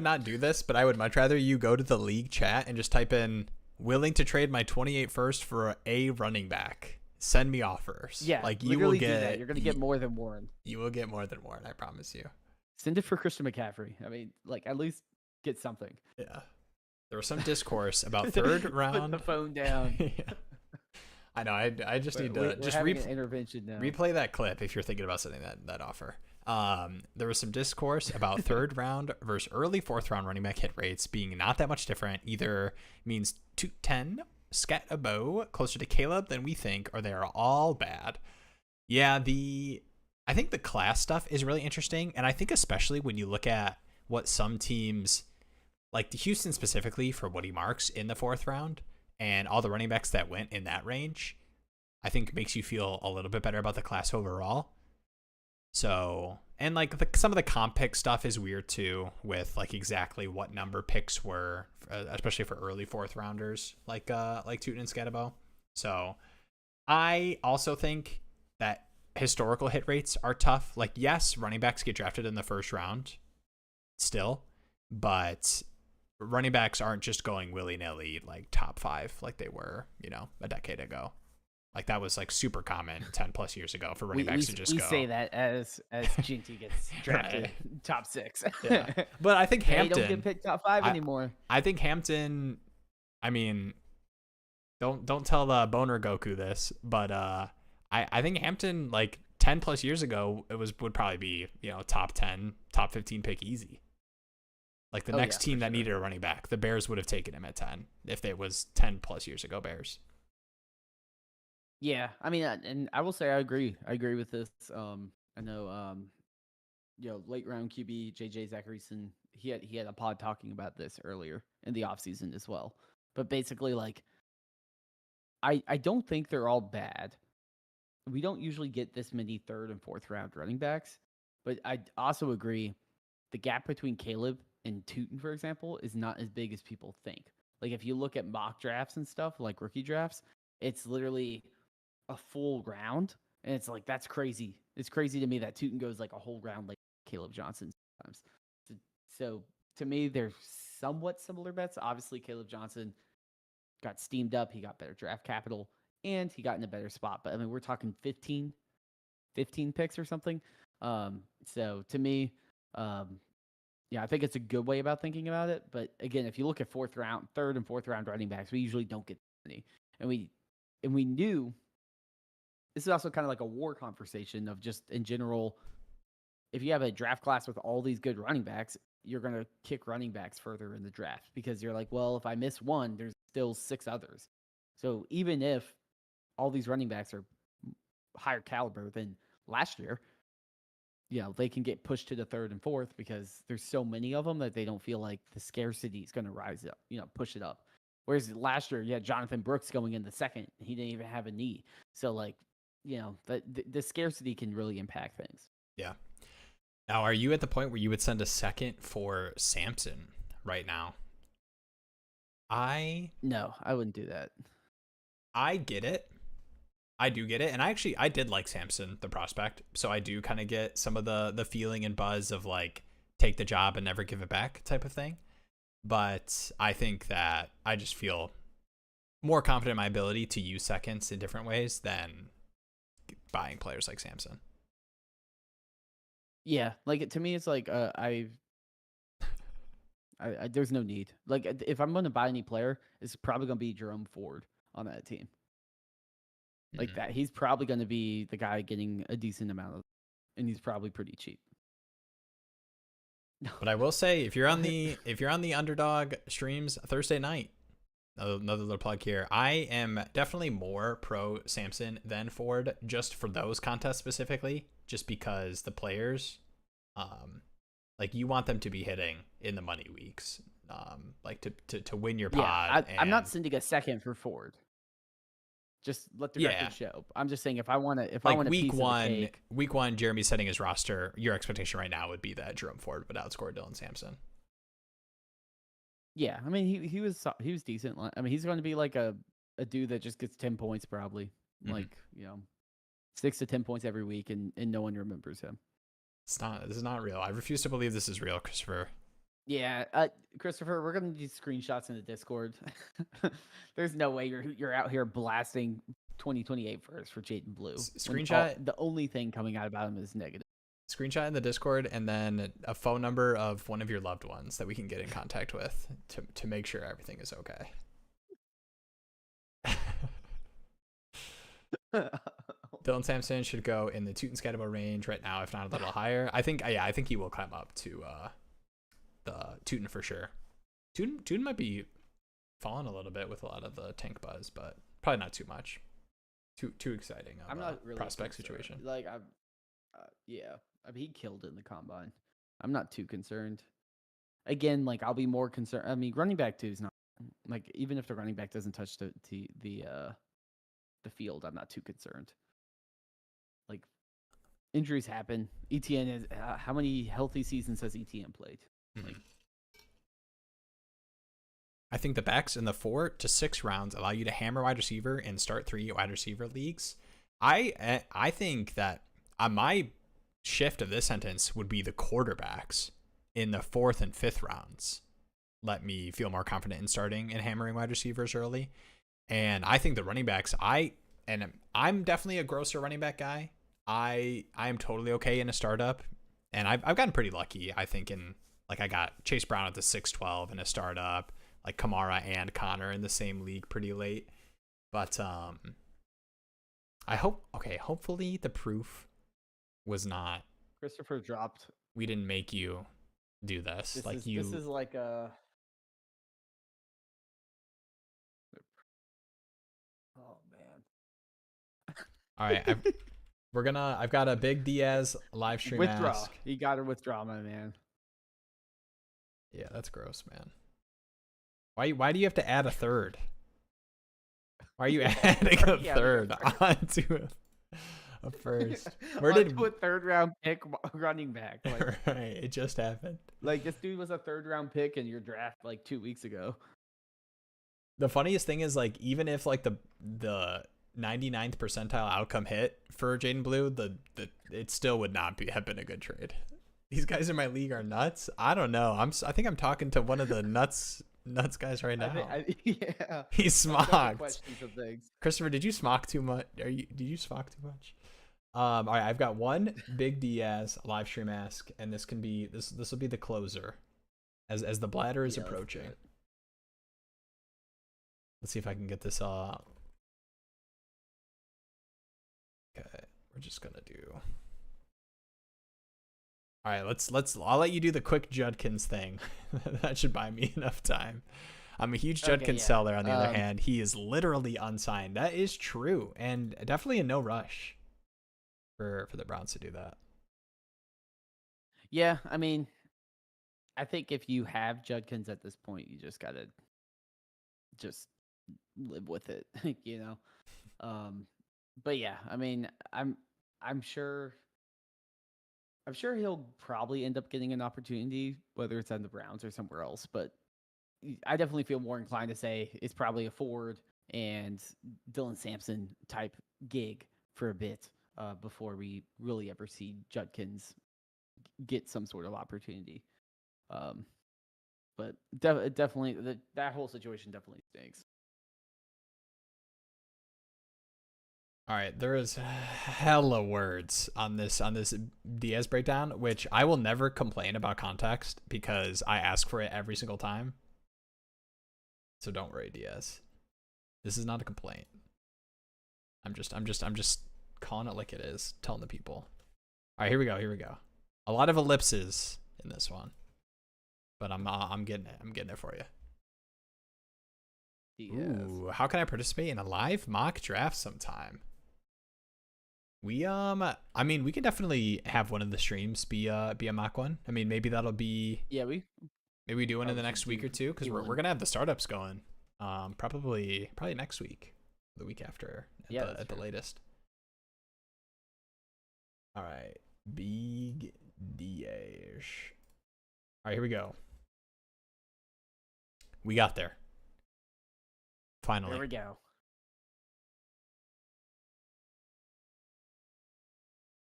not do this, but I would much rather you go to the league chat and just type in willing to trade my 28 first for a running back. Send me offers. Yeah, like you will get that. You're gonna get more than Warren. You will get more than Warren, I promise you. Send it for Christian McCaffrey. I mean, like at least get something. Yeah. There was some discourse about third round. Put the phone down. Yeah. I know. I just need to just an intervention now. Replay that clip if you're thinking about sending that offer. There was some discourse about third round versus early fourth round running back hit rates being not that much different. Either means 210 scat a bow closer to Caleb than we think, or they are all bad. Yeah, I think the class stuff is really interesting, and I think especially when you look at what some teams, like the Houston specifically for Woody Marks in the fourth round, and all the running backs that went in that range, I think makes you feel a little bit better about the class overall. So, and like some of the comp pick stuff is weird too, with like exactly what number picks were, especially for early fourth rounders, like Tootin and Scatabo. So, I also think that historical hit rates are tough. Like, yes, running backs get drafted in the first round still, but running backs aren't just going willy-nilly like top 5 like they were, a decade ago. Like that was like super common 10 plus years ago for running backs to just we go. say that as Ginty gets drafted top 6. Yeah. But I think They Hampton don't get picked top 5 anymore. I think Hampton, I mean, don't tell Boner Goku this, but I think Hampton like 10 plus years ago would probably be, top 10, top 15 pick easy. Like the next team that needed a running back, the Bears would have taken him at 10 if it was 10 plus years ago Bears. Yeah, I mean, and I will say I agree. I agree with this. I know, late round QB JJ Zacharyson, he had a pod talking about this earlier in the offseason as well. But basically, like, I don't think they're all bad. We don't usually get this many 3rd and 4th round running backs, but I also agree the gap between Caleb and Tootin, for example, is not as big as people think. Like if you look at mock drafts and stuff, like rookie drafts, it's literally a full round, and it's like that's crazy. It's crazy to me that Tootin goes like a whole round like Caleb Johnson sometimes. So to me, they're somewhat similar bets. Obviously, Caleb Johnson got steamed up. He got better draft capital, and he got in a better spot. But I mean, we're talking 15 picks or something. So to me, yeah, I think it's a good way about thinking about it. But again, if you look at 3rd and 4th round running backs, we usually don't get any. And we knew this is also kind of like a war conversation of just in general. If you have a draft class with all these good running backs, you're going to kick running backs further in the draft because you're like, well, if I miss one, there's still 6 others. So even if all these running backs are higher caliber than last year, they can get pushed to the 3rd and 4th because there's so many of them that they don't feel like the scarcity is going to rise up, push it up. Whereas last year, you had Jonathan Brooks going in the 2nd. He didn't even have a knee. So, like, the scarcity can really impact things. Yeah. Now, are you at the point where you would send a 2nd for Samson right now? No, I wouldn't do that. I get it. I do get it. And I did like Samson, the prospect. So I do kind of get some of the feeling and buzz of like take the job and never give it back type of thing. But I think that I just feel more confident in my ability to use seconds in different ways than buying players like Samson. Yeah, like to me, it's like there's no need. Like if I'm going to buy any player, it's probably going to be Jerome Ford on that team. Like that, he's probably going to be the guy getting a decent amount of, and he's probably pretty cheap. But I will say, if you're on the Underdog streams Thursday night, another little plug here, I am definitely more pro Samson than Ford, just for those contests specifically, just because the players, like you want them to be hitting in the money weeks, like to win your pod. I'm not sending a 2nd for Ford. Just let the record show. I'm just saying if I want a week piece of the cake, week 1, Jeremy's setting his roster. Your expectation right now would be that Jerome Ford would outscore Dylan Sampson. Yeah, I mean he was decent. I mean he's going to be like a dude that just gets 10 points probably, like 6 to 10 points every week, and no one remembers him. This is not real. I refuse to believe this is real, Christopher. Yeah, Christopher, we're gonna do screenshots in the Discord. There's no way you're out here blasting 2028 first for Jaden Blue. Screenshot. The only thing coming out about him is negative. Screenshot in the Discord, and then a phone number of one of your loved ones that we can get in contact with to make sure everything is okay. Dylan Sampson should go in the Tootin Scatterbo range right now, if not a little higher. I think he will climb up to the Tootin for sure. Tootin might be falling a little bit with a lot of the tank buzz, but probably not too much. Too exciting. I'm not really prospect concerned. situation. Like I mean, he killed it in the combine. I'm not too concerned. Again, like I'll be more concerned. I mean, running back 2 is not like, even if the running back doesn't touch the field, I'm not too concerned. Like injuries happen. ETN is how many healthy seasons has ETN played? Like, I think the backs in the 4 to 6 rounds allow you to hammer wide receiver and start 3 wide receiver leagues. I think that my shift of this sentence would be the quarterbacks in the 4th and 5th rounds. Let me feel more confident in starting and hammering wide receivers early. And I think the running backs, I and I'm definitely a grosser running back guy. I am totally okay in a startup, and I've gotten pretty lucky. I think in like I got Chase Brown at the 612 in a startup, like Kamara and Connor in the same league pretty late. But hopefully the proof was not Christopher dropped. we didn't make you do this. This is like a. Oh man. All right, I've got a big Diaz live stream Withdraw. ask. You got to withdraw, my man. Yeah, that's gross, man. Why do you have to add a third? Why are you adding a third onto a first? Where did a third round pick running back? Like, right, it just happened. Like this dude was a third round pick in your draft like 2 weeks ago. The funniest thing is like even if like the 99th percentile outcome hit for Jaden Blue, it still would not have been a good trade. These guys in my league are nuts. I don't know. I think I'm talking to one of the nuts guys right now. Yeah. He smocked. Questions of things. Christopher, did you smock too much? Did you smock too much? All right, I've got one big Diaz live stream ask, and this will be the closer as the bladder is approaching. Let's see if I can get this Okay, we're just gonna do. All right, I'll let you do the quick Judkins thing. That should buy me enough time. I'm a huge Judkins seller. On the other hand, he is literally unsigned. That is true, and definitely a no rush for the Browns to do that. Yeah, I mean, I think if you have Judkins at this point, you just gotta just live with it, you know. But yeah, I mean, I'm sure he'll probably end up getting an opportunity, whether it's on the Browns or somewhere else. But I definitely feel more inclined to say it's probably a Ford and Dylan Sampson type gig for a bit before we really ever see Judkins get some sort of opportunity. But definitely that whole situation definitely stinks. All right, there is hella words on this Diaz breakdown, which I will never complain about context because I ask for it every single time. So don't worry, Diaz. This is not a complaint. I'm just calling it like it is, telling the people. All right, here we go. A lot of ellipses in this one, but I'm getting it. I'm getting it for you. Diaz. Ooh, how can I participate in a live mock draft sometime? We I mean, we can definitely have one of the streams be a mock one. I mean, maybe that'll be maybe we do one in the next week or two because we're gonna have the startups going. Probably next week, the week after at the latest. All right, big Diaz. All right, here we go. We got there. Finally. Here we go.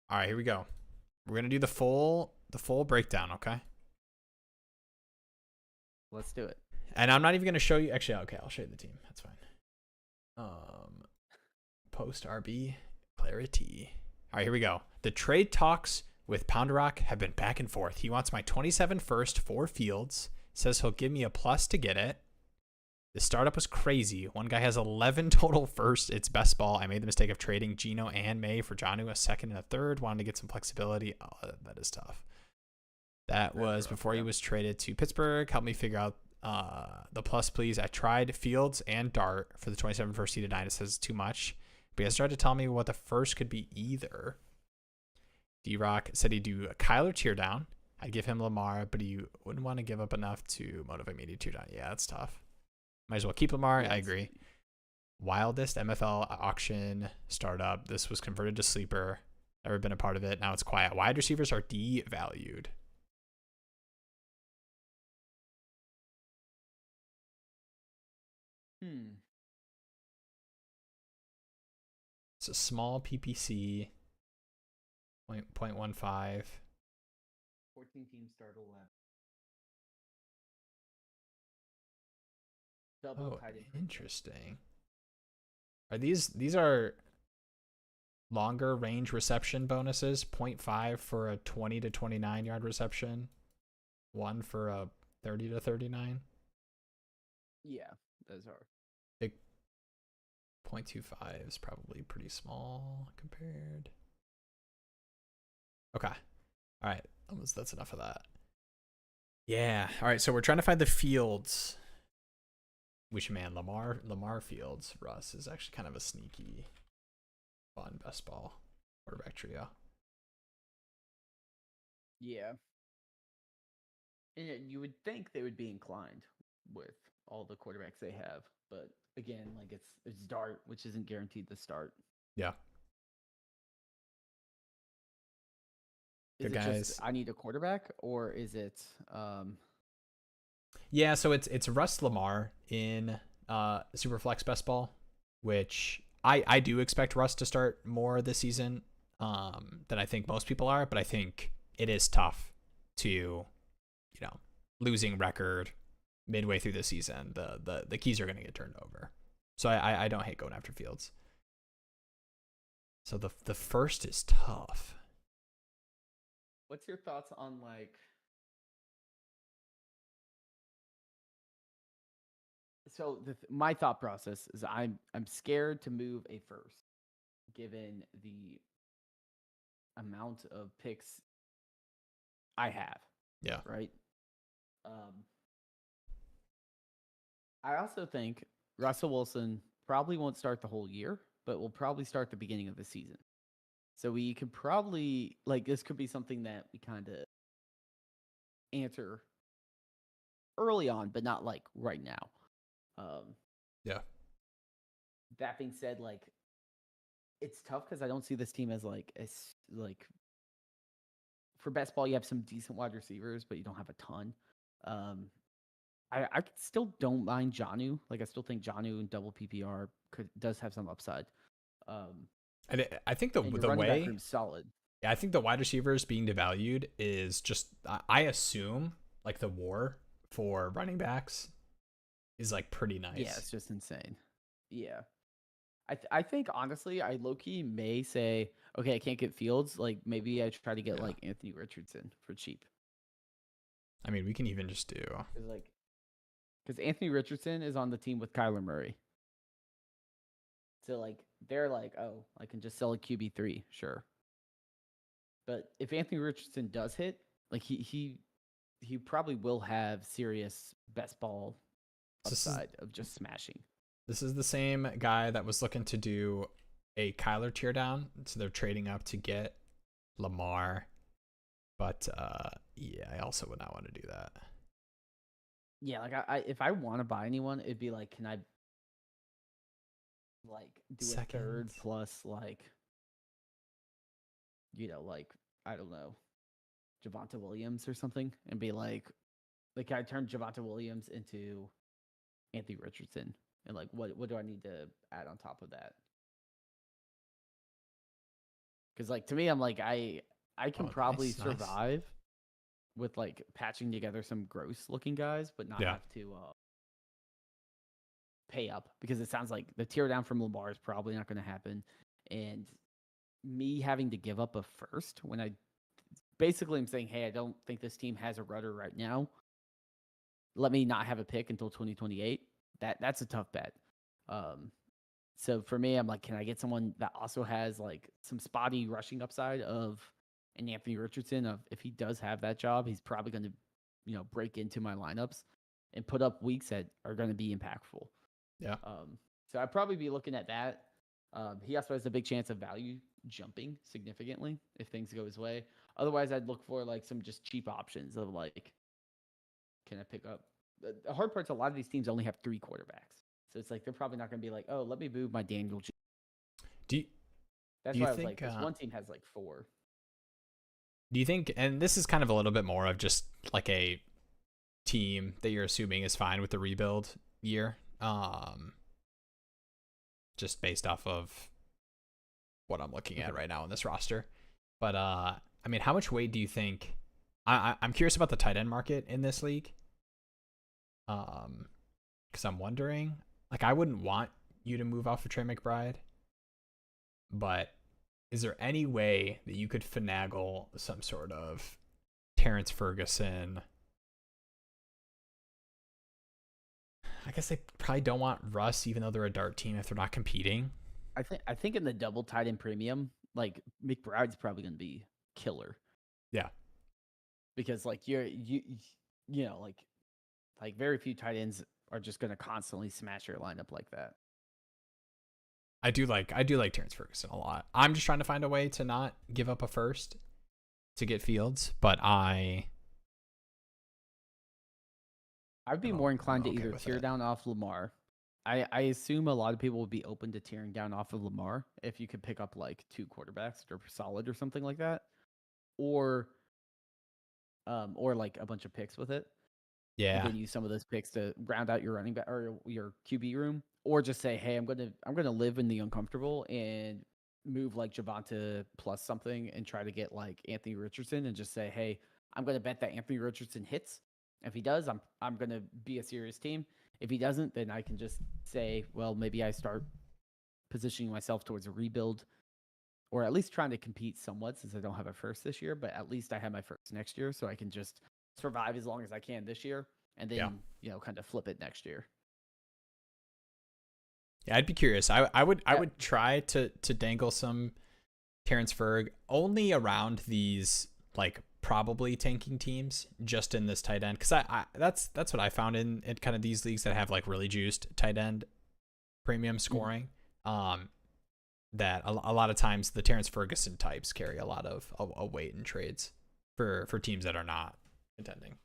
All right, here we go. We're gonna do the full breakdown, okay? Let's do it. And I'm not even gonna show you. Actually, okay, I'll show you the team. That's fine. Post RB clarity. All right, here we go. The trade talks with Poundrock have been back and forth. He wants my 27 first for Fields. Says he'll give me a plus to get it. The startup was crazy. One guy has 11 total first. It's best ball. I made the mistake of trading Geno and May for Jonnu, a second and a third. Wanted to get some flexibility. Oh, that is tough. That was before he was traded to Pittsburgh. Help me figure out the plus, please. I tried Fields and Dart for the 27 first seeded Dynasty. Says it's too much. But he started to tell me what the first could be either. D-Rock said he'd do a Kyler tear down. I'd give him Lamar, but he wouldn't want to give up enough to motivate me to tear down. Yeah, that's tough. Might as well keep Lamar. I agree. Wildest MFL auction startup. This was converted to sleeper. Never been a part of it. Now it's quiet. Wide receivers are devalued. It's a small PPC. 0.15. 14 team start 11. Oh, interesting. Are these are longer range reception bonuses, 0.5 for a 20 to 29 yard reception, 1 for a 30 to 39. Yeah, those are. Big 0.25 is probably pretty small compared. Okay. All right. That's enough of that. Yeah. All right. So we're trying to find the fields. Which, man, Lamar Fields, Russ, is actually kind of a sneaky, fun best ball quarterback trio. Yeah. And you would think they would be inclined with all the quarterbacks they have, but again, like it's Dart, which isn't guaranteed to start. Yeah. Is Good it guys. just I need a quarterback, or is it Yeah, so it's Russ Lamar in Superflex best ball, which I do expect Russ to start more this season than I think most people are, but I think it is tough to, losing record midway through the season. The keys are going to get turned over. So I don't hate going after Fields. So the first is tough. what's your thoughts on like so my thought process is I'm scared to move a first given the amount of picks I have. Yeah. Right. I also think Russell Wilson probably won't start the whole year, but will probably start the beginning of the season. So we could probably this could be something that we kind of answer early on, but not like right now. Yeah. That being said, it's tough because I don't see this team as for best ball. You have some decent wide receivers, but you don't have a ton. I still don't mind Jonnu. I still think Jonnu in double PPR does have some upside. I think the running way back room's solid. I think the wide receivers being devalued is just I assume the war for running backs is pretty nice. Yeah, it's just insane. Yeah. I think honestly, I low key may say, okay, I can't get Fields. Maybe I try to get Anthony Richardson for cheap. I mean, we can even just do because Anthony Richardson is on the team with Kyler Murray. So they're oh, I can just sell a QB3, sure. But if Anthony Richardson does hit, he probably will have serious best ball upside of just smashing. This is the same guy that was looking to do a Kyler tear down, so they're trading up to get Lamar. But yeah, I also would not want to do that. Yeah, I if I want to buy anyone, it'd be can I do a third plus I don't know, Javonte Williams or something, and be I turn Javonte Williams into Anthony Richardson, and what do I need to add on top of that? Because to me, I'm I can probably survive with patching together some gross looking guys, but not have to pay up, because it sounds like the tear down from Lamar is probably not going to happen, and me having to give up a first when I basically am saying, hey, I don't think this team has a rudder right now. Let me not have a pick until 2028. That's a tough bet. So for me, I'm can I get someone that also has some spotty rushing upside of an Anthony Richardson? If he does have that job, he's probably going to, break into my lineups and put up weeks that are going to be impactful. Yeah. So I'd probably be looking at that. He also has a big chance of value jumping significantly if things go his way. Otherwise, I'd look for some just cheap options of can I pick up? The hard part's a lot of these teams only have 3 quarterbacks, so it's they're probably not going to be oh, let me move my Daniel. That's why I was this one team has 4. Do you think, and this is kind of a little bit more of just a team that you're assuming is fine with the rebuild year, just based off of what I'm looking at right now in this roster. But I mean, how much weight do you think? I'm curious about the tight end market in this league. Because I'm wondering, I wouldn't want you to move off of Trey McBride, but is there any way that you could finagle some sort of Terrence Ferguson? I guess they probably don't want Russ, even though they're a dart team, if they're not competing. I think in the double tight end premium, like McBride's probably going to be killer. Yeah. Because like you know like very few tight ends are just going to constantly smash your lineup like that. I do like Terrence Ferguson a lot. I'm just trying to find a way to not give up a first to get Fields, but I'd be more inclined to either tear down off Lamar. I assume a lot of people would be open to tearing down off of Lamar if you could pick up like 2 quarterbacks that are solid or something like that, or like a bunch of picks with it. Yeah. And then use some of those picks to round out your running back or your QB room, or just say, hey, I'm gonna live in the uncomfortable and move like Javonte plus something and try to get like Anthony Richardson and just say, hey, I'm gonna bet that Anthony Richardson hits. If he does, I'm gonna be a serious team. If he doesn't, then I can just say, well, maybe I start positioning myself towards a rebuild, or at least trying to compete somewhat since I don't have a first this year, but at least I have my first next year, so I can just survive as long as I can this year and then, kind of flip it next year. Yeah, I'd be curious. I would try to dangle some Terrence Ferg only around these like probably tanking teams, just in this tight end, because I that's what I found in kind of these leagues that have like really juiced tight end premium scoring. That a lot of times the Terrence Ferguson types carry a lot of a weight in trades for teams that are not contending.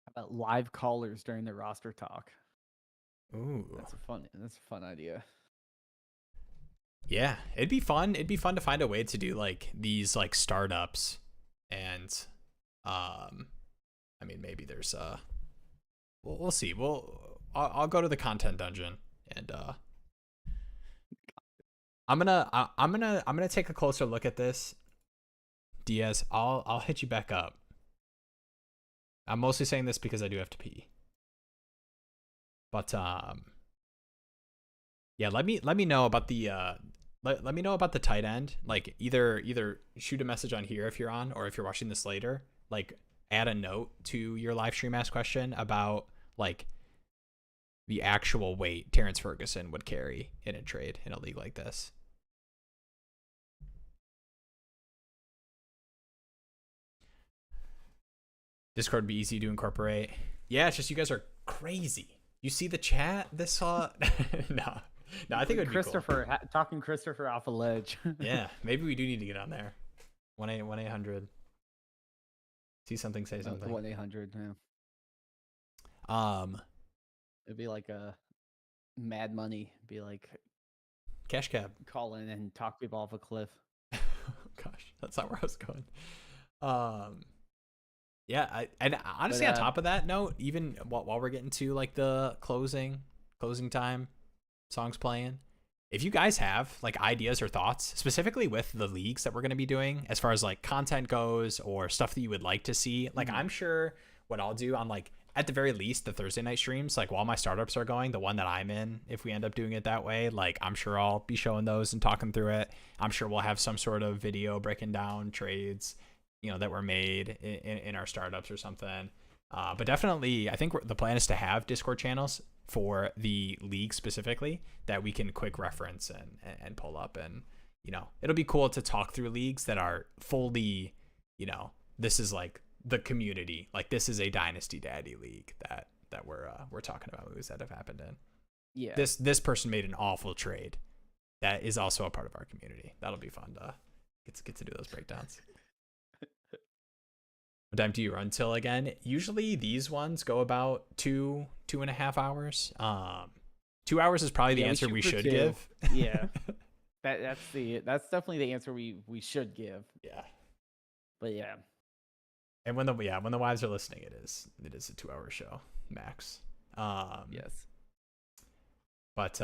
How about live callers during the roster talk? Ooh, that's a fun idea. Yeah, it'd be fun. It'd be fun to find a way to do like these like startups, and I mean maybe there's we'll see. I'll go to the content dungeon and I'm gonna take a closer look at this. Diaz, I'll hit you back up. I'm mostly saying this because I do have to pee. But yeah, let me know about the let me know about the tight end. Like either shoot a message on here if you're on, or if you're watching this later, like add a note to your live stream ask question about like the actual weight Terrence Ferguson would carry in a trade in a league like this. Discord would be easy to incorporate. Yeah, it's just you guys are crazy. You see the chat? This no, I think it would be Christopher cool. Talking Christopher off a ledge. Yeah, maybe we do need to get on there. 1-800. See something, say something. 1-800. Yeah. It'd be like a Mad Money. It'd be like Cash Cab. Call in and talk people off a cliff. Gosh, that's not where I was going. Yeah, and honestly, on top of that note, even while we're getting to like the closing time, songs playing, if you guys have like ideas or thoughts specifically with the leagues that we're going to be doing as far as like content goes, or stuff that you would like to see, like I'm sure what I'll do on like at the very least the Thursday night streams, like while my startups are going, the one that I'm in, if we end up doing it that way, like I'm sure I'll be showing those and talking through it. I'm sure we'll have some sort of video breaking down trades, that were made in our startups or something. But definitely, I think the plan is to have Discord channels for the league specifically that we can quick reference and pull up. And, it'll be cool to talk through leagues that are fully, this is like the community. Like this is a Dynasty Daddy league that we're talking about moves that have happened in. Yeah. This person made an awful trade that is also a part of our community. That'll be fun to get to do those breakdowns. What time do you run till again? Usually these ones go about 2.5 hours. 2 hours is probably the answer we should give. Yeah. That's definitely the answer we should give. Yeah. But yeah. And when the wives are listening, it is a 2-hour show max. Yes. But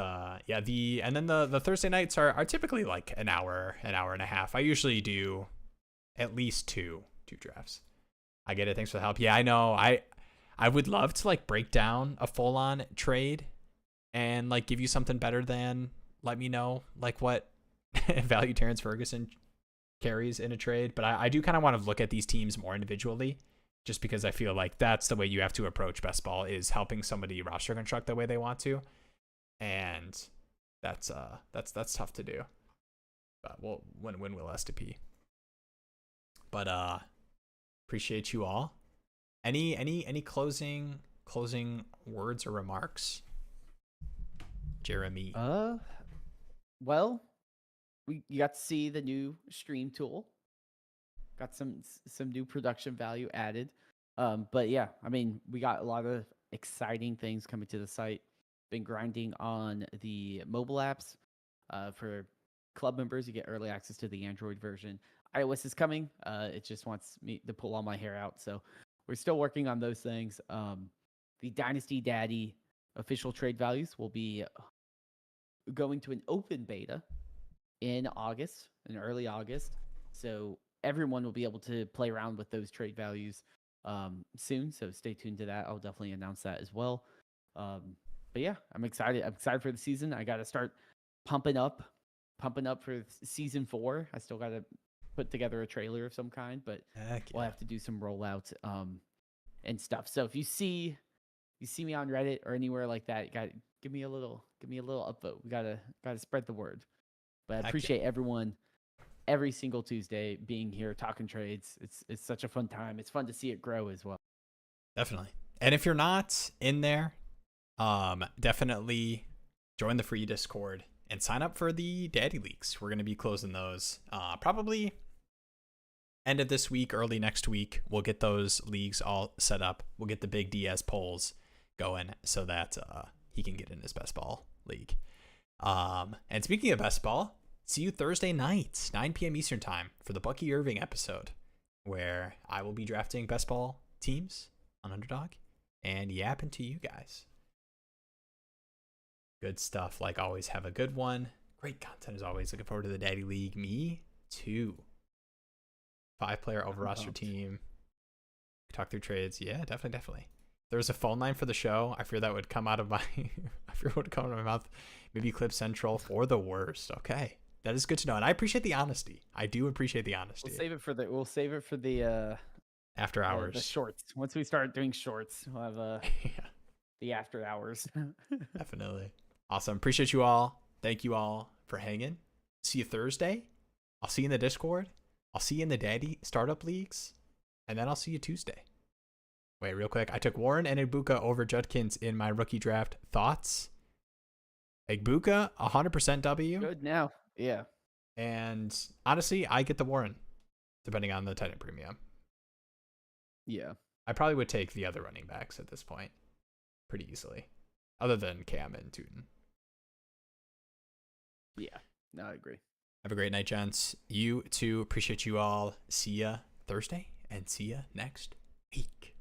yeah, the Thursday nights are typically like an hour and a half. I usually do at least two drafts. I get it. Thanks for the help. Yeah, I know. I would love to like break down a full on trade and like give you something better than let me know like what value Terrence Ferguson carries in a trade. But I do kind of want to look at these teams more individually, just because I feel like that's the way you have to approach best ball, is helping somebody roster construct the way they want to. And that's tough to do. But we'll when will STP. But appreciate you all. Any closing words or remarks, Jeremy? Well, you got to see the new stream tool. Got some new production value added. But yeah, I mean, we got a lot of exciting things coming to the site. Been grinding on the mobile apps. For club members, you get early access to the Android version. iOS is coming. It just wants me to pull all my hair out. So we're still working on those things. The Dynasty Daddy official trade values will be going to an open beta in early August. So everyone will be able to play around with those trade values soon. So stay tuned to that. I'll definitely announce that as well. But yeah, I'm excited. I'm excited for the season. I got to start pumping up for season 4. I still got to put together a trailer of some kind, but we'll have to do some rollout and stuff. So if you see me on Reddit or anywhere like that, you got give me a little upvote. We gotta spread the word. But I appreciate everyone every single Tuesday being here talking trades. It's such a fun time. It's fun to see it grow as well. Definitely. And if you're not in there, definitely join the free Discord and sign up for the Daddy Leagues. We're going to be closing those probably end of this week, early next week. We'll get those leagues all set up. We'll get the big Diaz polls going so that he can get in his best ball league. And speaking of best ball, see you Thursday night, 9 p.m. Eastern time for the Bucky Irving episode, where I will be drafting best ball teams on Underdog and yapping to you guys. Good stuff. Like always, have a good one. Great content as always. Looking forward to the Daddy League. Me too. 5-player over roster team. Talk through trades. Yeah, definitely. There was a phone line for the show. I fear that would come out of my mouth. Maybe Clip Central for the worst. Okay. That is good to know. And I appreciate the honesty. I do appreciate the honesty. We'll save it for the after hours. The shorts. Once we start doing shorts, we'll have the after hours. Definitely. Awesome. Appreciate you all. Thank you all for hanging. See you Thursday. I'll see you in the Discord. I'll see you in the Daddy Startup Leagues. And then I'll see you Tuesday. Wait, real quick. I took Warren and Igbuka over Judkins in my rookie draft. Thoughts? Igbuka, 100% W. Good now. Yeah. And honestly, I get the Warren, depending on the tight end premium. Yeah. I probably would take the other running backs at this point pretty easily, other than Cam and Tootin. Yeah. No, I agree. Have a great night, gents. You too. Appreciate you all. See ya Thursday and see ya next week.